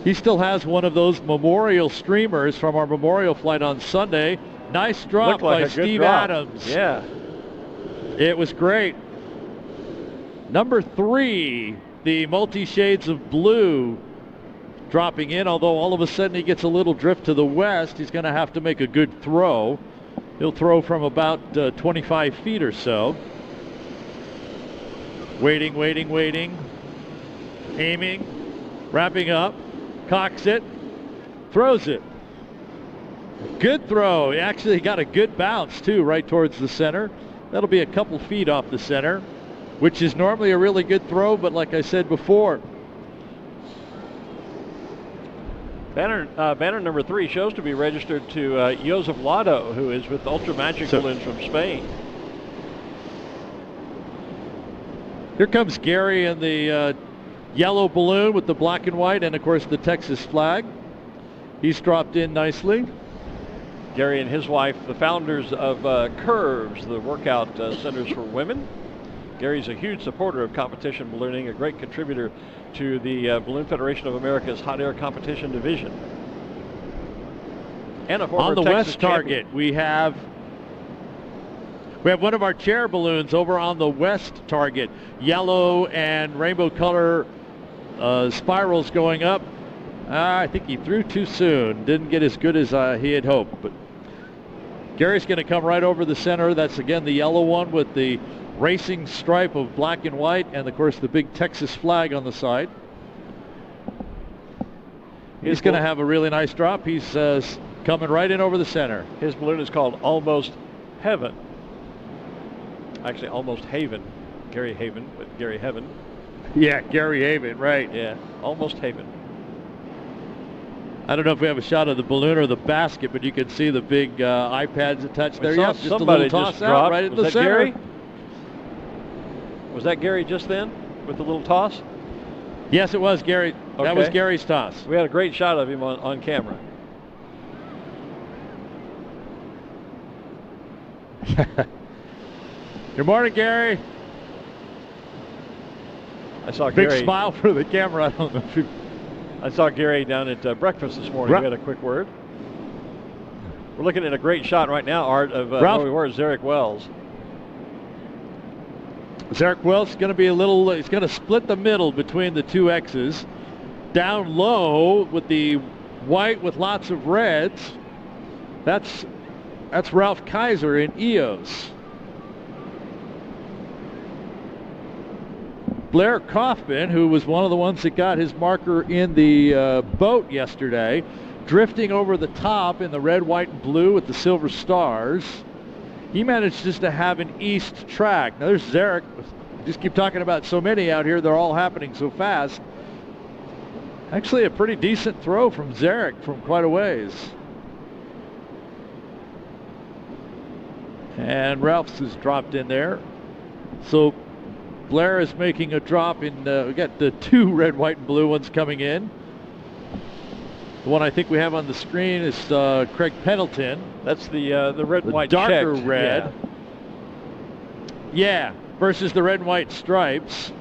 He still has one of those memorial streamers from our memorial flight on Sunday. Nice drop by Steve Adams. Yeah. It was great. Number 3, the multi-shades of blue, dropping in, although all of a sudden he gets a little drift to the west. He's going to have to make a good throw. He'll throw from about 25 feet or so. Waiting, waiting, waiting. Aiming, wrapping up, cocks it, throws it. Good throw. He actually got a good bounce too, right towards the center. That'll be a couple feet off the center, which is normally a really good throw, but like I said before. Banner number 3 shows to be registered to Joseph Lado, who is with Ultra Magic Balloons from Spain. Here comes Gary in the yellow balloon with the black and white and, of course, the Texas flag. He's dropped in nicely. Gary and his wife, the founders of Curves, the workout centers for women. Gary's a huge supporter of competition ballooning, a great contributor to the Balloon Federation of America's Hot Air Competition Division. And a former on the Texas west target, champion. we have one of our chair balloons over on the west target. Yellow and rainbow color spirals going up. I think he threw too soon. Didn't get as good as he had hoped. But Gary's going to come right over the center. That's, again, the yellow one with the racing stripe of black and white and, of course, the big Texas flag on the side. He's going to have a really nice drop. He's coming right in over the center. His balloon is called Almost Heaven. Actually, Almost Haven. Gary Haven, but Gary Heaven. Yeah, Gary Haven, right. Yeah, Almost Haven. I don't know if we have a shot of the balloon or the basket, but you can see the big iPads attached there. Yeah, just a little toss out right at the center. Gary? Was that Gary just then with the little toss? Yes, it was Gary. Okay. That was Gary's toss. We had a great shot of him on camera. Good morning, Gary. I saw big Gary. Smile for the camera. I don't know if you... I saw Gary down at breakfast this morning. We had a quick word. We're looking at a great shot right now, Art, of where's Zarek Wells. Zarek Wells is going to be he's going to split the middle between the two X's. Down low with the white with lots of reds. That's Ralph Kaiser in EOS. Blair Kaufman, who was one of the ones that got his marker in the boat yesterday, drifting over the top in the red, white, and blue with the silver stars. He managed just to have an east track. Now there's Zarek. Just keep talking about so many out here. They're all happening so fast. Actually, a pretty decent throw from Zarek from quite a ways. And Ralph's has dropped in there. So Blair is making a drop in, we got the two red, white, and blue ones coming in. The one I think we have on the screen is Craig Pendleton. That's the red and white darker checked. red. Yeah, versus the red and white stripes.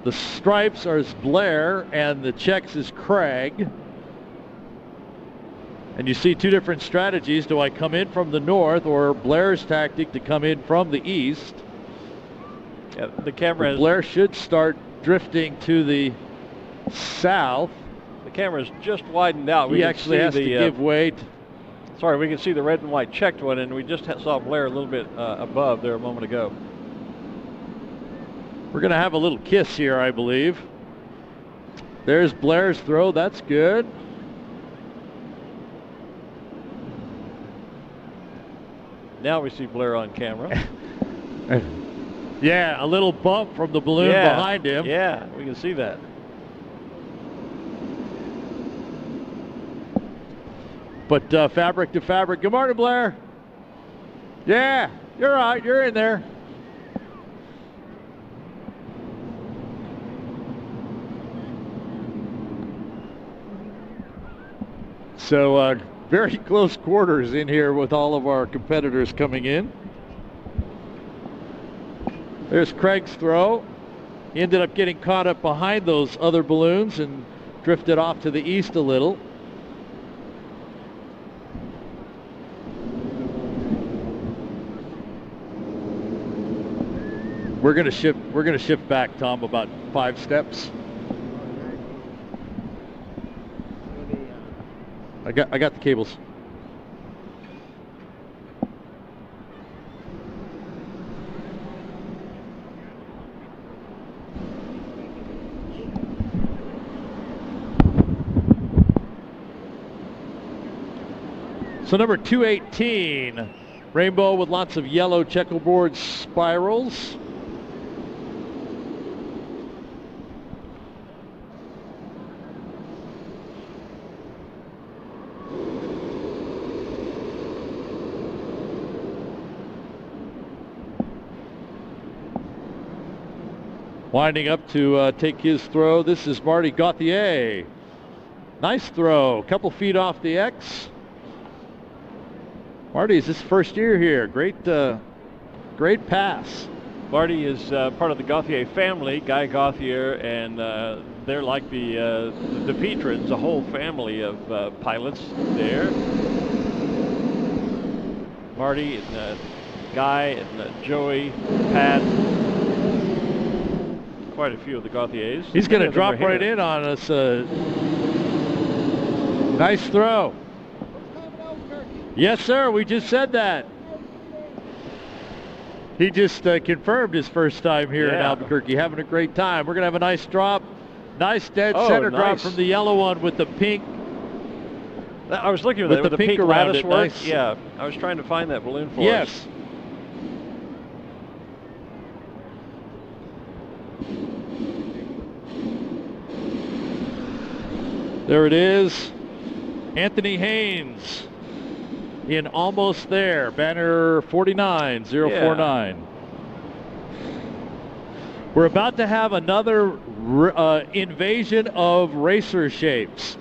The stripes are Blair and the checks is Craig. And you see two different strategies. Do I come in from the north or Blair's tactic to come in from the east? Yeah, the camera Blair should start drifting to the south. The camera's just widened out. He actually has to give weight. Sorry, we can see the red and white checked one, and we just saw Blair a little bit above there a moment ago. We're going to have a little kiss here, I believe. There's Blair's throw. That's good. Now we see Blair on camera. Yeah, a little bump from the balloon behind him. Yeah, we can see that. But fabric to fabric. Good morning, Blair. Yeah, you're right. You're in there. So very close quarters in here with all of our competitors coming in. There's Craig's throw. He ended up getting caught up behind those other balloons and drifted off to the east a little. We're gonna shift back, Tom, about 5 steps. I got the cables. So number 218, rainbow with lots of yellow checkerboard spirals. Winding up to take his throw. This is Marty Gauthier. Nice throw, a couple feet off the X. Marty, is his first year here. Great pass. Marty is part of the Gauthier family, Guy Gauthier, and they're like the Petrons, a whole family of pilots there. Marty and Guy and Joey, Pat. Quite a few of the Gauthiers. He's going to drop right in on us. Nice throw. Yes, sir. We just said that. He just confirmed his first time here in Albuquerque. Having a great time. We're going to have a nice drop. Nice dead center drop from the yellow one with the pink. I was looking at it with the pink lattice work. Nice. Yeah, I was trying to find that balloon for us. Yes. There it is. Anthony Haynes in Almost There, banner 49049. We're about to have another invasion of racer shapes.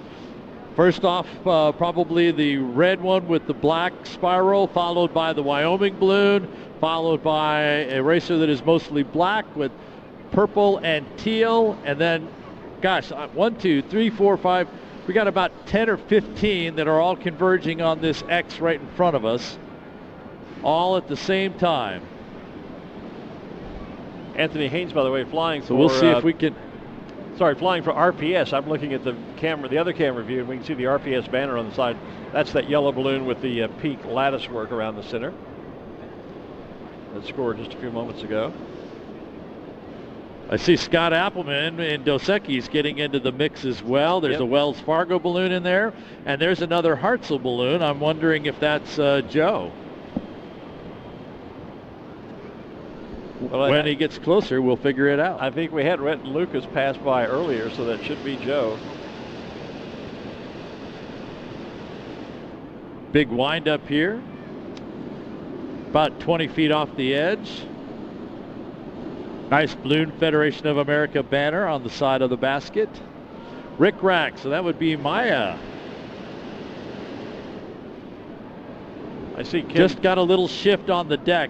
First off, probably the red one with the black spiral, followed by the Wyoming balloon, followed by a racer that is mostly black with purple and teal, and then, gosh, 1, 2, 3, 4, 5. We got about 10 or 15 that are all converging on this X right in front of us, all at the same time. Anthony Haynes, by the way, flying for... So we'll see if we can... Sorry, flying for RPS. I'm looking at the camera, the other camera view, and we can see the RPS banner on the side. That's that yellow balloon with the peak lattice work around the center. That scored just a few moments ago. I see Scott Appleman and Dos Equis getting into the mix as well. There's a Wells Fargo balloon in there, and there's another Hartzell balloon. I'm wondering if that's Joe. Well, when he gets closer, we'll figure it out. I think we had Rhett and Lucas pass by earlier, so that should be Joe. Big wind up here. About 20 feet off the edge. Nice Balloon Federation of America banner on the side of the basket. Rick Rack, so that would be Maya. I see Ken. Just got a little shift on the deck.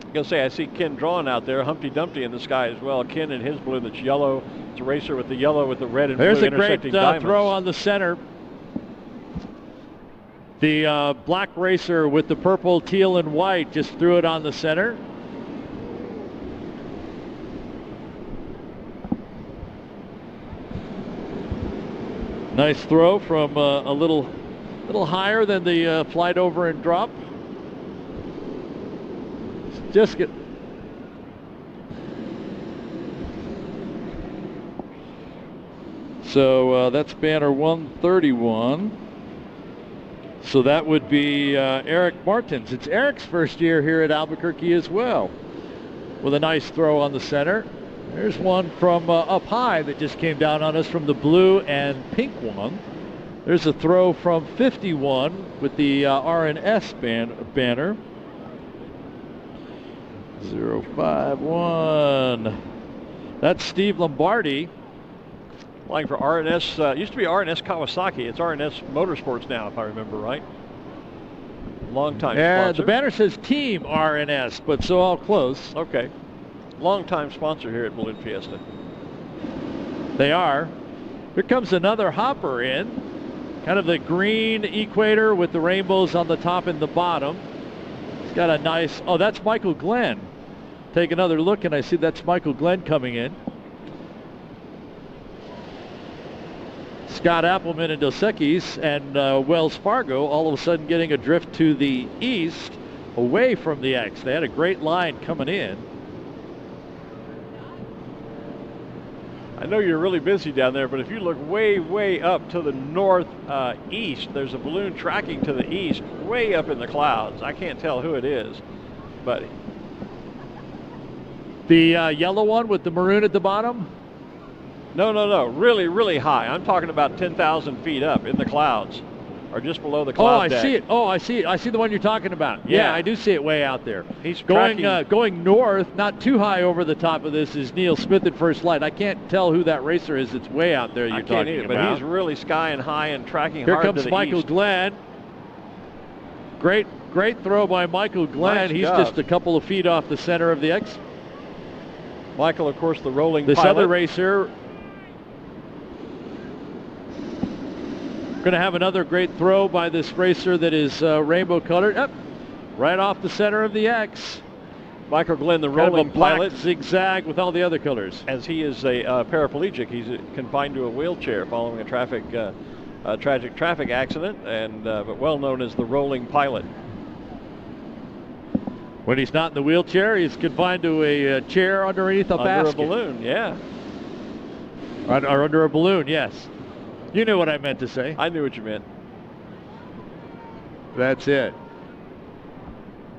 I'm going to say, I see Ken drawing out there, Humpty Dumpty in the sky as well. Ken and his balloon that's yellow. It's a racer with the yellow with the red and blue intersecting diamonds. There's a great throw on the center. The black racer with the purple, teal, and white just threw it on the center. Nice throw from a little higher than the flight over and drop. Just get. So that's banner 131. So that would be Eric Martins. It's Eric's first year here at Albuquerque as well, with a nice throw on the center. There's one from up high that just came down on us from the blue and pink one. There's a throw from 51 with the R&S banner. 051. That's Steve Lombardi. Flying for R&S. Used to be R&S Kawasaki. It's R&S Motorsports now, if I remember right. Long time sponsor. The banner says Team R&S, but so all close. Okay. Long-time sponsor here at Balloon Fiesta. They are. Here comes another hopper in. Kind of the green equator with the rainbows on the top and the bottom. It's got a nice, oh, that's Michael Glen. Take another look and I see that's Michael Glen coming in. Scott Appleman and Dos Equis and Wells Fargo all of a sudden getting a drift to the east away from the X. They had a great line coming in. know you're really busy down there, but if you look way, way up to the northeast, there's a balloon tracking to the east, way up in the clouds. I can't tell who it is, but the yellow one with the maroon at the bottom? No. Really, really high. I'm talking about 10,000 feet up in the clouds, or just below the cloud deck. See it. Oh, I see it. I see the one you're talking about. Yeah, I do see it way out there. He's going north, not too high over the top of this, is Neil Smith at first light. I can't tell who that racer is that's way out there you're talking about. But he's really skying high and tracking Here hard to comes the Michael east. Glen. Great throw by Michael Glen. Nice He's job. just a couple of feet off the center of the X. Michael, of course, the rolling This pilot. other racer going to have another great throw by this racer that is rainbow colored. Right off the center of the X. Michael Glen, the Kind rolling of a black pilot, zigzag with all the other colors. as he is a paraplegic. He's confined to a wheelchair following a tragic traffic accident, and but well known as the rolling pilot. When he's not in the wheelchair, he's confined to a chair underneath a basket. Under a balloon, yeah. Or under a balloon, yes. You knew what I meant to say. I knew what you meant. That's it.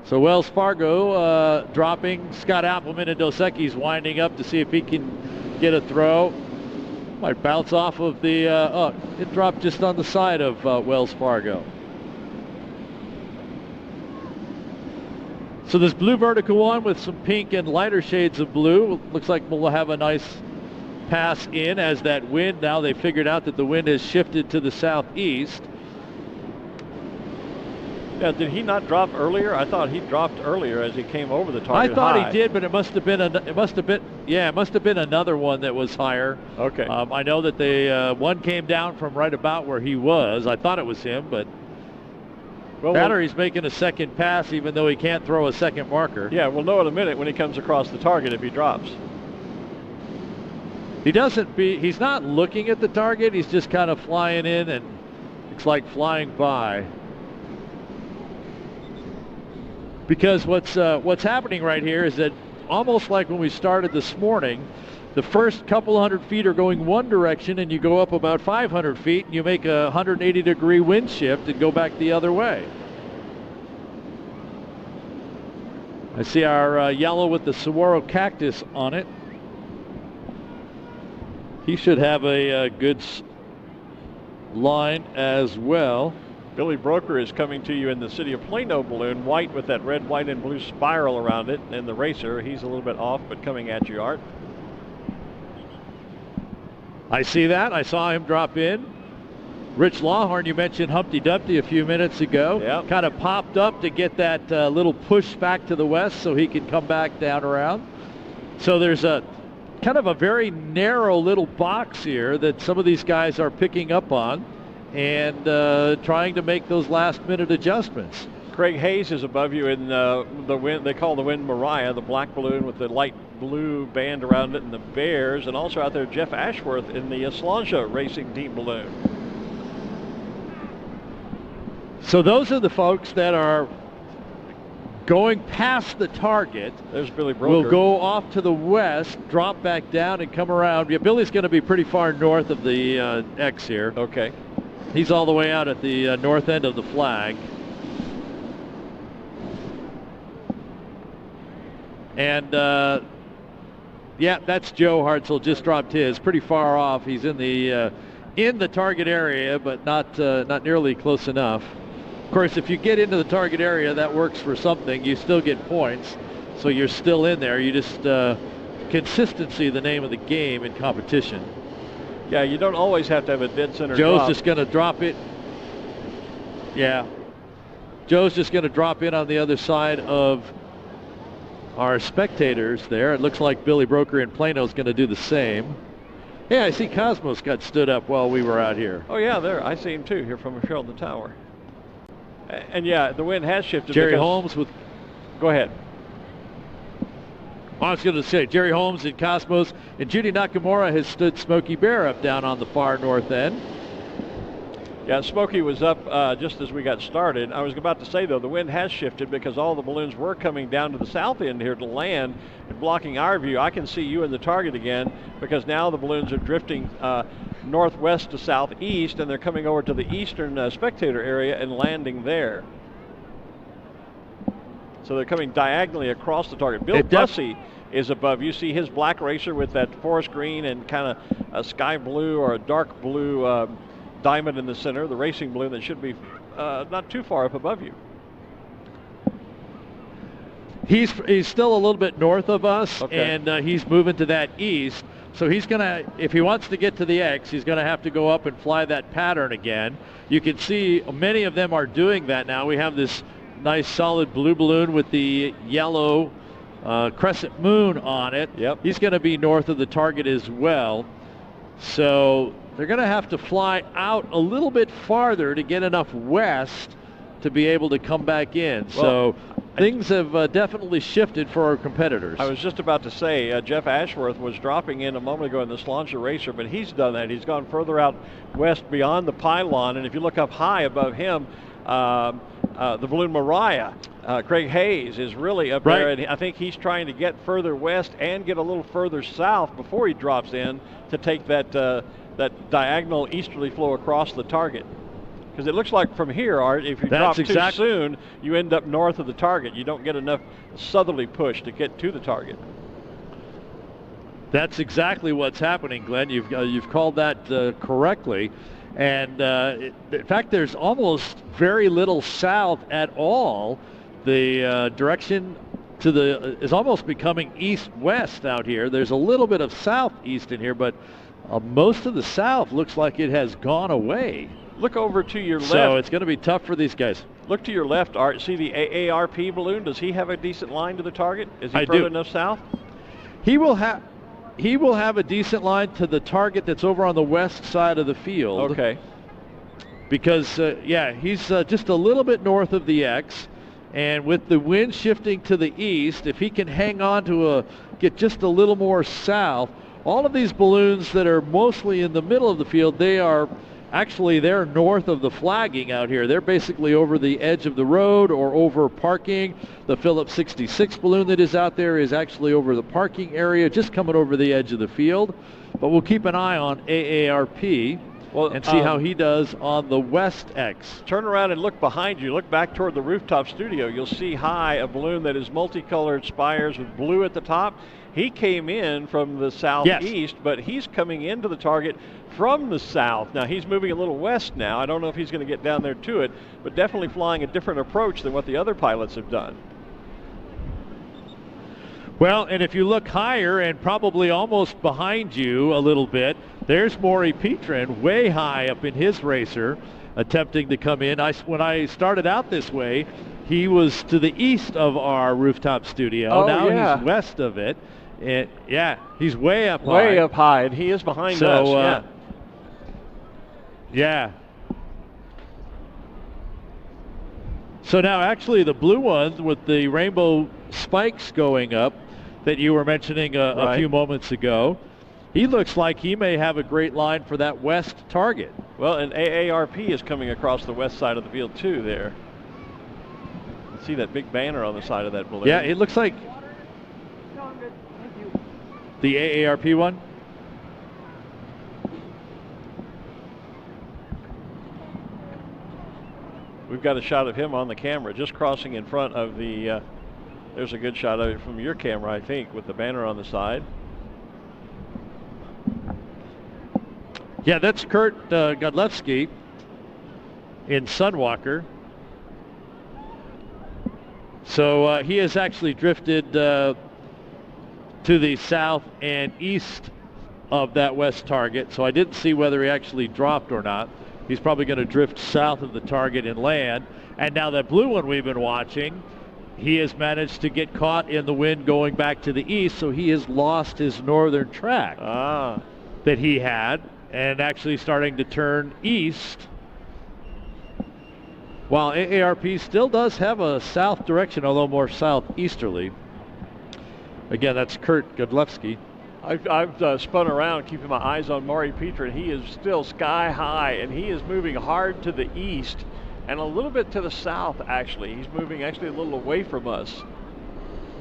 So Wells Fargo dropping. Scott Appleman and Dos Equis winding up to see if he can get a throw. Might bounce off of the... it dropped just on the side of Wells Fargo. So this blue vertical one with some pink and lighter shades of blue. Looks like we'll have a nice pass in as that wind. Now they figured out that the wind has shifted to the southeast. Yeah, did he not drop earlier? I thought he dropped earlier as he came over the target. I thought high. he did, but it must have been another one that was higher. Okay. I know that the one came down from right about where he was. I thought it was him, but he's making a second pass even though he can't throw a second marker. Yeah, we'll know in a minute when he comes across the target if he drops. He's not looking at the target. He's just kind of flying in and looks like flying by. Because what's happening right here is that almost like when we started this morning, the first couple hundred feet are going one direction and you go up about 500 feet and you make a 180-degree wind shift and go back the other way. I see our yellow with the saguaro cactus on it. He should have a good line as well. Billy Broker is coming to you in the City of Plano balloon, white with that red, white, and blue spiral around it. And the racer, he's a little bit off, but coming at you, Art. I see that. I saw him drop in. Rich Lawhorn, you mentioned Humpty Dumpty a few minutes ago. Yep. Kind of popped up to get that little push back to the west so he could come back down around. So there's a kind of a very narrow little box here that some of these guys are picking up on and trying to make those last-minute adjustments. Craig Hayes is above you in the wind. They call the wind Mariah, the black balloon with the light blue band around it, and the Bears, and also out there Jeff Ashworth in the Slangia Racing Team balloon. So those are the folks that are going past the target. There's Billy Broker. We'll go off to the west, drop back down, and come around. Yeah, Billy's going to be pretty far north of the X here. Okay. He's all the way out at the north end of the flag. And yeah, that's Joe Hartzell, just dropped his. Pretty far off. He's in the target area, but not nearly close enough. Of course, if you get into the target area, that works for something. You still get points, so you're still in there. You just consistency, the name of the game in competition. Yeah, you don't always have to have a dead center Joe's drop. just going to drop it. Yeah. Joe's just going to drop in on the other side of our spectators there. It looks like Billy Broker in Plano is going to do the same. Yeah, I see Cosmos got stood up while we were out here. Oh, yeah, there. I see him, too, here from the tower. And, yeah, the wind has shifted. Jerry Holmes with... Go ahead. I was going to say, Jerry Holmes and Cosmos, and Judy Nakamura has stood Smokey Bear up down on the far north end. Yeah, Smokey was up just as we got started. I was about to say, though, the wind has shifted because all the balloons were coming down to the south end here to land and blocking our view. I can see you in the target again because now the balloons are drifting northwest to southeast, and they're coming over to the eastern spectator area and landing there. So they're coming diagonally across the target. Bill Bussey is above. You see his black racer with that forest green and kind of a sky blue or a dark blue diamond in the center, the racing balloon that should be not too far up above you. He's still a little bit north of us, okay. And he's moving to that east. So he's going to, if he wants to get to the X, he's going to have to go up and fly that pattern again. You can see many of them are doing that now. We have this nice solid blue balloon with the yellow crescent moon on it. Yep. He's going to be north of the target as well. So they're going to have to fly out a little bit farther to get enough west to be able to come back in. Well, so things have definitely shifted for our competitors. I was just about to say, Jeff Ashworth was dropping in a moment ago in the Slauncher Racer, but he's done that. He's gone further out west beyond the pylon, and if you look up high above him, the balloon Mariah, Craig Hayes, is really up there, and I think he's trying to get further west and get a little further south before he drops in to take that that diagonal easterly flow across the target. Because it looks like from here, Art, if you drop too soon, you end up north of the target. You don't get enough southerly push to get to the target. That's exactly what's happening, Glenn. You've called that correctly. And in fact, there's almost very little south at all. The direction to the is almost becoming east-west out here. There's a little bit of southeast in here, but most of the south looks like it has gone away. Look over to your left. So it's going to be tough for these guys. Look to your left, Art. See the AARP balloon? Does he have a decent line to the target? Is he further enough south? He will have a decent line to the target that's over on the west side of the field. Okay. Because, he's just a little bit north of the X. And with the wind shifting to the east, if he can hang on to get just a little more south, all of these balloons that are mostly in the middle of the field, they're north of the flagging out here. They're basically over the edge of the road or over parking. The Phillips 66 balloon that is out there is actually over the parking area, just coming over the edge of the field. But we'll keep an eye on AARP and see how he does on the West X. Turn around and look behind you. Look back toward the rooftop studio. You'll see high a balloon that is multicolored spires with blue at the top. He came in from the southeast, but he's coming into the target from the south. Now, he's moving a little west now. I don't know if he's going to get down there to it, but definitely flying a different approach than what the other pilots have done. Well, and if you look higher and probably almost behind you a little bit, there's Maury Petrin way high up in his racer attempting to come in. When I started out this way, he was to the east of our rooftop studio. Now he's west of it. And he's way up high. Way up high, and he is behind us. So now actually the blue one with the rainbow spikes going up that you were mentioning a few moments ago, he looks like he may have a great line for that west target. Well, and AARP is coming across the west side of the field too there. You see that big banner on the side of that balloon. Yeah, it looks like the AARP one. We've got a shot of him on the camera just crossing in front of the, there's a good shot of it from your camera, I think, with the banner on the side. Yeah, that's Kurt Godlewski in Sunwalker. So he has actually drifted to the south and east of that west target. So I didn't see whether he actually dropped or not. He's probably going to drift south of the target and land. And now that blue one we've been watching, he has managed to get caught in the wind going back to the east, so he has lost his northern track that he had and actually starting to turn east. While AARP still does have a south direction, although more southeasterly. Again, that's Kurt Godlewski. I've spun around, keeping my eyes on Maury Peter, and he is still sky high, and he is moving hard to the east and a little bit to the south, actually. He's moving actually a little away from us,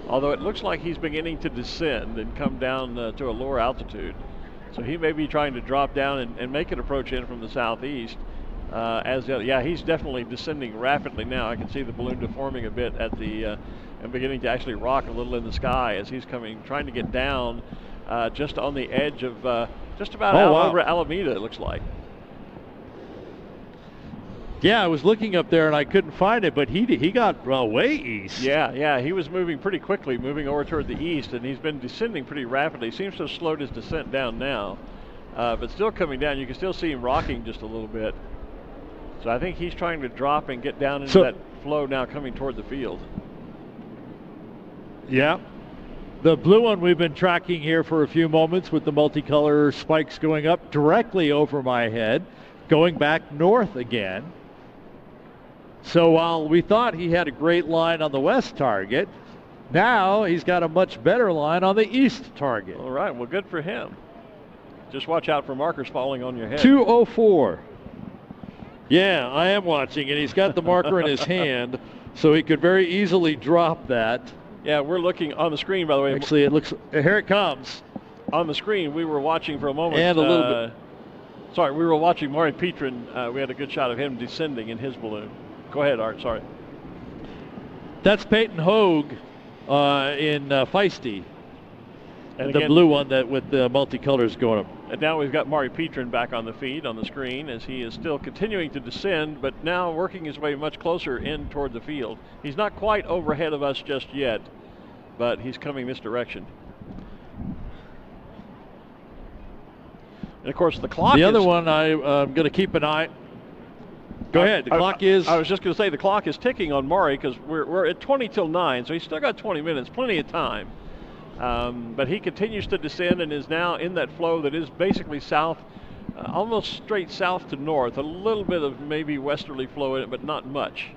although it looks like he's beginning to descend and come down to a lower altitude. So he may be trying to drop down and make an approach in from the southeast. He's definitely descending rapidly now. I can see the balloon deforming a bit at the and beginning to actually rock a little in the sky as he's trying to get down just on the edge of just about over Alameda, it looks like. Yeah, I was looking up there and I couldn't find it, but he got way east. Yeah, he was moving pretty quickly, moving over toward the east, and he's been descending pretty rapidly. Seems to have slowed his descent down now, but still coming down. You can still see him rocking just a little bit. So I think he's trying to drop and get down into that flow now coming toward the field. Yeah. The blue one we've been tracking here for a few moments with the multicolor spikes going up directly over my head, going back north again. So while we thought he had a great line on the west target, now he's got a much better line on the east target. All right, well, good for him. Just watch out for markers falling on your head. 204. Yeah, I am watching, and he's got the marker in his hand, so he could very easily drop that. Yeah, we're looking on the screen, by the way. Actually, it looks, here it comes. On the screen, we were watching for a moment. And a little bit. Sorry, we were watching Maury Petrin. We had a good shot of him descending in his balloon. Go ahead, Art, sorry. That's Peyton Hogue in Feisty. And the again, blue one that with the multicolors going up. And now we've got Maury Petrin back on the feed on the screen as he is still continuing to descend, but now working his way much closer in toward the field. He's not quite overhead of us just yet, but he's coming this direction. And of course the clock The other one I'm going to keep an eye. Go ahead. The clock is. I was just going to say the clock is ticking on Maury because we're at 20 till 9, so he's still got 20 minutes, plenty of time. But he continues to descend and is now in that flow that is basically south, almost straight south to north. A little bit of maybe westerly flow in it, but not much.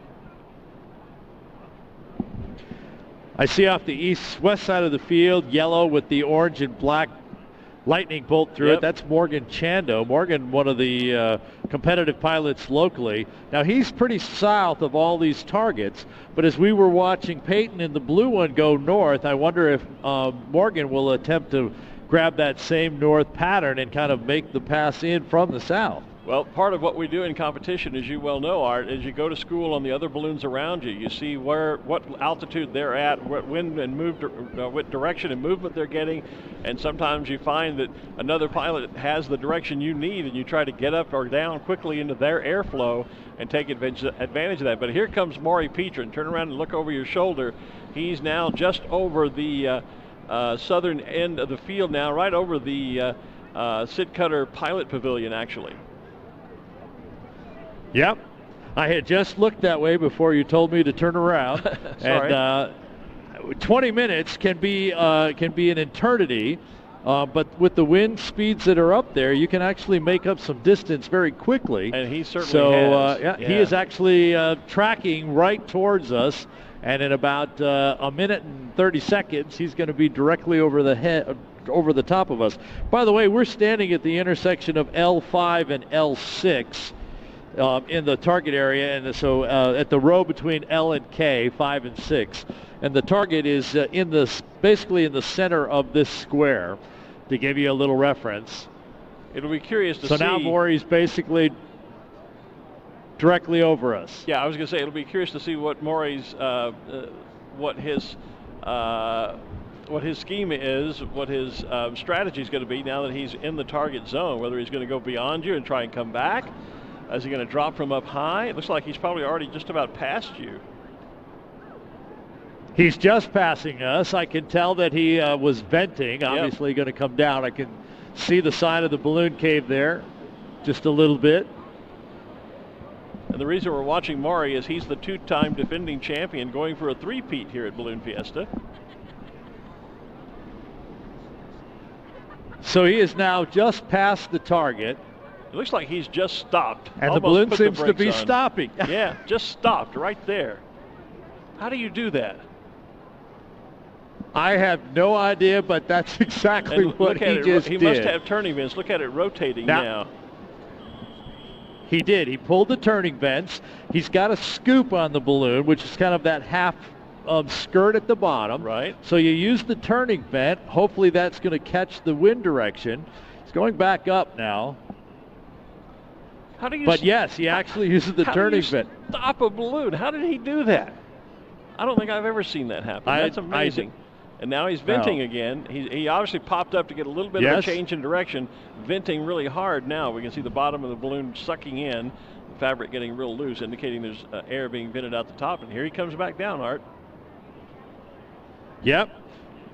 I see off the west side of the field, yellow with the orange and black lightning bolt through it. That's Morgan Chando. Morgan, one of the competitive pilots locally. Now he's pretty south of all these targets, but as we were watching Peyton and the blue one go north, I wonder if Morgan will attempt to grab that same north pattern and kind of make the pass in from the south. Well, part of what we do in competition, as you well know, Art, is you go to school on the other balloons around you. You see what altitude they're at, what wind and what direction and movement they're getting, and sometimes you find that another pilot has the direction you need, and you try to get up or down quickly into their airflow and take advantage of that. But here comes Maury Petrin. Turn around and look over your shoulder. He's now just over the southern end of the field now, right over the Sid Cutter Pilot Pavilion, actually. Yep. I had just looked that way before you told me to turn around. And 20 minutes can be an eternity, but with the wind speeds that are up there, you can actually make up some distance very quickly. And he certainly has. He is actually tracking right towards us, and in about a minute and 30 seconds, he's going to be directly over the top of us. By the way, we're standing at the intersection of L5 and L6. In the target area, and so at the row between L and K, 5 and 6, and the target is basically in the center of this square. To give you a little reference, it'll be curious to see. So now Maury's basically directly over us. Yeah, I was going to say it'll be curious to see what Maury's, what his scheme is, what his strategy is going to be now that he's in the target zone. Whether he's going to go beyond you and try and come back. Is he going to drop from up high? It looks like he's probably already just about past you. He's just passing us. I can tell that he was venting, obviously going to come down. I can see the side of the balloon cave there just a little bit. And the reason we're watching Maury is he's the two-time defending champion going for a three-peat here at Balloon Fiesta. So he is now just past the target. It looks like he's just stopped. And the balloon seems to be stopping. Yeah, just stopped right there. How do you do that? I have no idea, but that's exactly what he just did. He must have turning vents. Look at it rotating now. He did. He pulled the turning vents. He's got a scoop on the balloon, which is kind of that half skirt at the bottom. Right. So you use the turning vent. Hopefully that's going to catch the wind direction. It's going back up now. Yes, he actually uses the turning vent. Stop a balloon. How did he do that? I don't think I've ever seen that happen. That's amazing. And now he's venting again. He obviously popped up to get a little bit of a change in direction, venting really hard now. We can see the bottom of the balloon sucking in, the fabric getting real loose, indicating there's air being vented out the top. And here he comes back down, Art. Yep.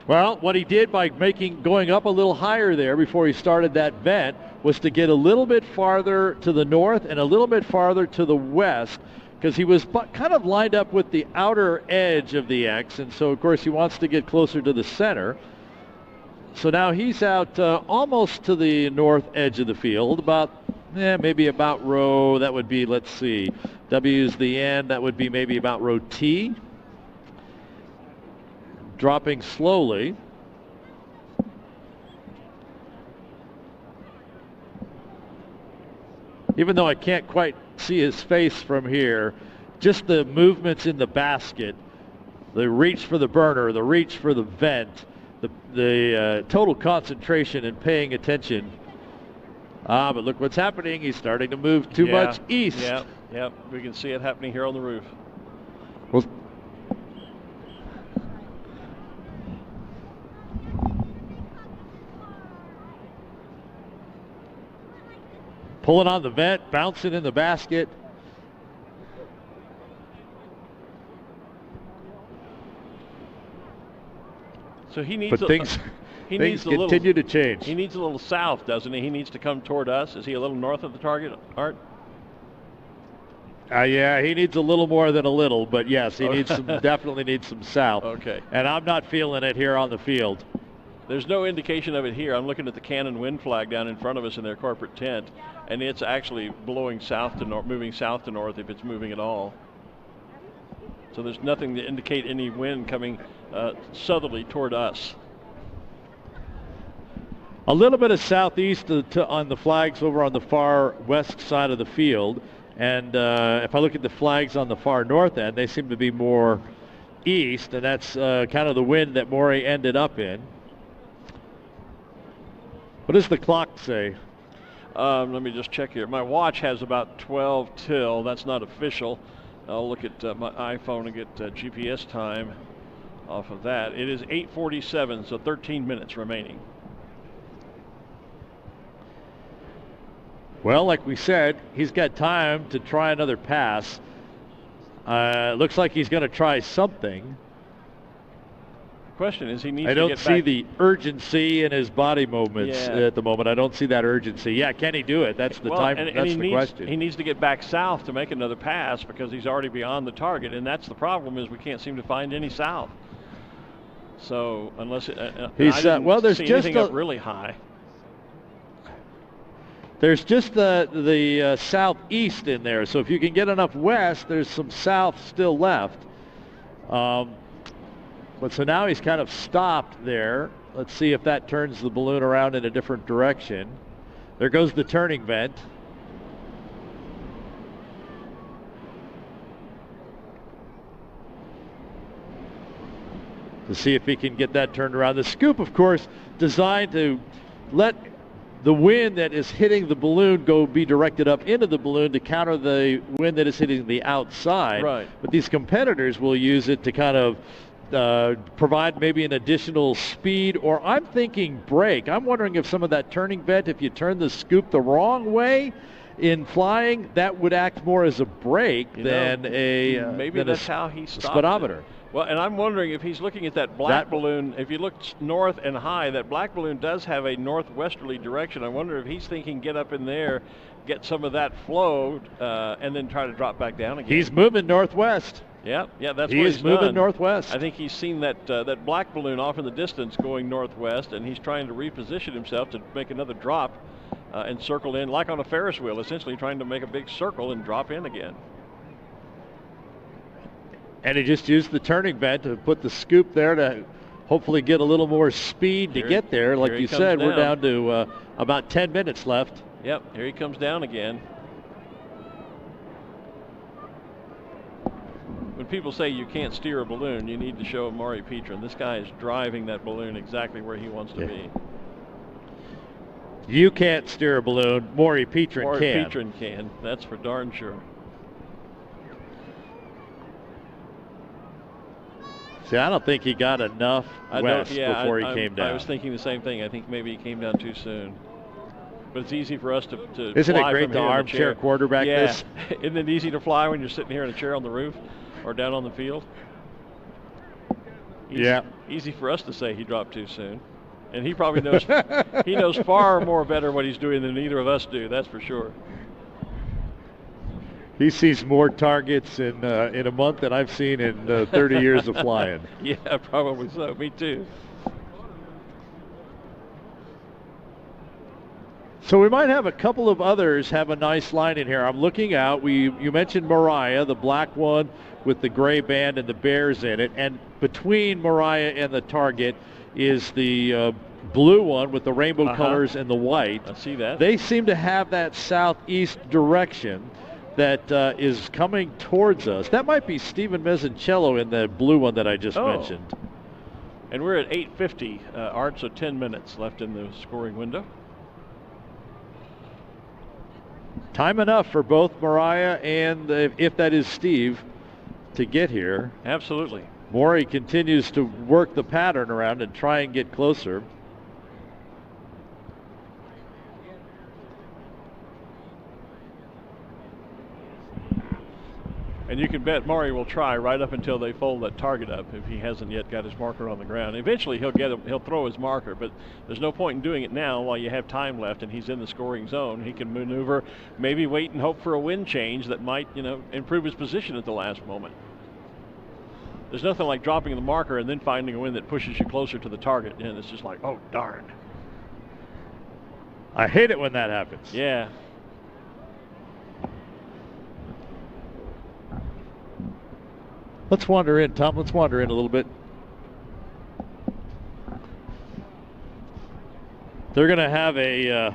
Well, what he did by going up a little higher there before he started that vent was to get a little bit farther to the north and a little bit farther to the west, because he was kind of lined up with the outer edge of the X, and so, of course, he wants to get closer to the center. So now he's out almost to the north edge of the field, maybe about row, that would be, let's see, W's the end, that would be maybe about row T. Dropping slowly. Even though I can't quite see his face from here, just the movements in the basket, the reach for the burner, the reach for the vent, the total concentration and paying attention. But look what's happening. He's starting to move too much east. Yeah, we can see it happening here on the roof. Well, pulling on the vent, bouncing in the basket. So he needs things continue to change. He needs a little south, doesn't he? He needs to come toward us. Is he a little north of the target, Art? Yeah, he needs a little more than a little, but yes, he definitely needs some south. Okay. And I'm not feeling it here on the field. There's no indication of it here. I'm looking at the Cannon wind flag down in front of us in their corporate tent, and it's actually blowing south to north, moving south to north if it's moving at all. So there's nothing to indicate any wind coming southerly toward us. A little bit of southeast on the flags over on the far west side of the field, and if I look at the flags on the far north end, they seem to be more east, and that's kind of the wind that Moyer ended up in. What does the clock say? Let me just check here. My watch has about 12 till. That's not official. I'll look at my iPhone and get GPS time off of that. It is 8:47, so 13 minutes remaining. Well, like we said, he's got time to try another pass. Looks like he's going to try something. Question is, he needs I to don't get see back. the urgency in his body movements at the moment. I don't see that urgency. Yeah, can he do it? That's the question. He needs to get back south to make another pass because he's already beyond the target, and that's the problem is we can't seem to find any south. So unless there's see just anything up really high. There's just the southeast in there. So if you can get enough west, there's some south still left. But so now he's kind of stopped there. Let's see if that turns the balloon around in a different direction. There goes the turning vent. To see if he can get that turned around. The scoop, of course, designed to let the wind that is hitting the balloon be directed up into the balloon to counter the wind that is hitting the outside. Right. But these competitors will use it to kind of provide maybe an additional speed, or I'm thinking brake. I'm wondering if some of that turning vent, if you turn the scoop the wrong way in flying, that would act more as a brake than how he stopped speedometer. It. Well, and I'm wondering if he's looking at that black balloon. If you look north and high, that black balloon does have a northwesterly direction. I wonder if he's thinking get up in there, get some of that flow, and then try to drop back down again. He's moving northwest. Yeah, that's he what is he's moving done. northwest. I think he's seen that black balloon off in the distance going northwest, and he's trying to reposition himself to make another drop and circle in like on a Ferris wheel, essentially trying to make a big circle and drop in again. And he just used the turning vent to put the scoop there to hopefully get a little more speed to get there. Like you said, we're down to about 10 minutes left. Yep, here he comes down again. When people say you can't steer a balloon, you need to show Maury Petrin. This guy is driving that balloon exactly where he wants to be. You can't steer a balloon. Maury Petrin Maury can. Petrin can. That's for darn sure. See, I don't think he got enough west before he came down. I was thinking the same thing. I think maybe he came down too soon. But it's easy for us to Isn't fly it great from to here in the armchair chair. quarterback this? Isn't it easy to fly when you're sitting here in a chair on the roof or down on the field? Easy for us to say he dropped too soon. And he probably knows he knows far more better what he's doing than either of us do, that's for sure. He sees more targets in a month than I've seen in 30 years of flying. Yeah, probably so. Me too. So we might have a couple of others have a nice line in here. I'm looking out. You mentioned Mariah, the black one with the gray band and the bears in it. And between Mariah and the target is the blue one with the rainbow colors and the white. I see that. They seem to have that southeast direction that is coming towards us. That might be Steven Mezzincello in the blue one that I just mentioned. And we're at 8:50, Art, so 10 minutes left in the scoring window. Time enough for both Mariah and, if that is Steve, to get here. Absolutely. Maury continues to work the pattern around and try and get closer. And you can bet Maury will try right up until they fold that target up if he hasn't yet got his marker on the ground. Eventually he'll throw his marker, but there's no point in doing it now while you have time left and he's in the scoring zone. He can maneuver, maybe wait and hope for a wind change that might, improve his position at the last moment. There's nothing like dropping the marker and then finding a wind that pushes you closer to the target, and it's just like, oh, darn. I hate it when that happens. Yeah. Let's wander in, Tom. Let's wander in a little bit. They're going to have a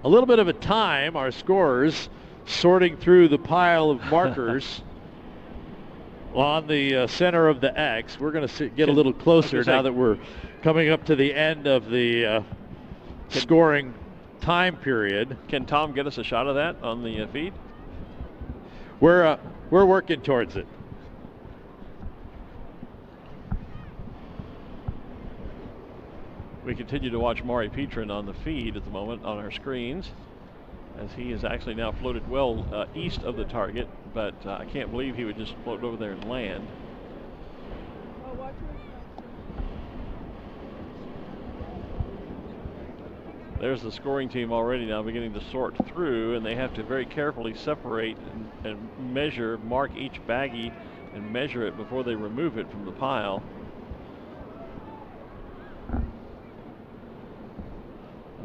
little bit of a time, our scorers, sorting through the pile of markers on the center of the X. We're going to get a little closer now that we're coming up to the end of the scoring time period. Can Tom get us a shot of that on the feed? We're working towards it. We continue to watch Maury Petrin on the feed at the moment on our screens, as he is actually now floated well east of the target, but I can't believe he would just float over there and land. There's the scoring team already now beginning to sort through, and they have to very carefully separate and measure, mark each baggie and measure it before they remove it from the pile. And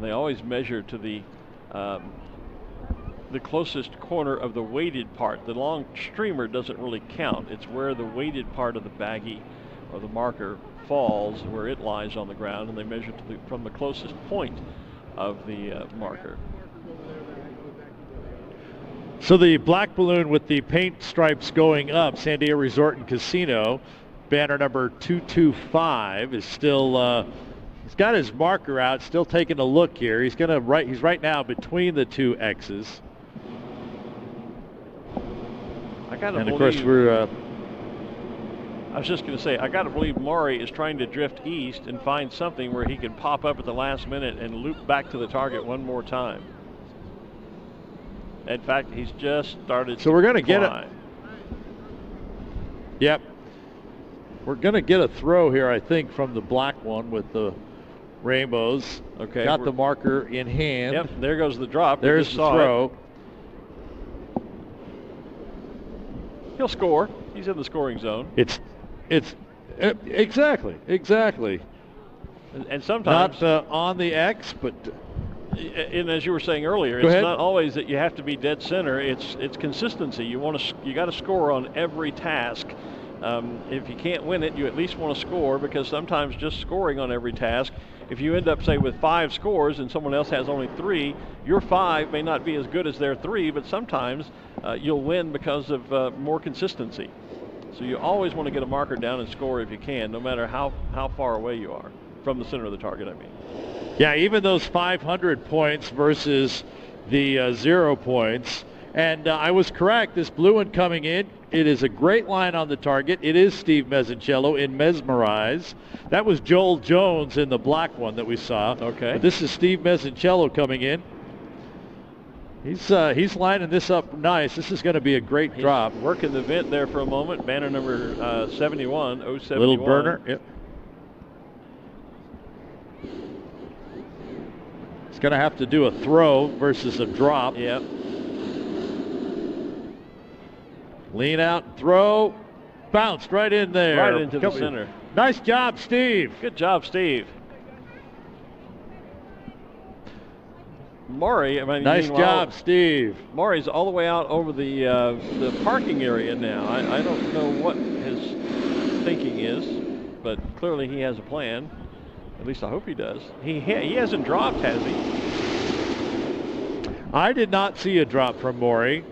they always measure to the closest corner of the weighted part. The long streamer doesn't really count. It's where the weighted part of the baggie or the marker falls, where it lies on the ground, and they measure from the closest point of the marker. So the black balloon with the paint stripes going up, San Diego Resort and Casino, banner number 225, is still he's got his marker out, still taking a look here. He's right now between the two X's. And of course we're I was just going to say, I got to believe Maury is trying to drift east and find something where he can pop up at the last minute and loop back to the target one more time. In fact, he's just started. So we're going to get it. Yep. We're going to get a throw here, I think, from the black one with the rainbows. Okay. Got the marker in hand. Yep. There goes the drop. There's the throw. He'll score. He's in the scoring zone. It's exactly. And sometimes not on the X, but and as you were saying earlier, it's not always that you have to be dead center. It's consistency. You got to score on every task, If you can't win it, you at least want to score, because sometimes just scoring on every task, if you end up, say, with 5 scores and someone else has only 3, your 5 may not be as good as their 3, but sometimes you'll win because of more consistency. So you always want to get a marker down and score if you can, no matter how far away you are from the center of the target, I mean. Yeah, even those 500 points versus the 0 points. And I was correct. This blue one coming in, it is a great line on the target. It is Steve Mezzincello in Mesmerize. That was Joel Jones in the black one that we saw. Okay. But this is Steve Mezzincello coming in. He's lining this up nice. This is going to be a great drop. Working the vent there for a moment. Banner number 71, 071. Little burner. Yep. He's going to have to do a throw versus a drop. Yep. Lean out, throw, bounced right in there. Right into the center. Nice job, Steve. Good job, Steve. Maury, nice job, Steve. Maury's all the way out over the parking area now. I don't know what his thinking is, but clearly he has a plan. At least I hope he does. He hasn't dropped, has he? I did not see a drop from Maury.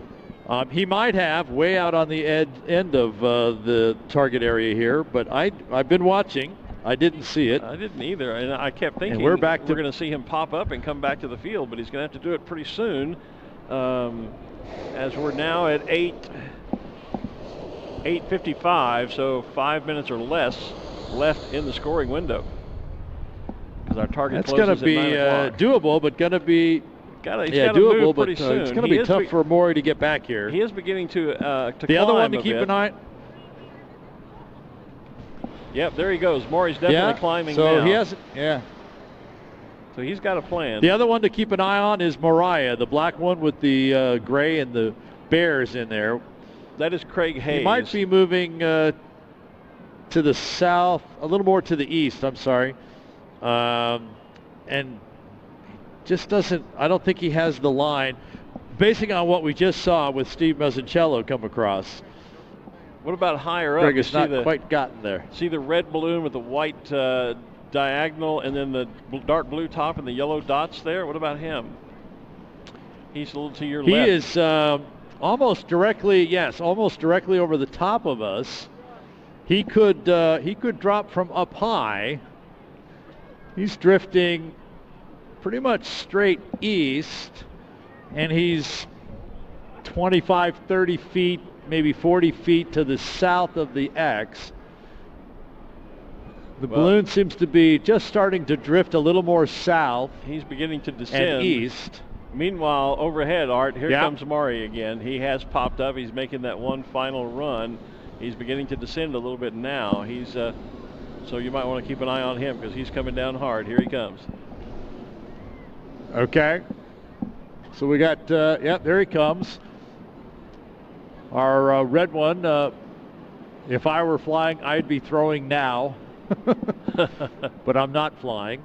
He might have way out on the end of the target area here, but I've been watching. I didn't see it. I didn't either, and I kept thinking we're going to see him pop up and come back to the field, but he's going to have to do it pretty soon, as we're now at 8:55, so 5 minutes or less left in the scoring window. Because our target closes That's going to be doable, but going to be doable, but it's going to be tough for Maury to get back here. He is beginning to the other one to climb keep an eye. Yep, there he goes. Maury's definitely climbing so now. He has, yeah. So he's got a plan. The other one to keep an eye on is Mariah, the black one with the gray and the bears in there. That is Craig Hayes. He might be moving to the south, a little more to the east, I'm sorry. And just doesn't, I don't think he has the line. Basing on what we just saw with Steve Mezzincello come across. What about higher up? Greg has not quite gotten there. See the red balloon with the white diagonal and then the dark blue top and the yellow dots there? What about him? He's a little to your left. He is almost directly over the top of us. He could drop from up high. He's drifting pretty much straight east, and he's 25, 30 feet, maybe 40 feet to the south of the X. The balloon seems to be just starting to drift a little more south. He's beginning to descend. And east. Meanwhile, overhead, Art, here comes Maury again. He has popped up. He's making that one final run. He's beginning to descend a little bit now. He's so you might want to keep an eye on him because he's coming down hard. Here he comes. Okay. So we got, there he comes. Our red one, if I were flying, I'd be throwing now. But I'm not flying.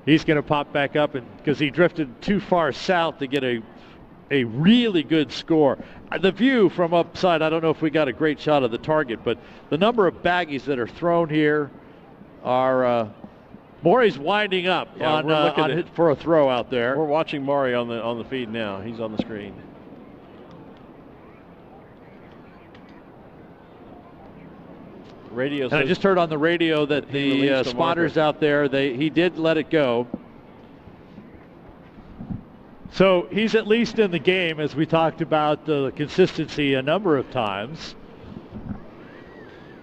He's going to pop back up because he drifted too far south to get a really good score. The view from upside, I don't know if we got a great shot of the target, but the number of baggies that are thrown here are Maury's winding up for a throw out there. We're watching Maury on the feed now. He's on the screen. Radio. And I just heard on the radio that the spotters out there, he did let it go. So he's at least in the game, as we talked about the consistency a number of times.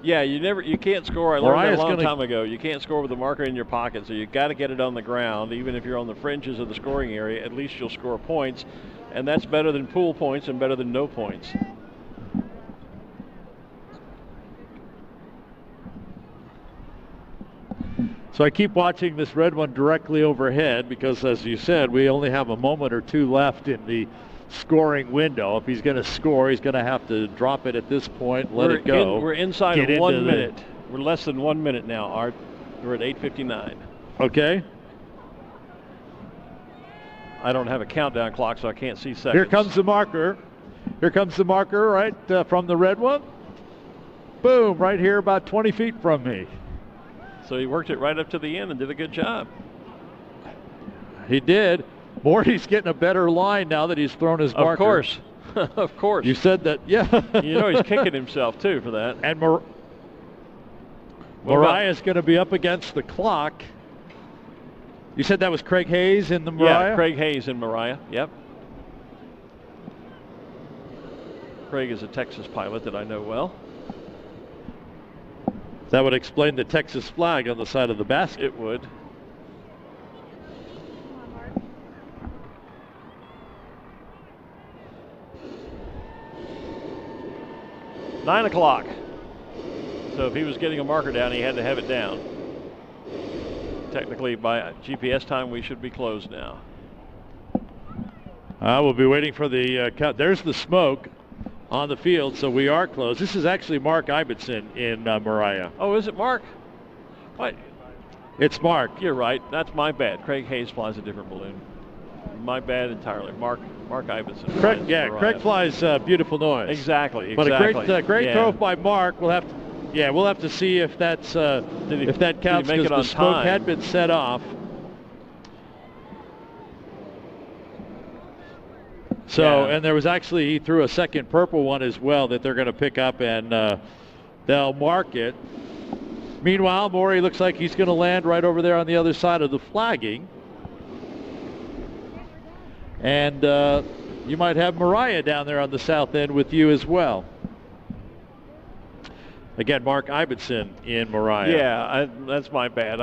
Yeah, you can't score. I learned that a long time ago. You can't score with a marker in your pocket, so you've got to get it on the ground. Even if you're on the fringes of the scoring area, at least you'll score points, and that's better than pool points and better than no points. So I keep watching this red one directly overhead because, as you said, we only have a moment or two left in the scoring window. If he's going to score, he's going to have to drop it at this point, let it go. We're inside of 1 minute. We're less than 1 minute now, Art. We're at 8:59. Okay. I don't have a countdown clock, so I can't see seconds. Here comes the marker. Here comes the marker right from the red one. Boom, right here about 20 feet from me. So he worked it right up to the end and did a good job. He did. Morty's getting a better line now that he's thrown his marker. Of course. Of course. You said that, yeah. You know he's kicking himself, too, for that. And Mariah's going to be up against the clock. You said that was Craig Hayes in the Mariah? Yeah, Craig Hayes in Mariah, yep. Craig is a Texas pilot that I know well. That would explain the Texas flag on the side of the basket. It would. Nine o'clock. So if he was getting a marker down, he had to have it down. Technically, by GPS time, we should be closed now. We'll be waiting for the count. There's the smoke on the field, so we are closed. This is actually Mark Ibbotson in Mariah. Oh, is it Mark? What? It's Mark. You're right. That's my bad. Craig Hayes flies a different balloon. My bad entirely. Mark Ibbotson. Craig flies Beautiful Noise. Exactly. But a great throw by Mark. We'll have to see if that's if that counts because the smoke had been set off. So, and there was actually, he threw a second purple one as well that they're going to pick up, and they'll mark it. Meanwhile, Moyer looks like he's going to land right over there on the other side of the flagging. And you might have Mariah down there on the south end with you as well. Again, Mark Ibbotson in Mariah. Yeah, that's my bad.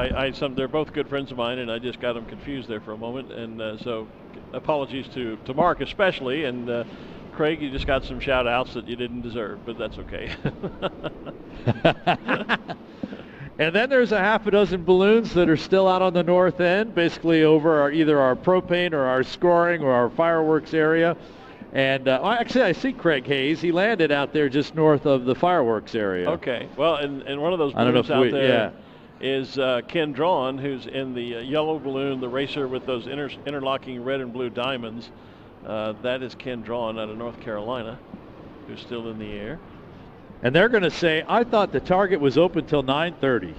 They're both good friends of mine, and I just got them confused there for a moment. And so apologies to Mark especially. And Craig, you just got some shout-outs that you didn't deserve, but that's okay. And then there's a half a dozen balloons that are still out on the north end, basically over either our propane or our scoring or our fireworks area. And actually, I see Craig Hayes. He landed out there just north of the fireworks area. Okay. Well, and one of those balloons out there is Ken Drawn, who's in the yellow balloon, the racer with those interlocking red and blue diamonds. That is Ken Drawn out of North Carolina, who's still in the air. And they're going to say, I thought the target was open till 9:30.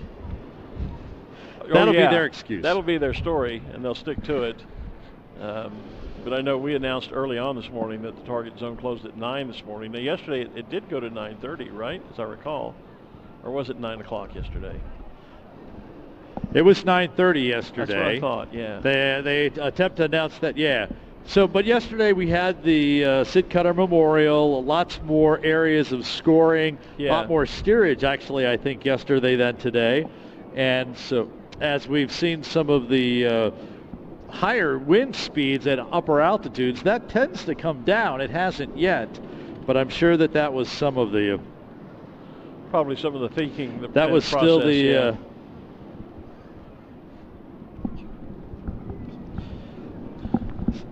That'll be their excuse. That'll be their story, and they'll stick to it. But I know we announced early on this morning that the target zone closed at 9 this morning. Now, yesterday it did go to 9:30, right, as I recall? Or was it 9 o'clock yesterday? It was 9:30 yesterday. That's what I thought, yeah. They attempt to announce that, yeah. So, but yesterday we had the Sid Cutter Memorial, lots more areas of scoring, a lot more steerage actually, I think, yesterday than today. And so, as we've seen some of the higher wind speeds at upper altitudes, that tends to come down. It hasn't yet, but I'm sure that was some of the... probably some of the thinking. That was process, still the...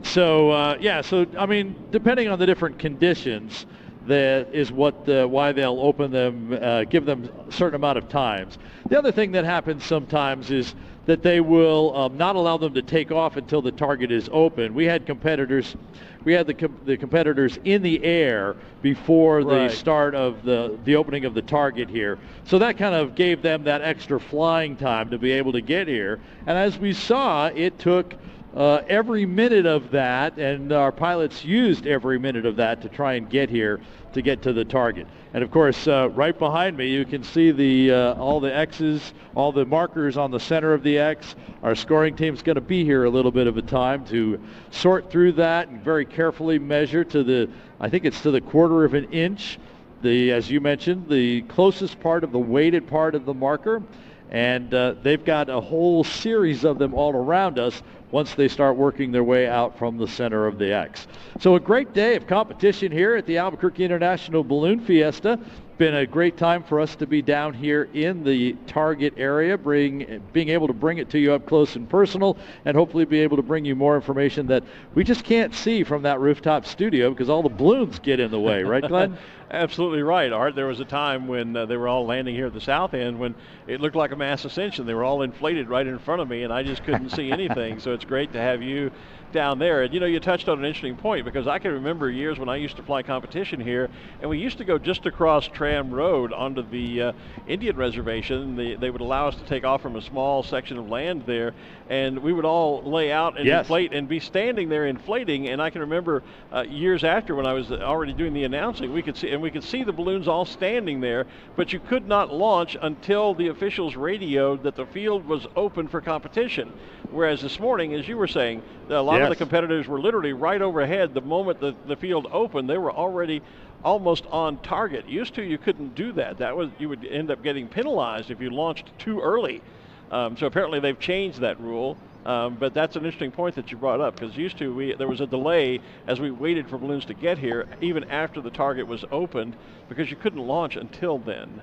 So, so, I mean, depending on the different conditions, that is why they'll open them, give them a certain amount of times. The other thing that happens sometimes is that they will not allow them to take off until the target is open. We had competitors, the competitors in the air before the start of the opening of the target here. So that kind of gave them that extra flying time to be able to get here. And as we saw, it took every minute of that, and our pilots used every minute of that to try and get here to get to the target. And of course, right behind me, you can see all the X's, all the markers on the center of the X. Our scoring team's going to be here a little bit of a time to sort through that and very carefully measure to I think it's to the quarter of an inch, as you mentioned, the closest part of the weighted part of the marker. And they've got a whole series of them all around us once they start working their way out from the center of the X. So a great day of competition here at the Albuquerque International Balloon Fiesta. Been a great time for us to be down here in the target area, being able to bring it to you up close and personal, and hopefully be able to bring you more information that we just can't see from that rooftop studio because all the balloons get in the way, right, Glenn? Absolutely right, Art. There was a time when they were all landing here at the south end when it looked like a mass ascension. They were all inflated right in front of me, and I just couldn't see anything. So it's great to have you down there. And you touched on an interesting point, because I can remember years when I used to fly competition here, and we used to go just across Tram Road onto the Indian reservation. They would allow us to take off from a small section of land there, and we would all lay out and inflate and be standing there inflating. And I can remember years after, when I was already doing the announcing, we could see the balloons all standing there, but you could not launch until the officials radioed that the field was open for competition. Whereas this morning, as you were saying, a lot of the competitors were literally right overhead. The moment the field opened, they were already almost on target. Used to, you couldn't do that. You would end up getting penalized if you launched too early. So apparently they've changed that rule. But that's an interesting point that you brought up, because used to there was a delay as we waited for balloons to get here, even after the target was opened, because you couldn't launch until then.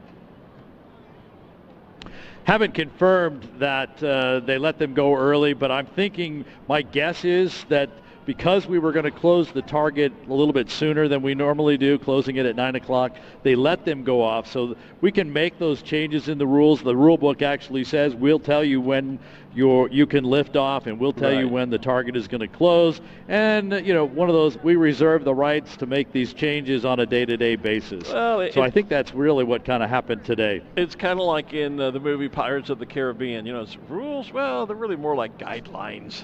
Haven't confirmed that they let them go early, but I'm thinking, my guess is that because we were going to close the target a little bit sooner than we normally do, closing it at 9 o'clock, they let them go off. So we can make those changes in the rules. The rule book actually says we'll tell you when you can lift off, and we'll tell you when the target is going to close. And, one of those, we reserve the rights to make these changes on a day-to-day basis. Well, so I think that's really what kind of happened today. It's kind of like in the movie Pirates of the Caribbean. It's rules, well, they're really more like guidelines.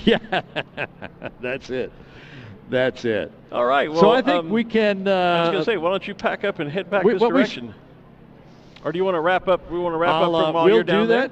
Yeah, that's it. All right. Well, so I think we can. I was going to say, why don't you pack up and head back this direction? Or do you want to wrap up? We want to wrap up from while you're down there?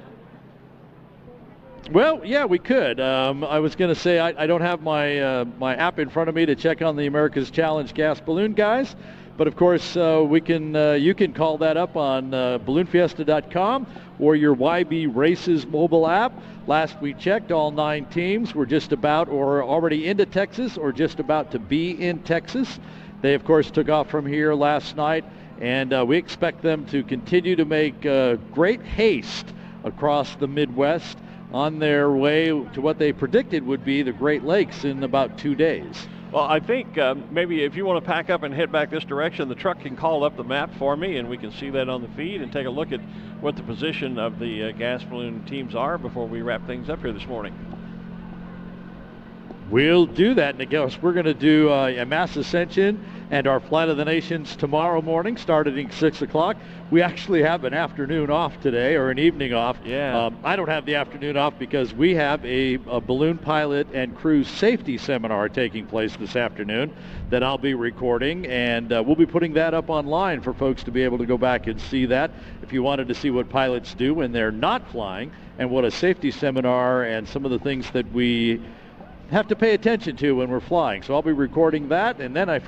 Well, yeah, we could. I was going to say I don't have my app in front of me to check on the America's Challenge gas balloon guys, but of course you can call that up on balloonfiesta.com or your YB Races mobile app. Last we checked, all 9 teams were just about or already into Texas or just about to be in Texas. They, of course, took off from here last night, and we expect them to continue to make great haste across the Midwest on their way to what they predicted would be the Great Lakes in about 2 days. Well, I think maybe if you want to pack up and head back this direction, the truck can call up the map for me, and we can see that on the feed and take a look at what the position of the gas balloon teams are before we wrap things up here this morning. We'll do that, and of course, we're going to do a mass ascension and our Flight of the Nations tomorrow morning, starting at 6 o'clock. We actually have an afternoon off today, or an evening off. Yeah. I don't have the afternoon off because we have a balloon pilot and crew safety seminar taking place this afternoon that I'll be recording, and we'll be putting that up online for folks to be able to go back and see that if you wanted to see what pilots do when they're not flying and what a safety seminar and some of the things that we have to pay attention to when we're flying. So I'll be recording that, and then I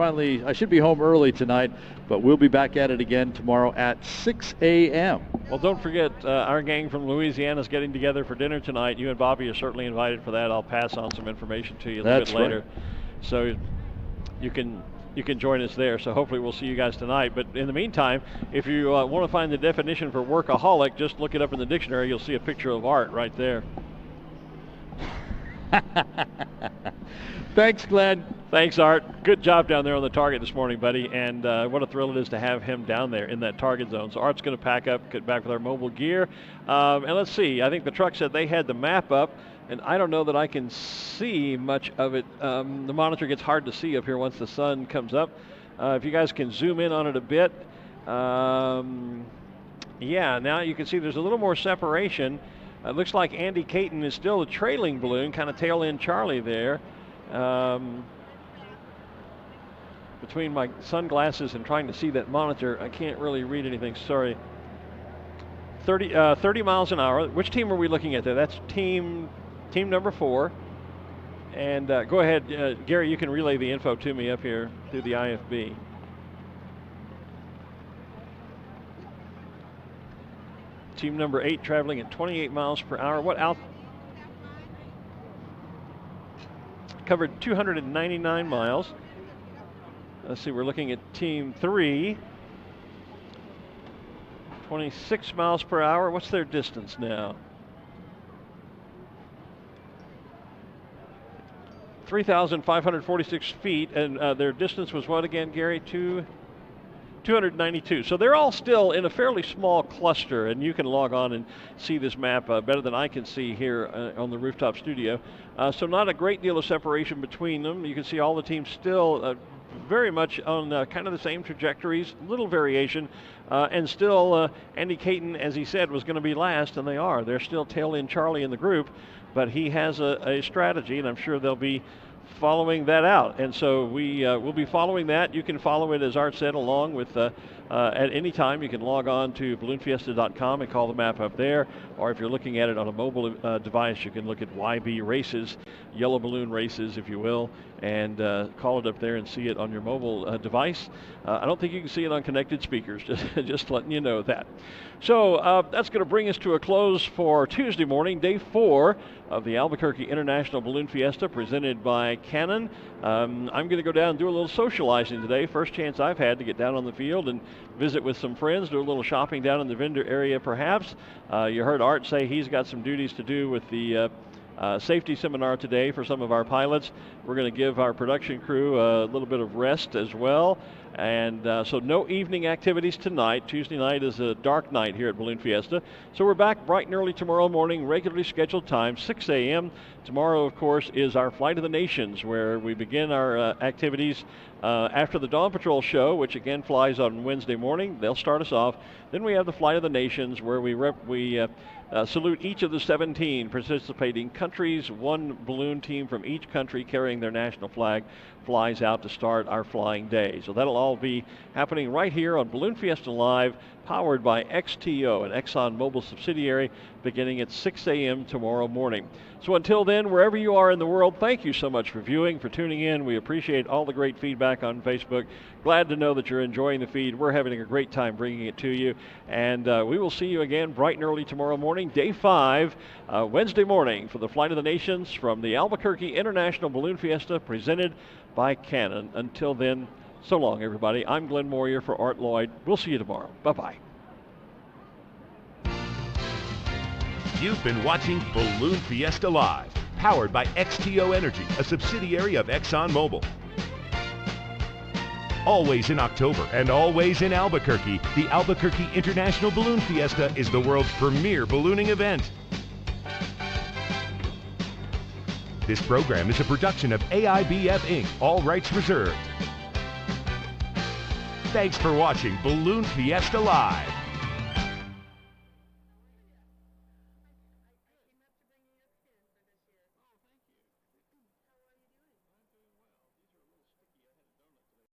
should be home early tonight, but we'll be back at it again tomorrow at 6 a.m. Well, don't forget, our gang from Louisiana is getting together for dinner tonight. You and Bobby are certainly invited for that. I'll pass on some information to you a little bit later. Right. So you can join us there. So hopefully we'll see you guys tonight. But in the meantime, if you want to find the definition for workaholic, just look it up in the dictionary. You'll see a picture of Art right there. Thanks, Glenn. Thanks, Art. Good job down there on the target this morning, buddy. And what a thrill it is to have him down there in that target zone. So Art's going to pack up, get back with our mobile gear. And let's see. I think the truck said they had the map up, and I don't know that I can see much of it. The monitor gets hard to see up here once the sun comes up. If you guys can zoom in on it a bit. Yeah, now you can see there's a little more separation. It looks like Andy Caton is still a trailing balloon, kind of tail end Charlie there. Between my sunglasses and trying to see that monitor, I can't really read anything. Sorry. 30 miles an hour. Which team are we looking at there? That's team number 4. And go ahead, Gary, you can relay the info to me up here through the IFB. Team number 8 traveling at 28 miles per hour. What covered 299 miles. Let's see, we're looking at team 3. 26 miles per hour. What's their distance now? 3,546 feet, and their distance was what again, Gary? 292. So they're all still in a fairly small cluster, and you can log on and see this map better than I can see here on the Rooftop studio. So not a great deal of separation between them. You can see all the teams still very much on kind of the same trajectories, little variation, and still Andy Caton, as he said, was going to be last, and they are. They're still tailing Charlie in the group, but he has a strategy, and I'm sure they'll be following that out. And so we will be following that. You can follow it, as Art said, along with at any time. You can log on to balloonfiesta.com and call the map up there, or if you're looking at it on a mobile device, you can look at YB races, yellow balloon races, if you will, and call it up there and see it on your mobile device. I don't think you can see it on connected speakers, just letting you know that. So that's going to bring us to a close for Tuesday morning, day 4 of the Albuquerque International Balloon Fiesta, presented by Canon. I'm going to go down and do a little socializing today. First chance I've had to get down on the field and visit with some friends, do a little shopping down in the vendor area perhaps. You heard Art say he's got some duties to do with the safety seminar today for some of our pilots. We're going to give our production crew a little bit of rest as well. And so no evening activities tonight. Tuesday night is a dark night here at Balloon Fiesta. So we're back bright and early tomorrow morning, regularly scheduled time, 6 a.m. Tomorrow, of course, is our Flight of the Nations, where we begin our activities after the Dawn Patrol show, which again flies on Wednesday morning. They'll start us off. Then we have the Flight of the Nations, where we salute each of the 17 participating countries. One balloon team from each country carrying their national flag flies out to start our flying day. So that'll all be happening right here on Balloon Fiesta Live, powered by XTO, an ExxonMobil subsidiary, beginning at 6 a.m. tomorrow morning. So until then, wherever you are in the world, thank you so much for viewing, for tuning in. We appreciate all the great feedback on Facebook. Glad to know that you're enjoying the feed. We're having a great time bringing it to you. And we will see you again bright and early tomorrow morning, day 5, Wednesday morning, for the Flight of the Nations from the Albuquerque International Balloon Fiesta, presented by Canon. Until then, so long, everybody. I'm Glen Moyer for Art Lloyd. We'll see you tomorrow. Bye-bye. You've been watching Balloon Fiesta Live, powered by XTO Energy, a subsidiary of ExxonMobil. Always in October and always in Albuquerque, the Albuquerque International Balloon Fiesta is the world's premier ballooning event. This program is a production of AIBF Inc., all rights reserved. Thanks for watching Balloon Fiesta Live.